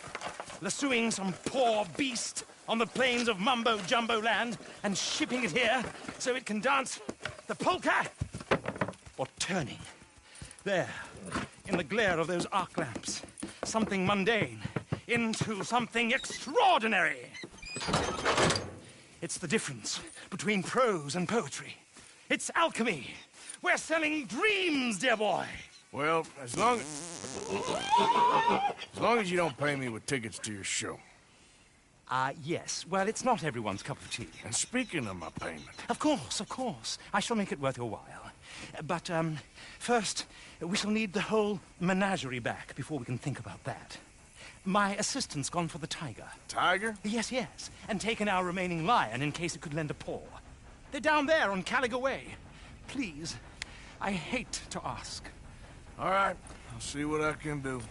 Lassoing some poor beast on the plains of mumbo-jumbo land and shipping it here so it can dance the polka? Or turning, there, in the glare of those arc lamps, something mundane into something extraordinary? It's the difference between prose and poetry. It's alchemy. We're selling dreams, dear boy. Well, as long as you don't pay me with tickets to your show. Yes. Well, it's not everyone's cup of tea. And speaking of my payment... Of course, of course. I shall make it worth your while. But, first, we shall need the whole menagerie back before we can think about that. My assistant's gone for the tiger. Tiger? Yes, yes. And taken our remaining lion in case it could lend a paw. They're down there on Caliga Way. Please, I hate to ask. All right, I'll see what I can do.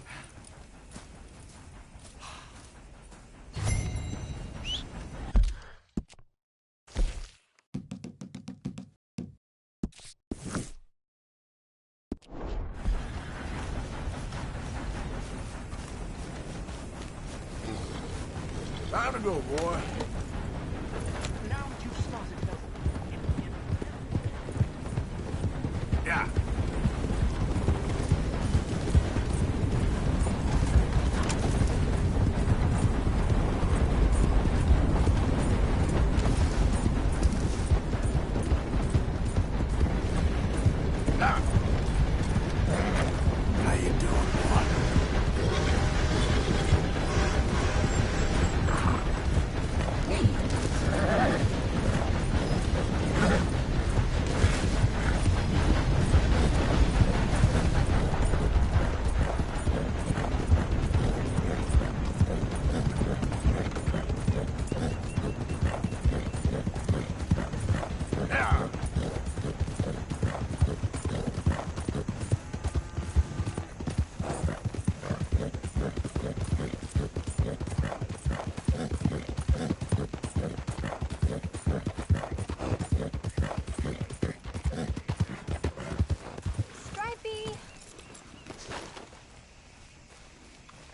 Time to go, boy. Now you've started Yeah. How you doing, boy?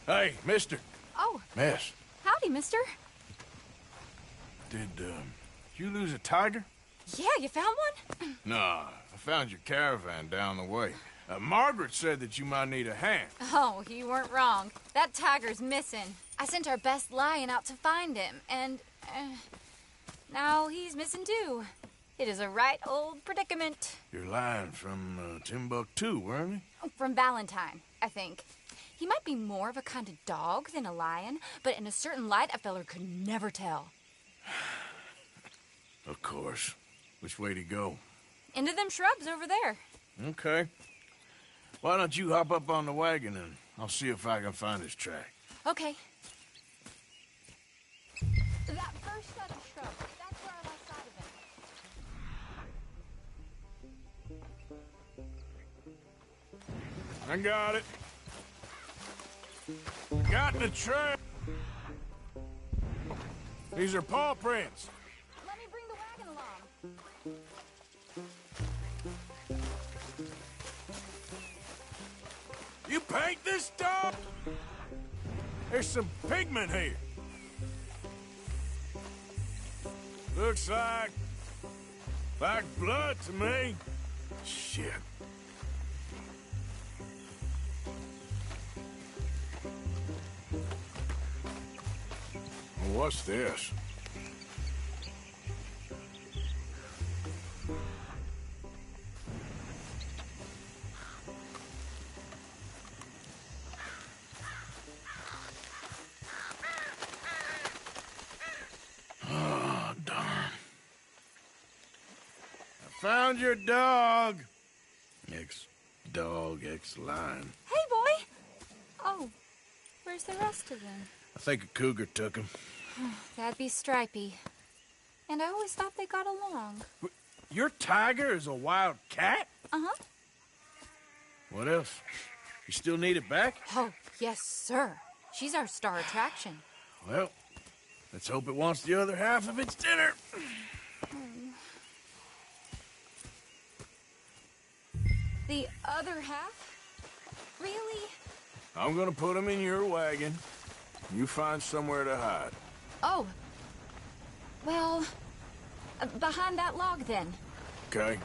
Hey, mister. Oh. Miss. Howdy, mister. Did you lose a tiger? Yeah, you found one? Nah, I found your caravan down the way. Margaret said that you might need a hand. Oh, you weren't wrong. That tiger's missing. I sent our best lion out to find him, and now he's missing too. It is a right old predicament. Your lion from Timbuktu, weren't he? From Valentine, I think. He might be more of a kind of dog than a lion, but in a certain light, a feller could never tell. Of course. Which way to go? Into them shrubs over there. Okay. Why don't you hop up on the wagon and I'll see if I can find his track. Okay. That first set of shrubs, that's where I lost sight of him. I got it. Got the trail. These are paw prints. Let me bring the wagon along. You paint this dog? There's some pigment here. Looks like blood to me. Shit. What's this? Oh, darn. I found your dog. Ex-dog, ex-lion. Hey, boy! Oh, where's the rest of them? I think a cougar took him. That'd be Stripey. And I always thought they got along. Your tiger is a wild cat? Uh-huh. What else? You still need it back? Oh, yes, sir. She's our star attraction. Well, let's hope it wants the other half of its dinner. The other half? Really? I'm gonna put him in your wagon. You find somewhere to hide. Oh. Well, behind that log, then. Okay.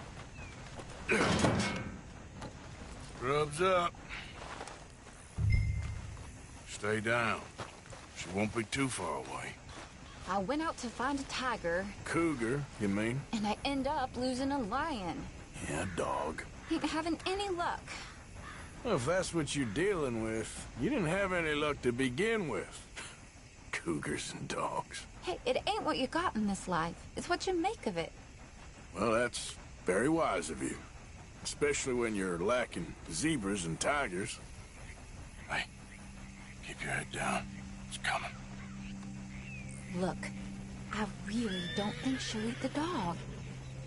Grub's up. Stay down. She won't be too far away. I went out to find a tiger. Cougar, you mean? And I end up losing a lion. Yeah, dog. Ain't having any luck. Well, if that's what you're dealing with, you didn't have any luck to begin with. Cougars and dogs. Hey, it ain't what you got in this life. It's what you make of it. Well, that's very wise of you. Especially when you're lacking zebras and tigers. Hey, keep your head down. It's coming. Look, I really don't think she'll eat the dog.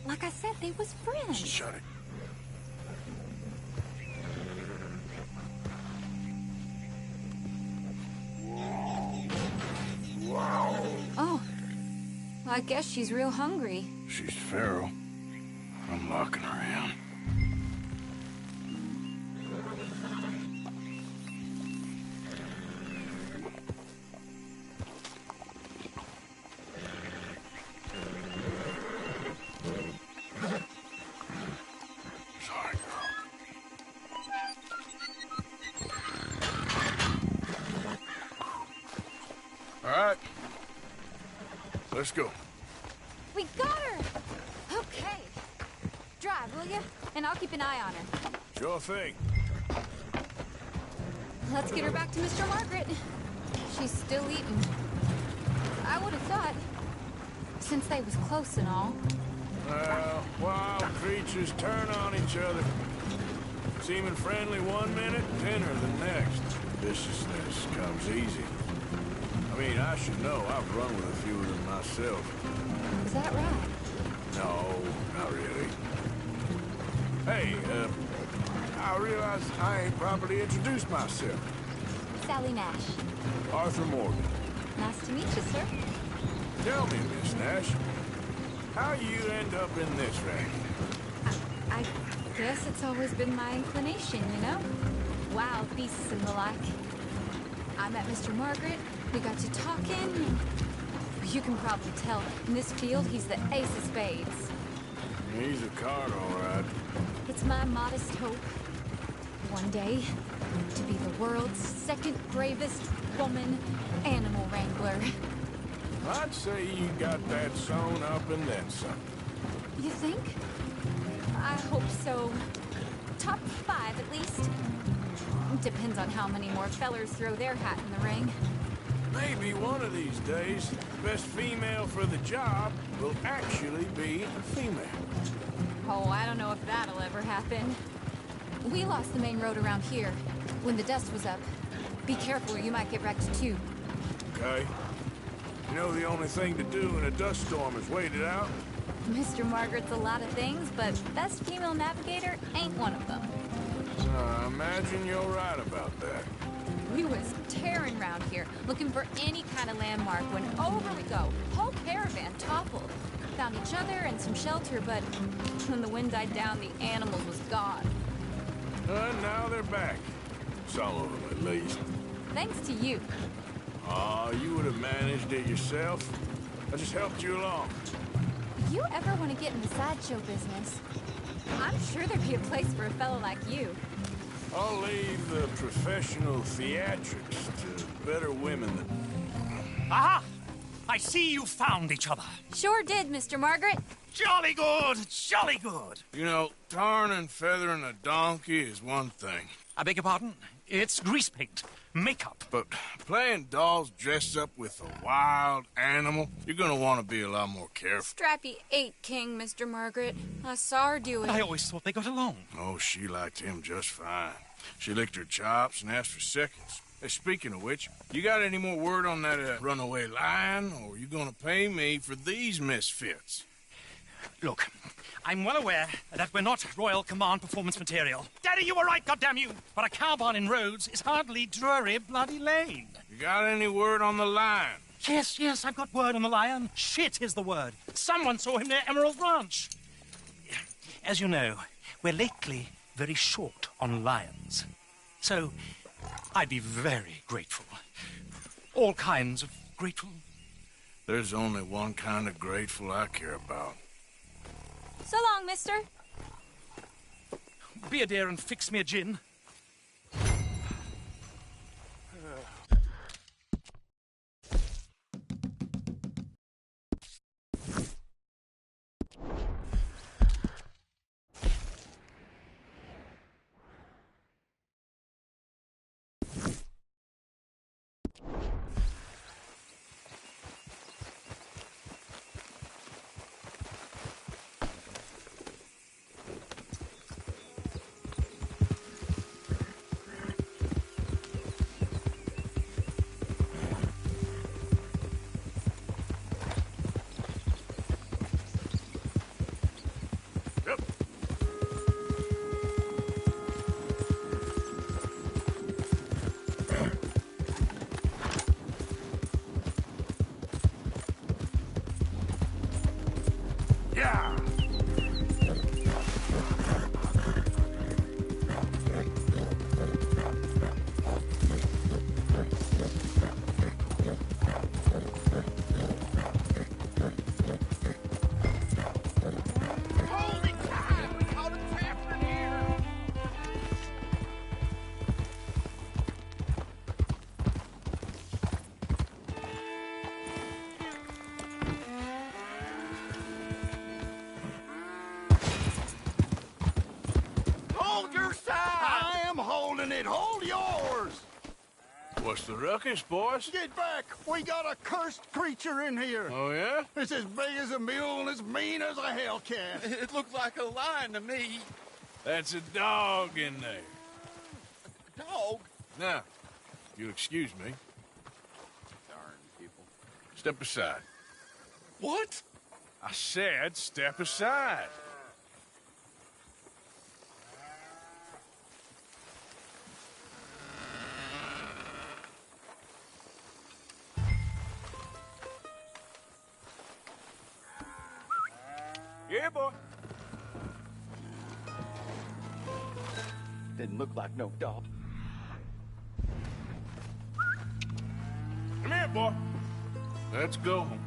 Like I said, they was friends. Shut it. Oh, well, I guess she's real hungry. She's feral. I'm locking her in. Let's go. We got her! Okay. Drive, will you? And I'll keep an eye on her. Sure thing. Let's get her back to Mr. Margaret. She's still eating. I would have thought, since they was close and all. Well, wild creatures turn on each other. Seeming friendly one minute, thinner the next. Viciousness comes easy. I mean, I should know. I've run with a few of them myself. Is that right? No, not really. Hey, I realize I ain't properly introduced myself. Sally Nash. Arthur Morgan. Nice to meet you, sir. Tell me, Miss Nash, how you end up in this racket? I guess it's always been my inclination, you know? Wild beasts and the like. I met Mr. Margaret. We got to talking. You can probably tell, in this field, he's the ace of spades. He's a card, all right. It's my modest hope, one day, to be the world's second bravest woman animal wrangler. I'd say you got that sewn up and then some. You think? I hope so. Top 5, at least. Depends on how many more fellers throw their hat in the ring. Maybe one of these days, the best female for the job will actually be a female. Oh, I don't know if that'll ever happen. We lost the main road around here when the dust was up. Be careful or you might get wrecked too. Okay. You know the only thing to do in a dust storm is wait it out? Mr. Margaret's a lot of things, but best female navigator ain't one of them. I imagine you're right about that. We was tearing around here, looking for any kind of landmark when over we go. Whole caravan toppled. Found each other and some shelter, but when the wind died down, the animals was gone. And now they're back. Some of them, at least. Thanks to you. Aw, you would have managed it yourself. I just helped you along. If you ever want to get in the sideshow business, I'm sure there'd be a place for a fellow like you. I'll leave the professional theatrics to better women than... Aha! I see you found each other. Sure did, Mr. Margaret. Jolly good, jolly good. You know, tarring and feathering a donkey is one thing. I beg your pardon? It's grease paint, makeup. But playing dolls dressed up with a wild animal, you're gonna want to be a lot more careful. Strappy ate King, Mr. Margaret. I saw her do it. I always thought they got along. Oh, she liked him just fine. She licked her chops and asked for seconds. Hey, speaking of which, you got any more word on that runaway lion, or are you gonna pay me for these misfits? Look, I'm well aware that we're not Royal Command performance material. Daddy, you were right, goddammit! But a cowbarn in Rhodes is hardly Drury Bloody Lane. You got any word on the lion? Yes, I've got word on the lion. Shit is the word. Someone saw him near Emerald Ranch. As you know, we're lately very short on lions. So, I'd be very grateful. All kinds of grateful. There's only one kind of grateful I care about. So long, mister. Be a dear and fix me a gin. holding it. Hold yours. What's the ruckus, boys? Get back. We got a cursed creature in here. Oh, yeah? It's as big as a mule and as mean as a hellcat. It looked like a lion to me. That's a dog in there. Dog? Now, you'll excuse me. Darn people. Step aside. What? I said step aside. Yeah, boy. Didn't look like no dog. Come here, boy. Let's go home.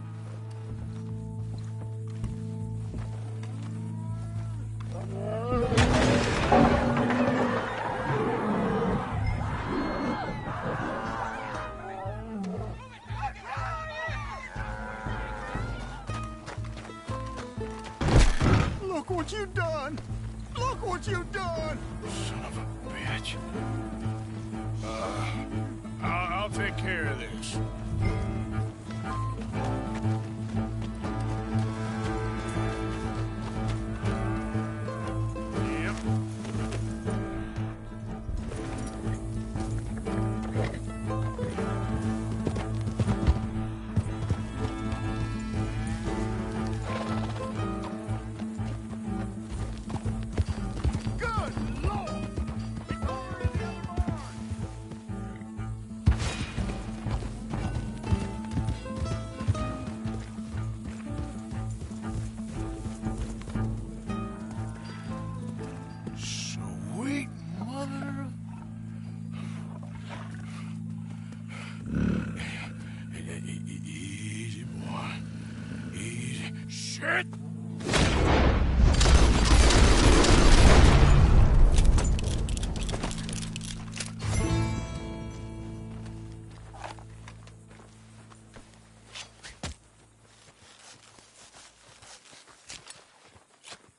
Look what you done. Look what you done. Son of a bitch. I'll take care of this. Yep. Good Lord. Sweet mother of... Easy, boy. Easy. Shit!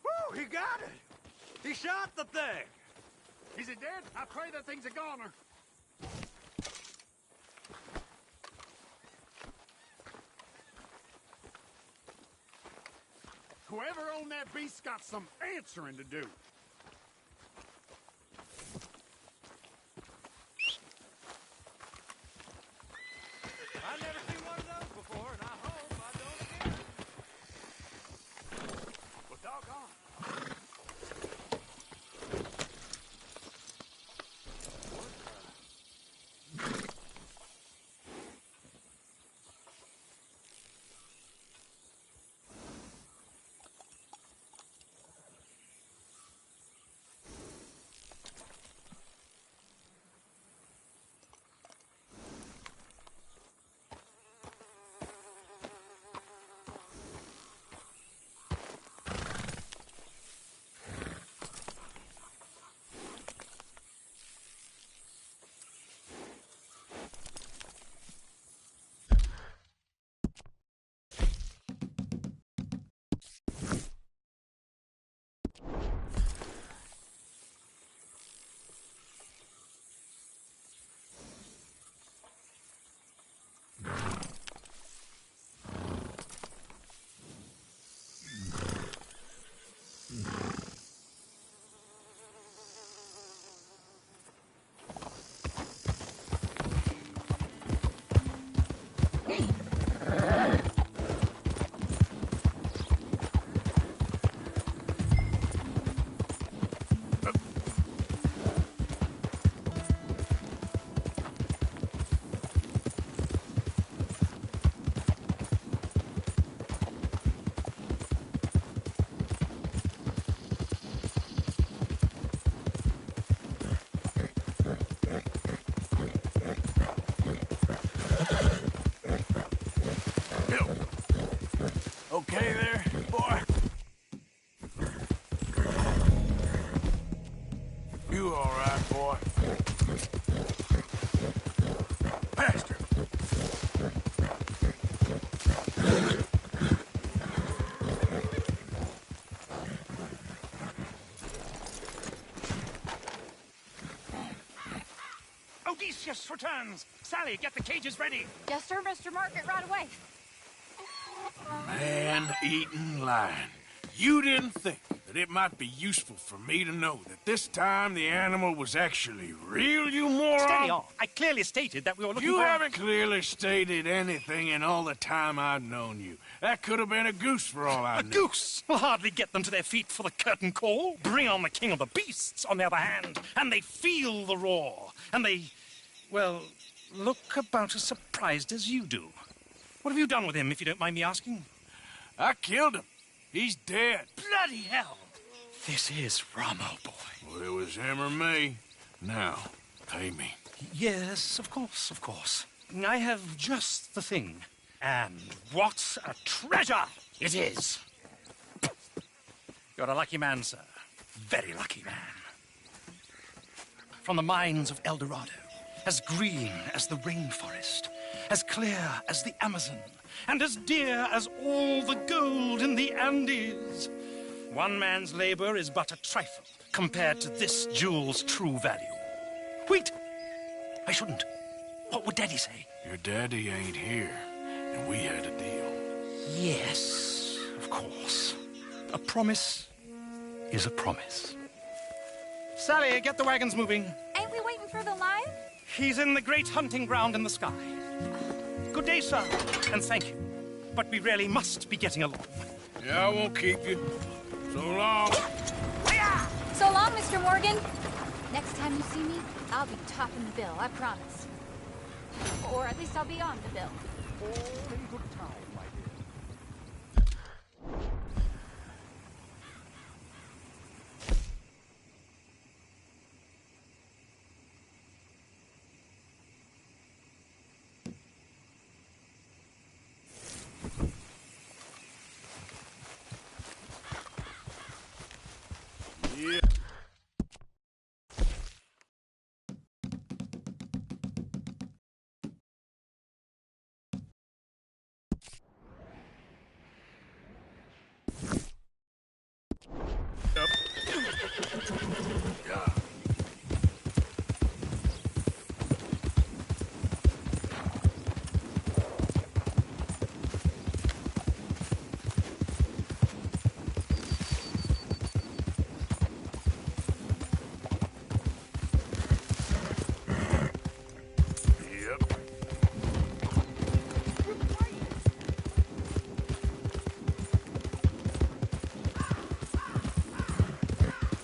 Woo, he got it. He shot the thing. Is it dead? I pray that thing's a goner. Whoever owned that beast's got some answering to do. I've never seen one of those before, and I hope I don't again. Well, doggone. Okay there, boy? You all right, boy? Faster! Theseus returns. Sally, get the cages ready. Yes, sir, Mr. Margaret, right away. Man-eating lion. You didn't think that it might be useful for me to know that this time the animal was actually real, you moron? Steady on. I clearly stated that we were looking for... You haven't clearly stated anything in all the time I've known you. That could have been a goose for all I know. A goose will hardly get them to their feet for the curtain call. Bring on the king of the beasts, on the other hand, and they feel the roar. And they, well, look about as surprised as you do. What have you done with him, if you don't mind me asking? I killed him. He's dead. Bloody hell! This is Ramo, boy. Well, it was him or me. Now, pay me. Yes, of course, of course. I have just the thing. And what a treasure it is! You're a lucky man, sir. Very lucky man. From the mines of El Dorado, as green as the rainforest, as clear as the Amazon, and as dear as all the gold in the Andes. One man's labor is but a trifle compared to this jewel's true value. Wait! I shouldn't. What would Daddy say? Your daddy ain't here, and we had a deal. Yes, of course. A promise is a promise. Sally, get the wagons moving. Ain't we waiting for the lion? He's in the great hunting ground in the sky. Good day, sir, and thank you. But we really must be getting along. Yeah, I won't keep you. So long. So long, Mr. Morgan. Next time you see me, I'll be topping the bill, I promise. Or at least I'll be on the bill. All in good time, my dear. Yeah.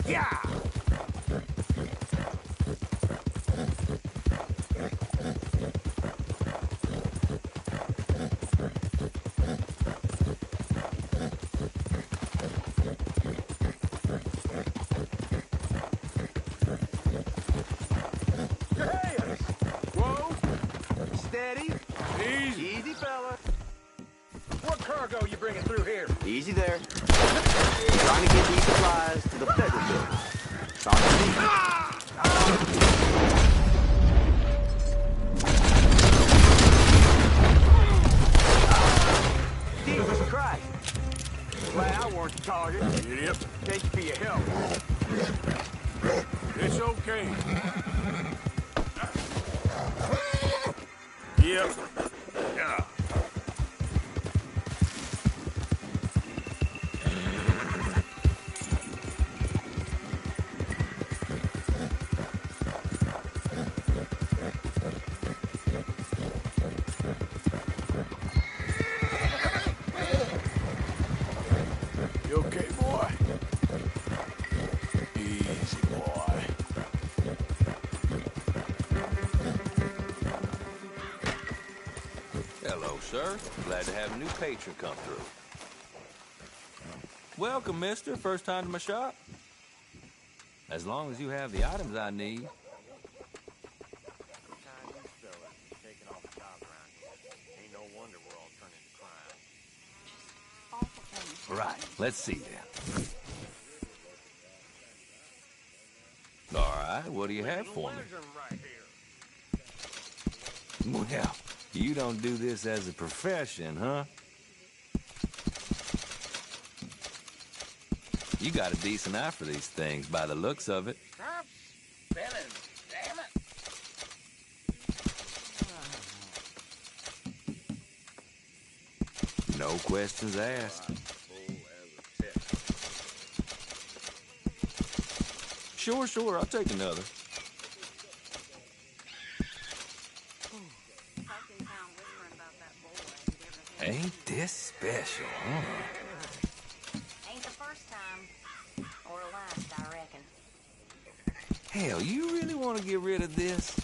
Yeah! Whoa! Steady. Easy. Easy, fella. What cargo you bringing through here? Easy there. Trying to get these supplies to the federal building. Talk to me. Jesus Christ. Glad I weren't the target. Yep. Thank you for your help. It's okay. Yep. Yeah. You okay, boy? Easy, boy. Hello, sir. Glad to have a new patron come through. Welcome, mister. First time to my shop? As long as you have the items I need. Right, let's see then. All right, what do you have for me? Well, you don't do this as a profession, huh? You got a decent eye for these things by the looks of it. Stop spinning, damn it. No questions asked. Sure, I'll take another. Ain't this special, huh? Ain't the first time. Or last, I reckon. Hell, you really want to get rid of this?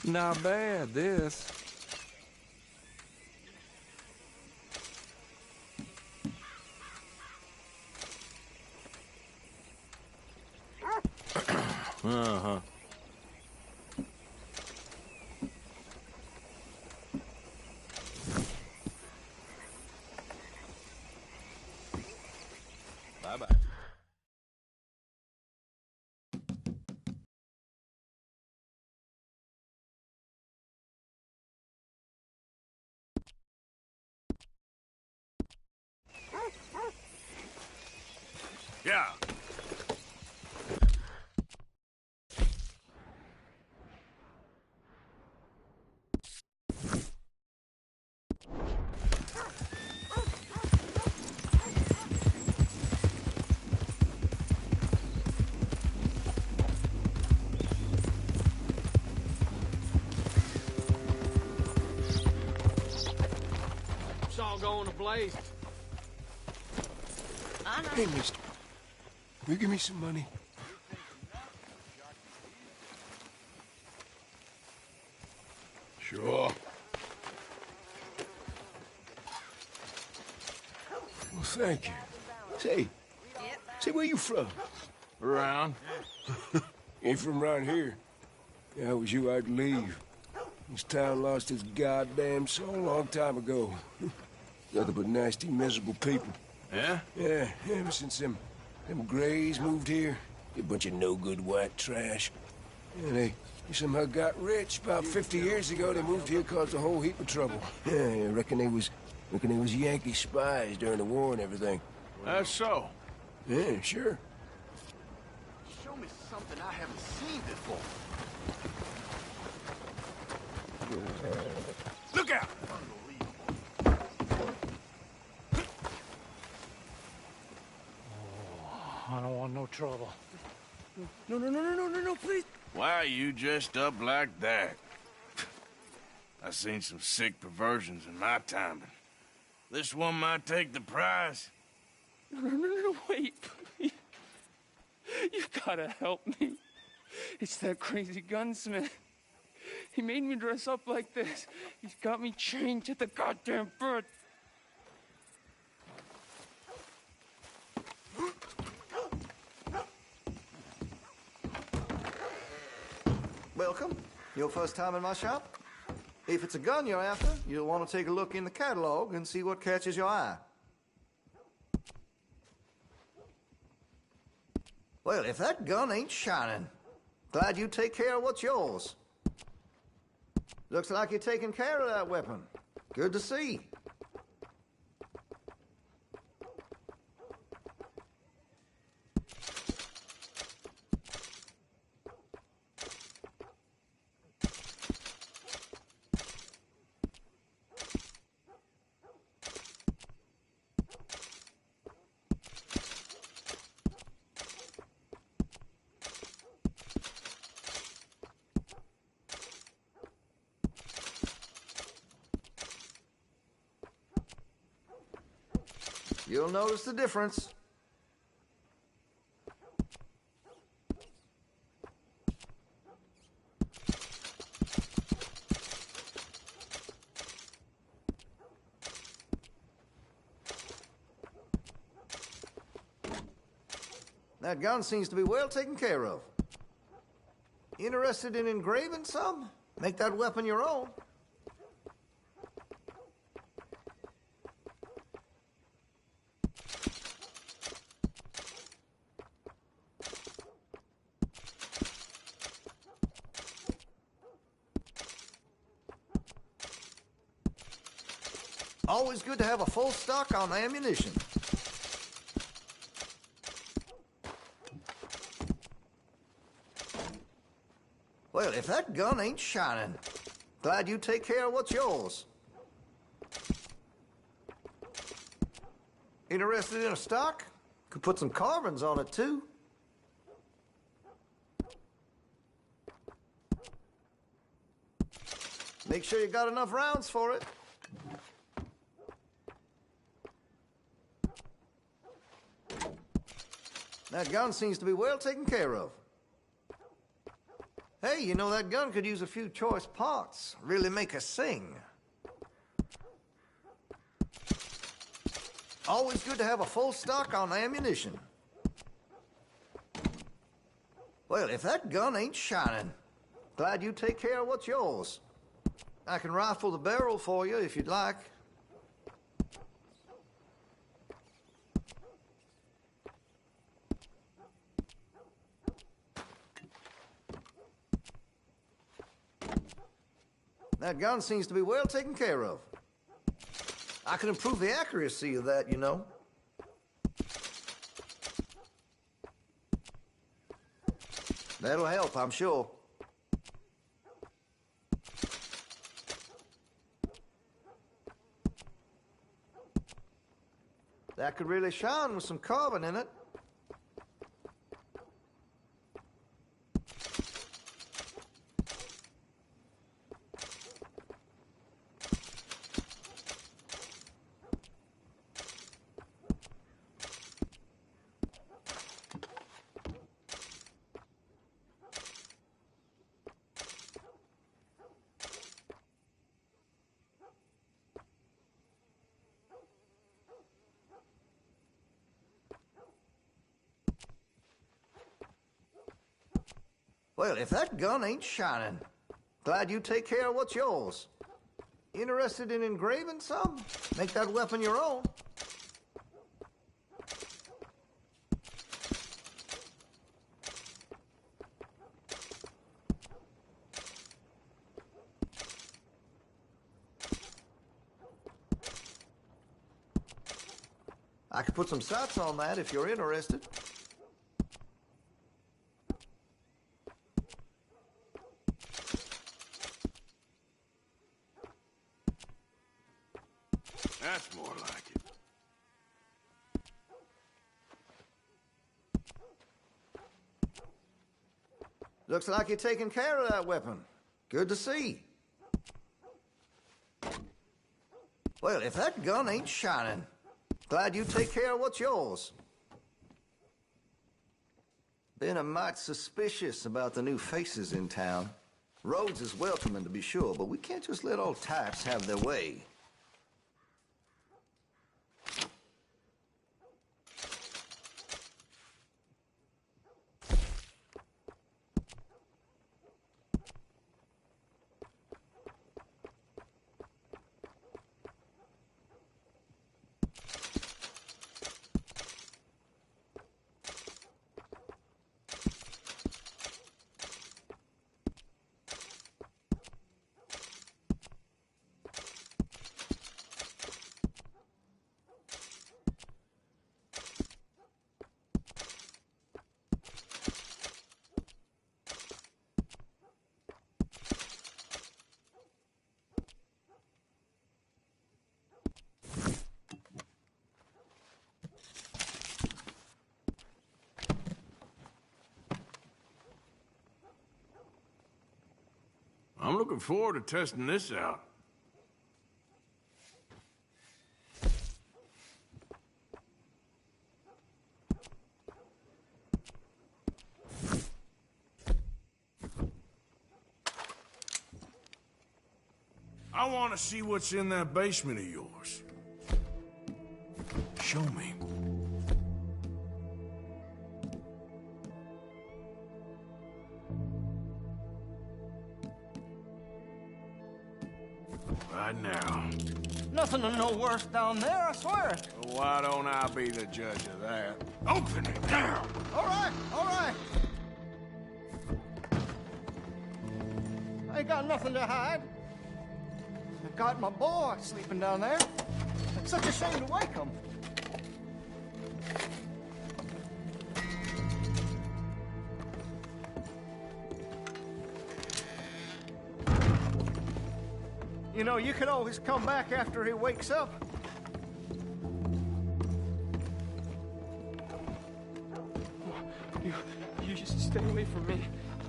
Not bad, this. Uh-huh. Bye-bye. Yeah. It's all going to blaze. I know. Hey, mister. Will you give me some money? Sure. Well, thank you. Say, where you from? Around. Ain't from around here. Yeah, I was you, I'd leave. This town lost its goddamn soul a long time ago. Nothing but nasty, miserable people. Yeah? Yeah, ever since them Grays moved here, a bunch of no-good white trash. Yeah, they somehow got rich. About 50 years ago, they moved here, caused a whole heap of trouble. Yeah, I reckon they was Yankee spies during the war and everything. That's so. Yeah, sure. Show me something I haven't seen before. Look out! I don't want no trouble. No, please. Why are you dressed up like that? I've seen some sick perversions in my time, but this one might take the prize. No, wait. You gotta help me. It's that crazy gunsmith. He made me dress up like this. He's got me chained to the goddamn bird. Welcome. Your first time in my shop? If it's a gun you're after, you'll want to take a look in the catalog and see what catches your eye. Well, if that gun ain't shining, glad you take care of what's yours. Looks like you're taking care of that weapon. Good to see. You'll notice the difference. That gun seems to be well taken care of. Interested in engraving some? Make that weapon your own. Always good to have a full stock on ammunition. Well, if that gun ain't shining, Glad you take care of what's yours. Interested in a stock? Could put some carbons on it, too. Make sure you got enough rounds for it. That gun seems to be well taken care of. Hey, you know, that gun could use a few choice parts. Really make us sing. Always good to have a full stock on ammunition. Well, if that gun ain't shining, glad you take care of what's yours. I can rifle the barrel for you if you'd like. That gun seems to be well taken care of. I can improve the accuracy of that, you know. That'll help, I'm sure. That could really shine with some carbon in it. Well, if that gun ain't shining, glad you take care of what's yours. Interested in engraving some? Make that weapon your own. I could put some sights on that if you're interested. That's more like it. Looks like you're taking care of that weapon. Good to see. Well, if that gun ain't shining, glad you take care of what's yours. Been a mite suspicious about the new faces in town. Rhodes is welcoming, to be sure, but we can't just let all types have their way. I'm looking forward to testing this out. I want to see what's in that basement of yours. Show me. Right now. Nothing to no worse down there, I swear. Well, why don't I be the judge of that? Open it now! All right, all right. I ain't got nothing to hide. I got my boy sleeping down there. It's such a shame to wake him. You know, you can always come back after he wakes up. You just stay away from me.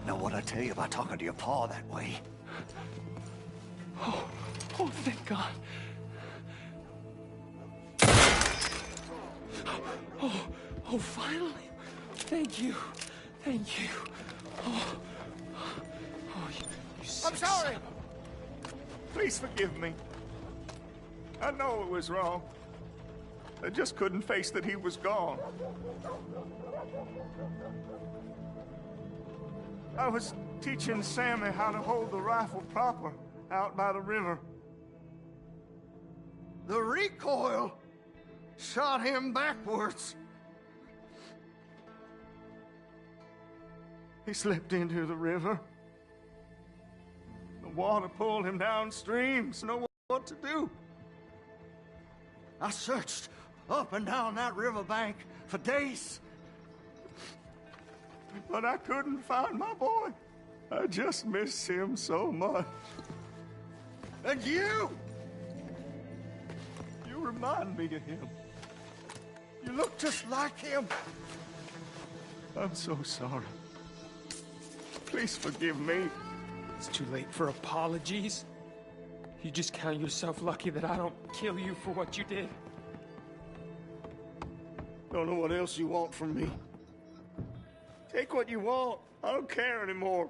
Know what I tell you about talking to your pa that way? Oh, thank God. Oh, finally. Thank you. Thank you. You sick I'm sorry. son. Please forgive me. I know it was wrong. I just couldn't face that he was gone. I was teaching Sammy how to hold the rifle proper out by the river. The recoil shot him backwards. He slipped into the river. The water pulled him downstream, so no one knew what to do. I searched up and down that riverbank for days. But I couldn't find my boy. I just miss him so much. And you remind me of him. You look just like him. I'm so sorry. Please forgive me. It's too late for apologies. You just count yourself lucky that I don't kill you for what you did. Don't know what else you want from me. Take what you want. I don't care anymore.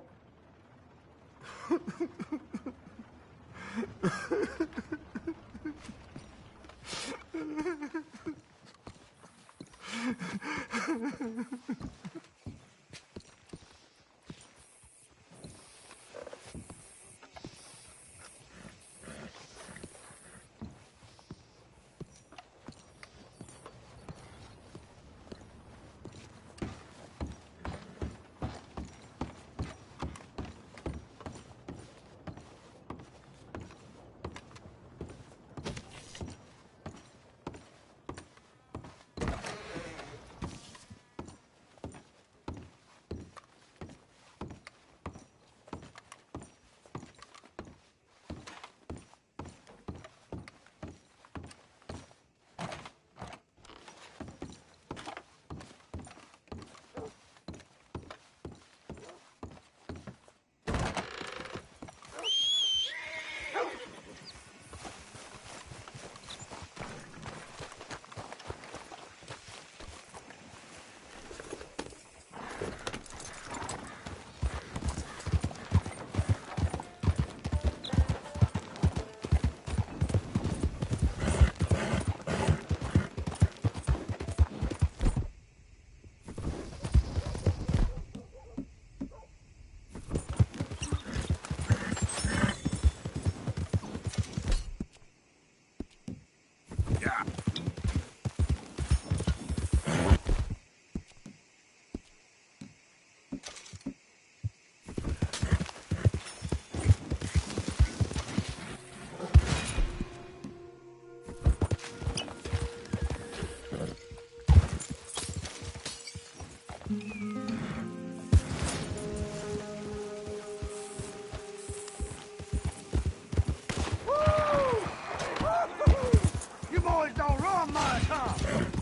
You boys don't run much, huh?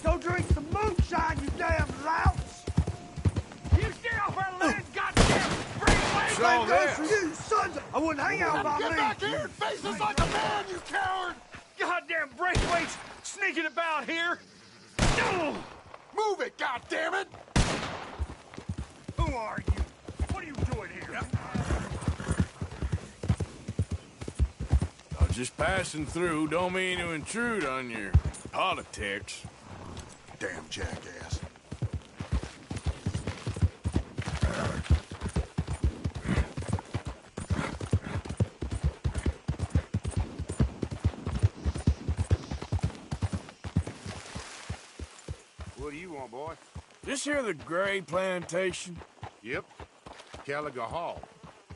Go drink some moonshine, you damn louts! You stay off our land, goddamn freeway! Same goes for you, sons of... I wouldn't hang out by me! Get back here and face us like a man, you coward! Goddamn breakaways sneaking about here! Move it, goddammit! Who are you? What are you doing here? Just passing through, don't mean to intrude on your politics. Damn jackass. What do you want, boy? This here the Gray Plantation? Yep. Caliga Hall.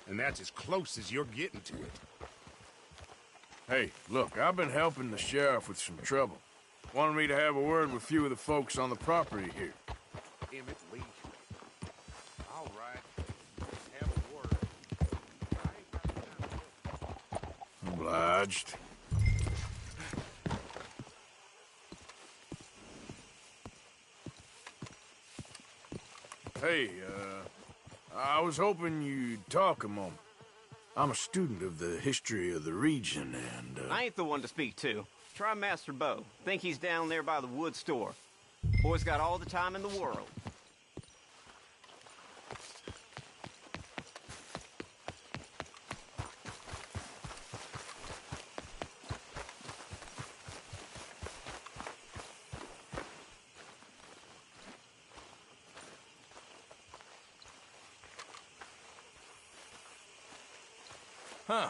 And that's as close as you're getting to it. Hey, look, I've been helping the sheriff with some trouble. Wanted me to have a word with a few of the folks on the property here. Emmett Lee. All right. Have a word. Blah. Obliged. Hey, I was hoping you'd talk a moment. I'm a student of the history of the region, and, I ain't the one to speak to. Try Master Bo. Think he's down there by the wood store. Boy's got all the time in the world. Huh.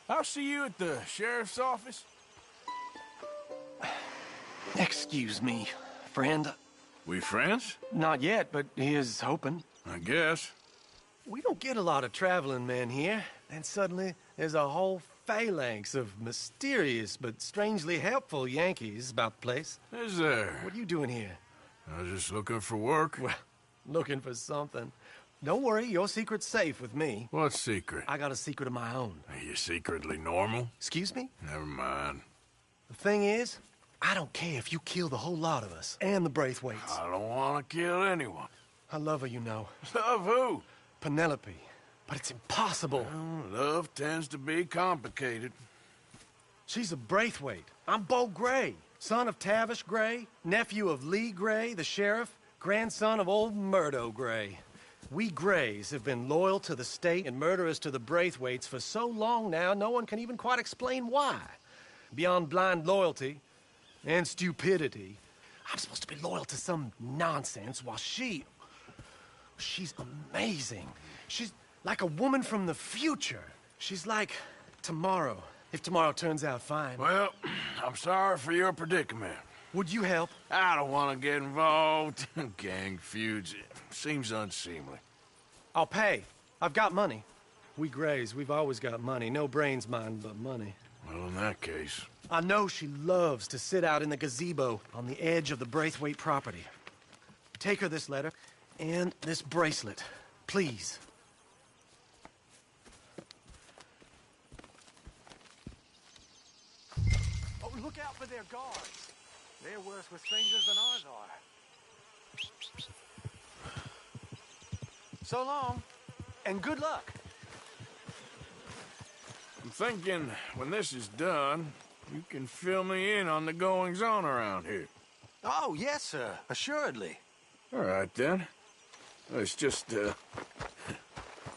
I'll see you at the sheriff's office. Excuse me, friend. We friends? Not yet, but he is hoping. I guess. We don't get a lot of traveling men here. Then suddenly, there's a whole phalanx of mysterious but strangely helpful Yankees about the place. Is there? What are you doing here? I was just looking for work. Well, looking for something. Don't worry, your secret's safe with me. What secret? I got a secret of my own. Are you secretly normal? Excuse me? Never mind. The thing is, I don't care if you kill the whole lot of us, and the Braithwaites. I don't want to kill anyone. I love her, you know. Love who? Penelope. But it's impossible. Well, love tends to be complicated. She's a Braithwaite. I'm Bo Gray, son of Tavish Gray, nephew of Lee Gray, the sheriff, grandson of old Murdo Gray. We Grays have been loyal to the state and murderers to the Braithwaites for so long now, no one can even quite explain why. Beyond blind loyalty and stupidity, I'm supposed to be loyal to some nonsense while she's amazing. She's like a woman from the future. She's like tomorrow, if tomorrow turns out fine. Well, I'm sorry for your predicament. Would you help? I don't want to get involved. Gang feuds. Seems unseemly. I'll pay. I've got money. We Grays, we've always got money. No brains, mind, but money. Well, in that case... I know she loves to sit out in the gazebo on the edge of the Braithwaite property. Take her this letter and this bracelet, please. Oh, look out for their guards. They're worse with strangers than ours are. So long, and good luck. I'm thinking when this is done, you can fill me in on the goings-on around here. Oh, yes, sir. Assuredly. All right, then. It's just,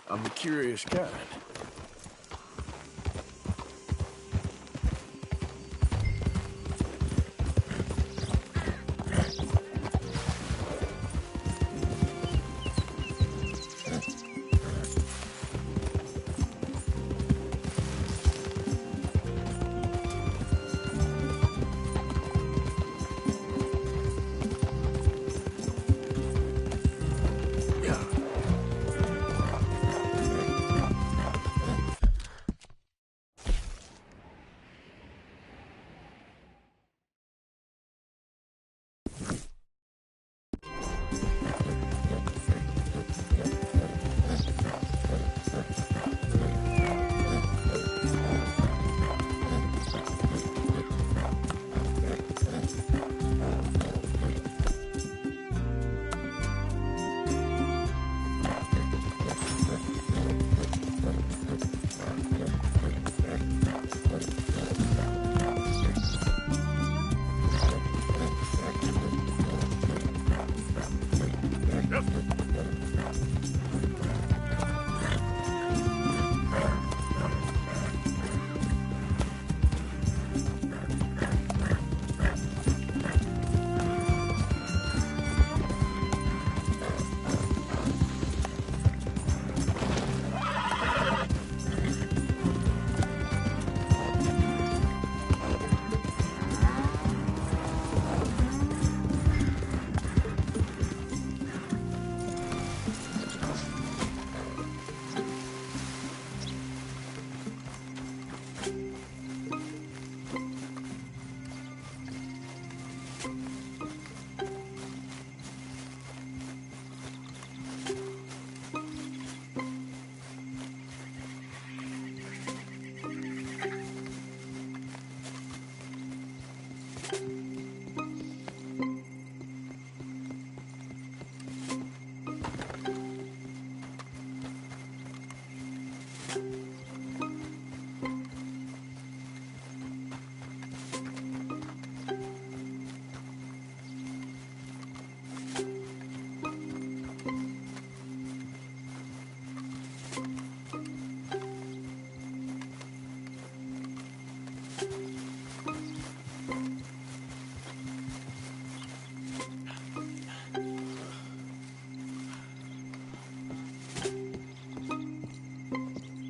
I'm the curious kind.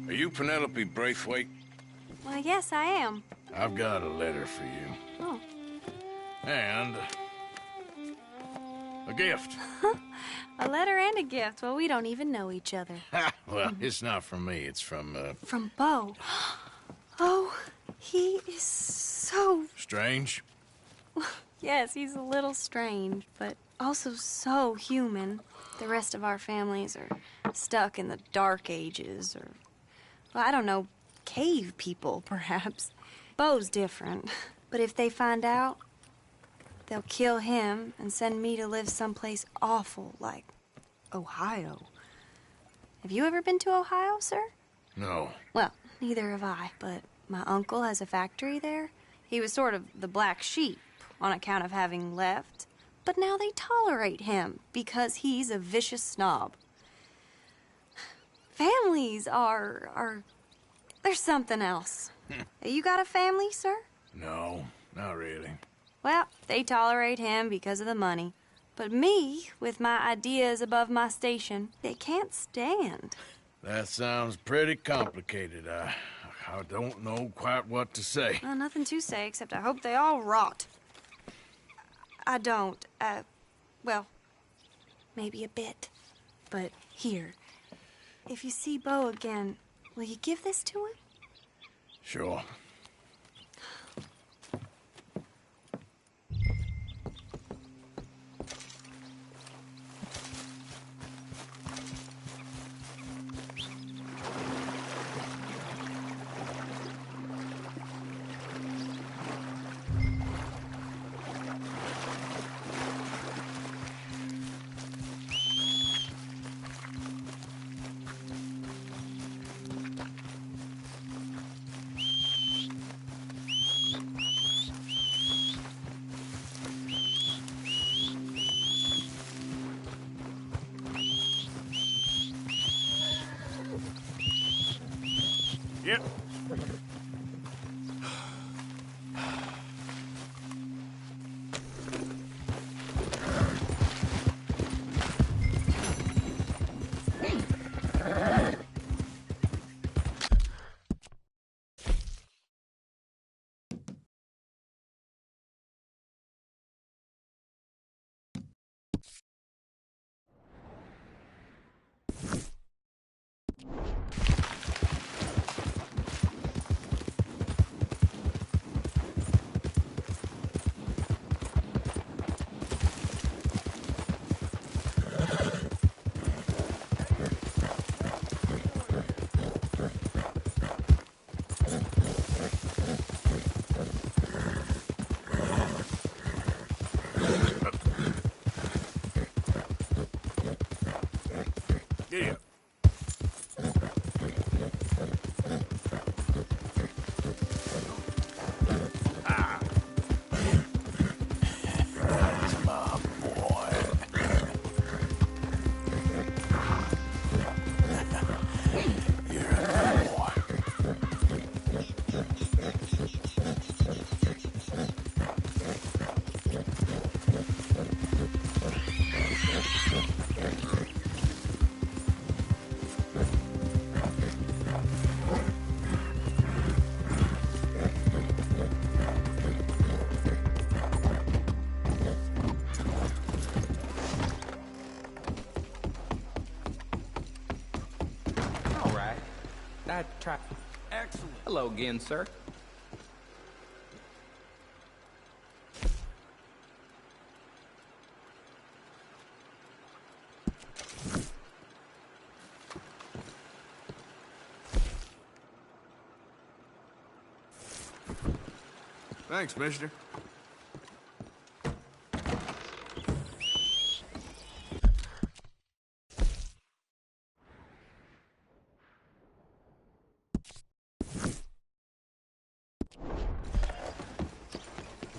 Are you Penelope Braithwaite? Well, yes, I am. I've got a letter for you. Oh. And a gift. A letter and a gift. Well, we don't even know each other. Well, it's not from me. It's from, From Bo. Oh, he is so... Strange? Yes, he's a little strange, but also so human. The rest of our families are stuck in the Dark Ages, or... Well, I don't know, cave people, perhaps. Bo's different. But if they find out, they'll kill him and send me to live someplace awful like Ohio. Have you ever been to Ohio, sir? No. Well, neither have I, but my uncle has a factory there. He was sort of the black sheep on account of having left. But now they tolerate him because he's a vicious snob. Families are there's something else. You got a family, sir? No, not really. Well, they tolerate him because of the money. But me, with my ideas above my station, they can't stand. That sounds pretty complicated. I don't know quite what to say. Well, nothing to say, except I hope they all rot. I don't, well, maybe a bit. But here, if you see Bo again, will you give this to him? Sure. Yep. Yeah. Ah. That's my boy. You're a good boy. All right. I try. Excellent. Hello again, sir. Thanks, mister.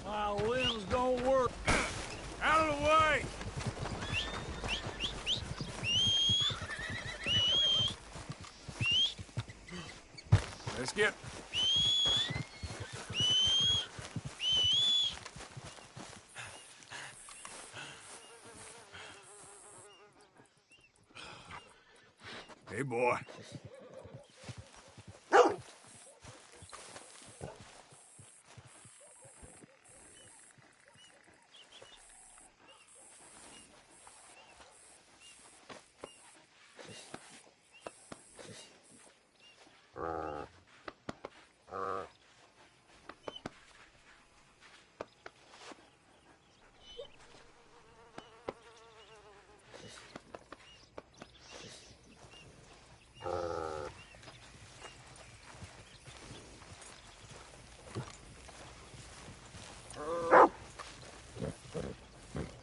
My limbs don't work. Out of the way! Let's get... Hey, boy.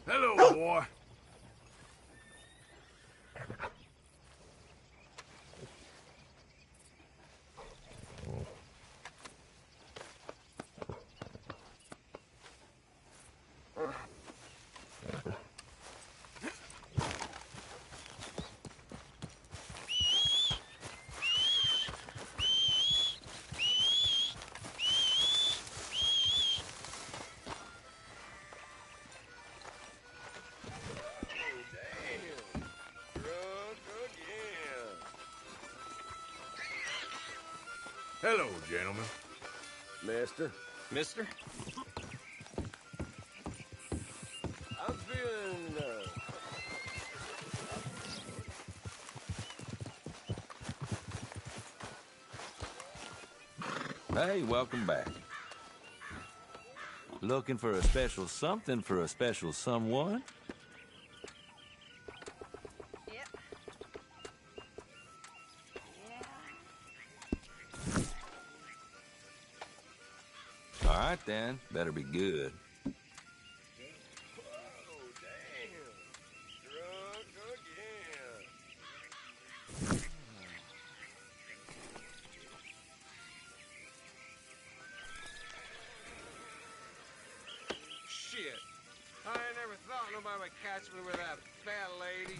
Hello, boy. Hello, gentlemen. Mister. Mister? I'm feeling, Hey, welcome back. Looking for a special something for a special someone? All right, then. Better be good. Shit. I ain't never thought nobody would catch me with that fat lady.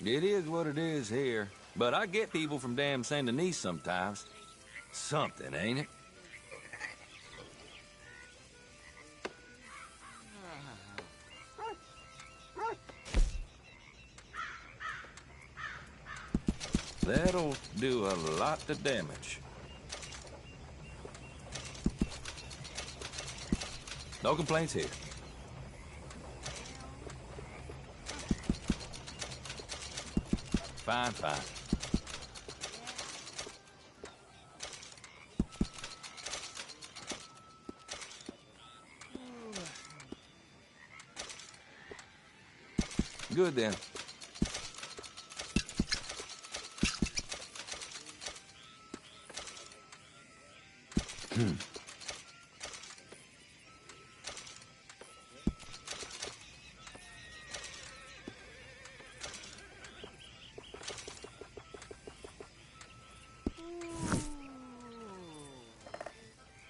It is what it is here. But I get people from damn Saint Denis sometimes. Something, ain't it? That'll do a lot of damage. No complaints here. Fine, fine. Good then.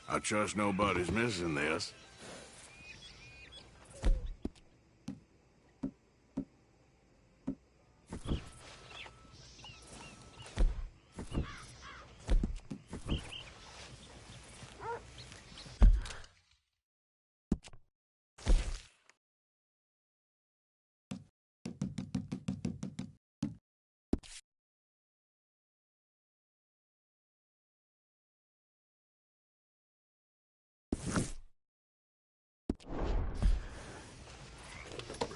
I trust nobody's missing this.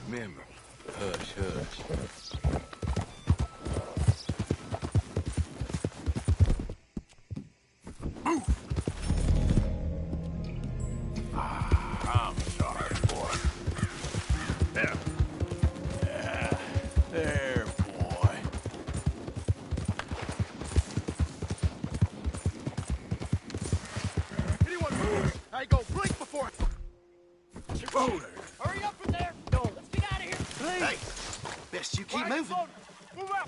Remember, hush, hush. I'm sorry, boy. There. There, boy. Anyone move? I go blink before. Whoa there. Hurry up in there! No, let's get out of here. Please. Hey, best you keep moving. Move out!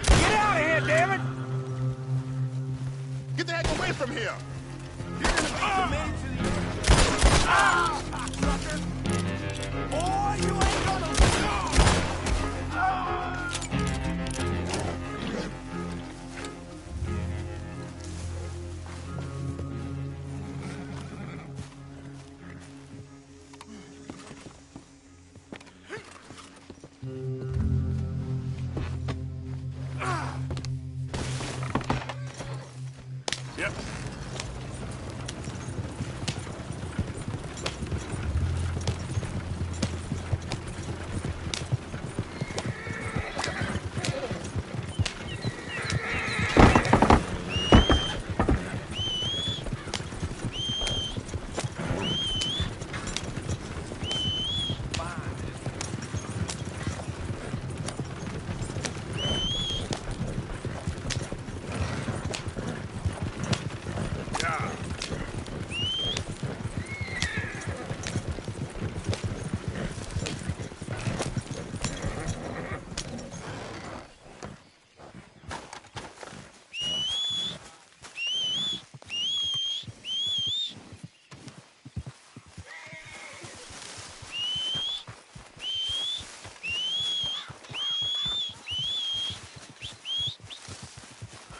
Get out of here, damn it! Get the heck away from here! You're gonna be committed to the... Ah! Cocksucker! Boy, you ain't gonna... Yep.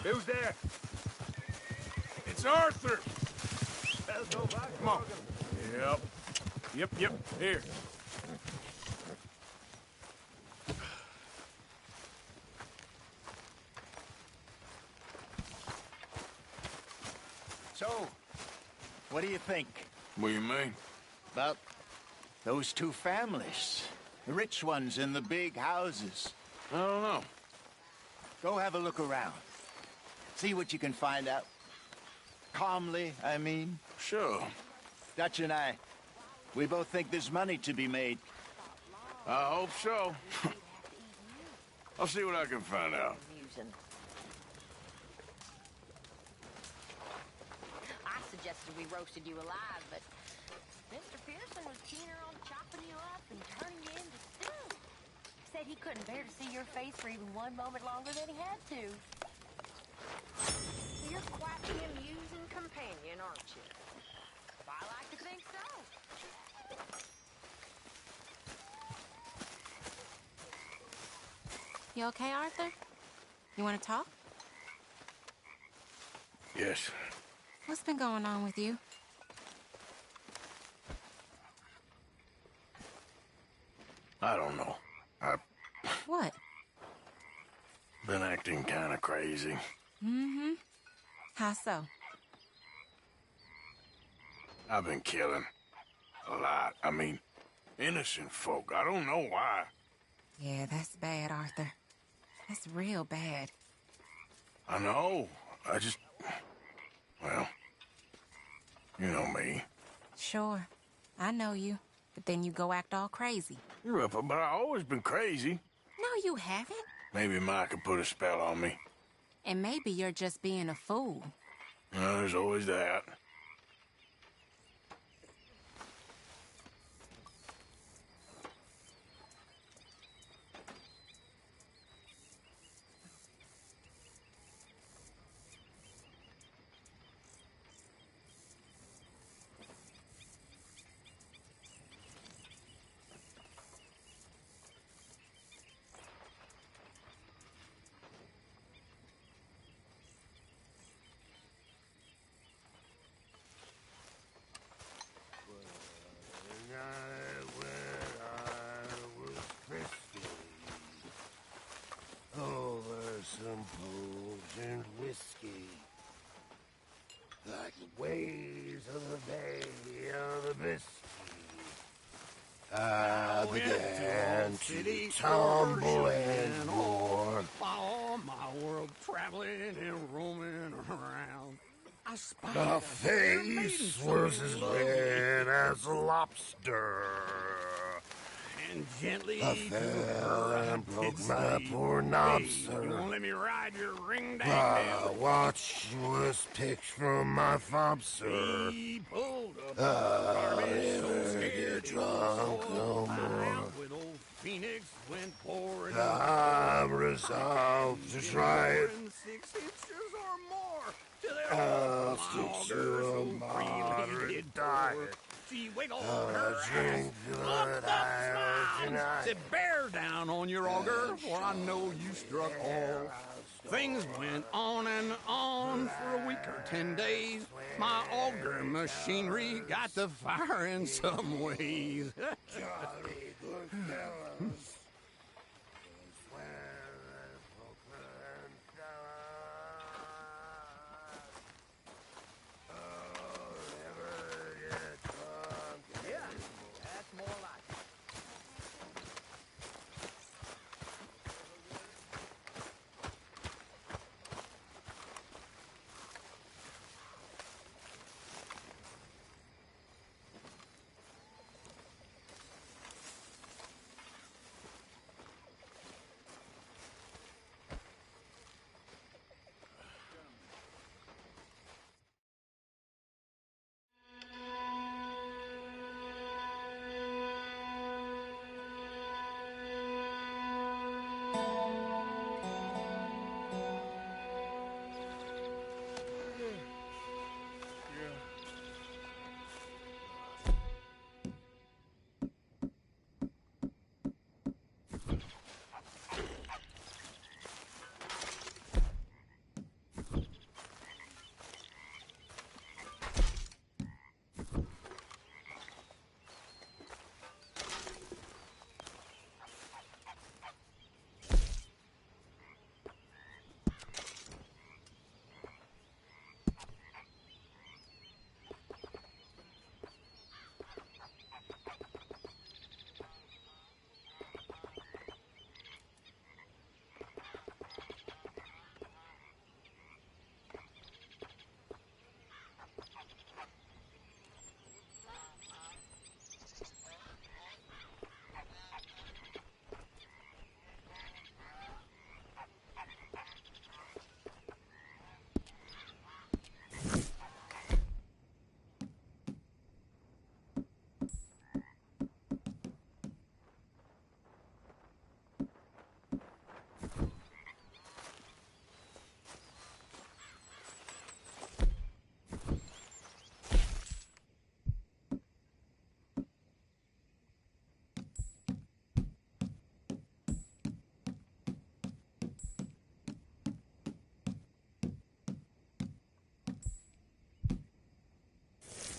Who's there? It's Arthur. Let's go back. Come on. Yep. Here. So, what do you think? What do you mean? About those two families. The rich ones in the big houses. I don't know. Go have a look around. See what you can find out. Calmly, I mean. Sure. Dutch and I, we both think there's money to be made. I hope so. I'll see what I can find out. I suggested we roasted you alive, but Mr. Pearson was keener on chopping you up and turning you into stew. Said he couldn't bear to see your face for even one moment longer than he had to. You're quite the amusing companion, aren't you? I like to think so. You okay, Arthur? You want to talk? Yes. What's been going on with you? I don't know. I've What? been acting kind of crazy. Mm-hmm. How so? I've been killing. A lot. I mean, innocent folk. I don't know why. Yeah, that's bad, Arthur. That's real bad. I know. I just... Well, you know me. Sure. I know you. But then you go act all crazy. But I've always been crazy. No, you haven't. Maybe Mike could put a spell on me. And maybe you're just being a fool. There's always that. Some potent whiskey, like the waves of the Bay of Biscay. I began to tumble and roar. All my world traveling and roaming around. I spied My face was as red as a lobster, and gently I to fell her and broke did my sleep. poor knob, Hey, sir. you won't let me ride your ring dang My watch was picked from my fob, sir. He pulled up I'll garbage, so never scared get he was drunk so no high more. out with old Phoenix went pouring. I'm resolved to try it. 6 inches or more till they're I'll off stick my to auger a so freely moderate did diet. pour. She wiggled I her drink ass, blood, looked up, I'll smiled, deny said, "Bear down on your auger, for I know you struck all." Things went on and on for a week or 10 days. My auger machinery got to fire in some ways. Jolly good fellas. Yeah, that's more like it.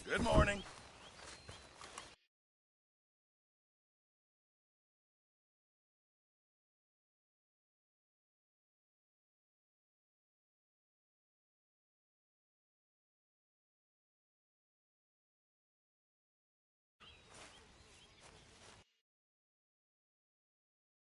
Good morning.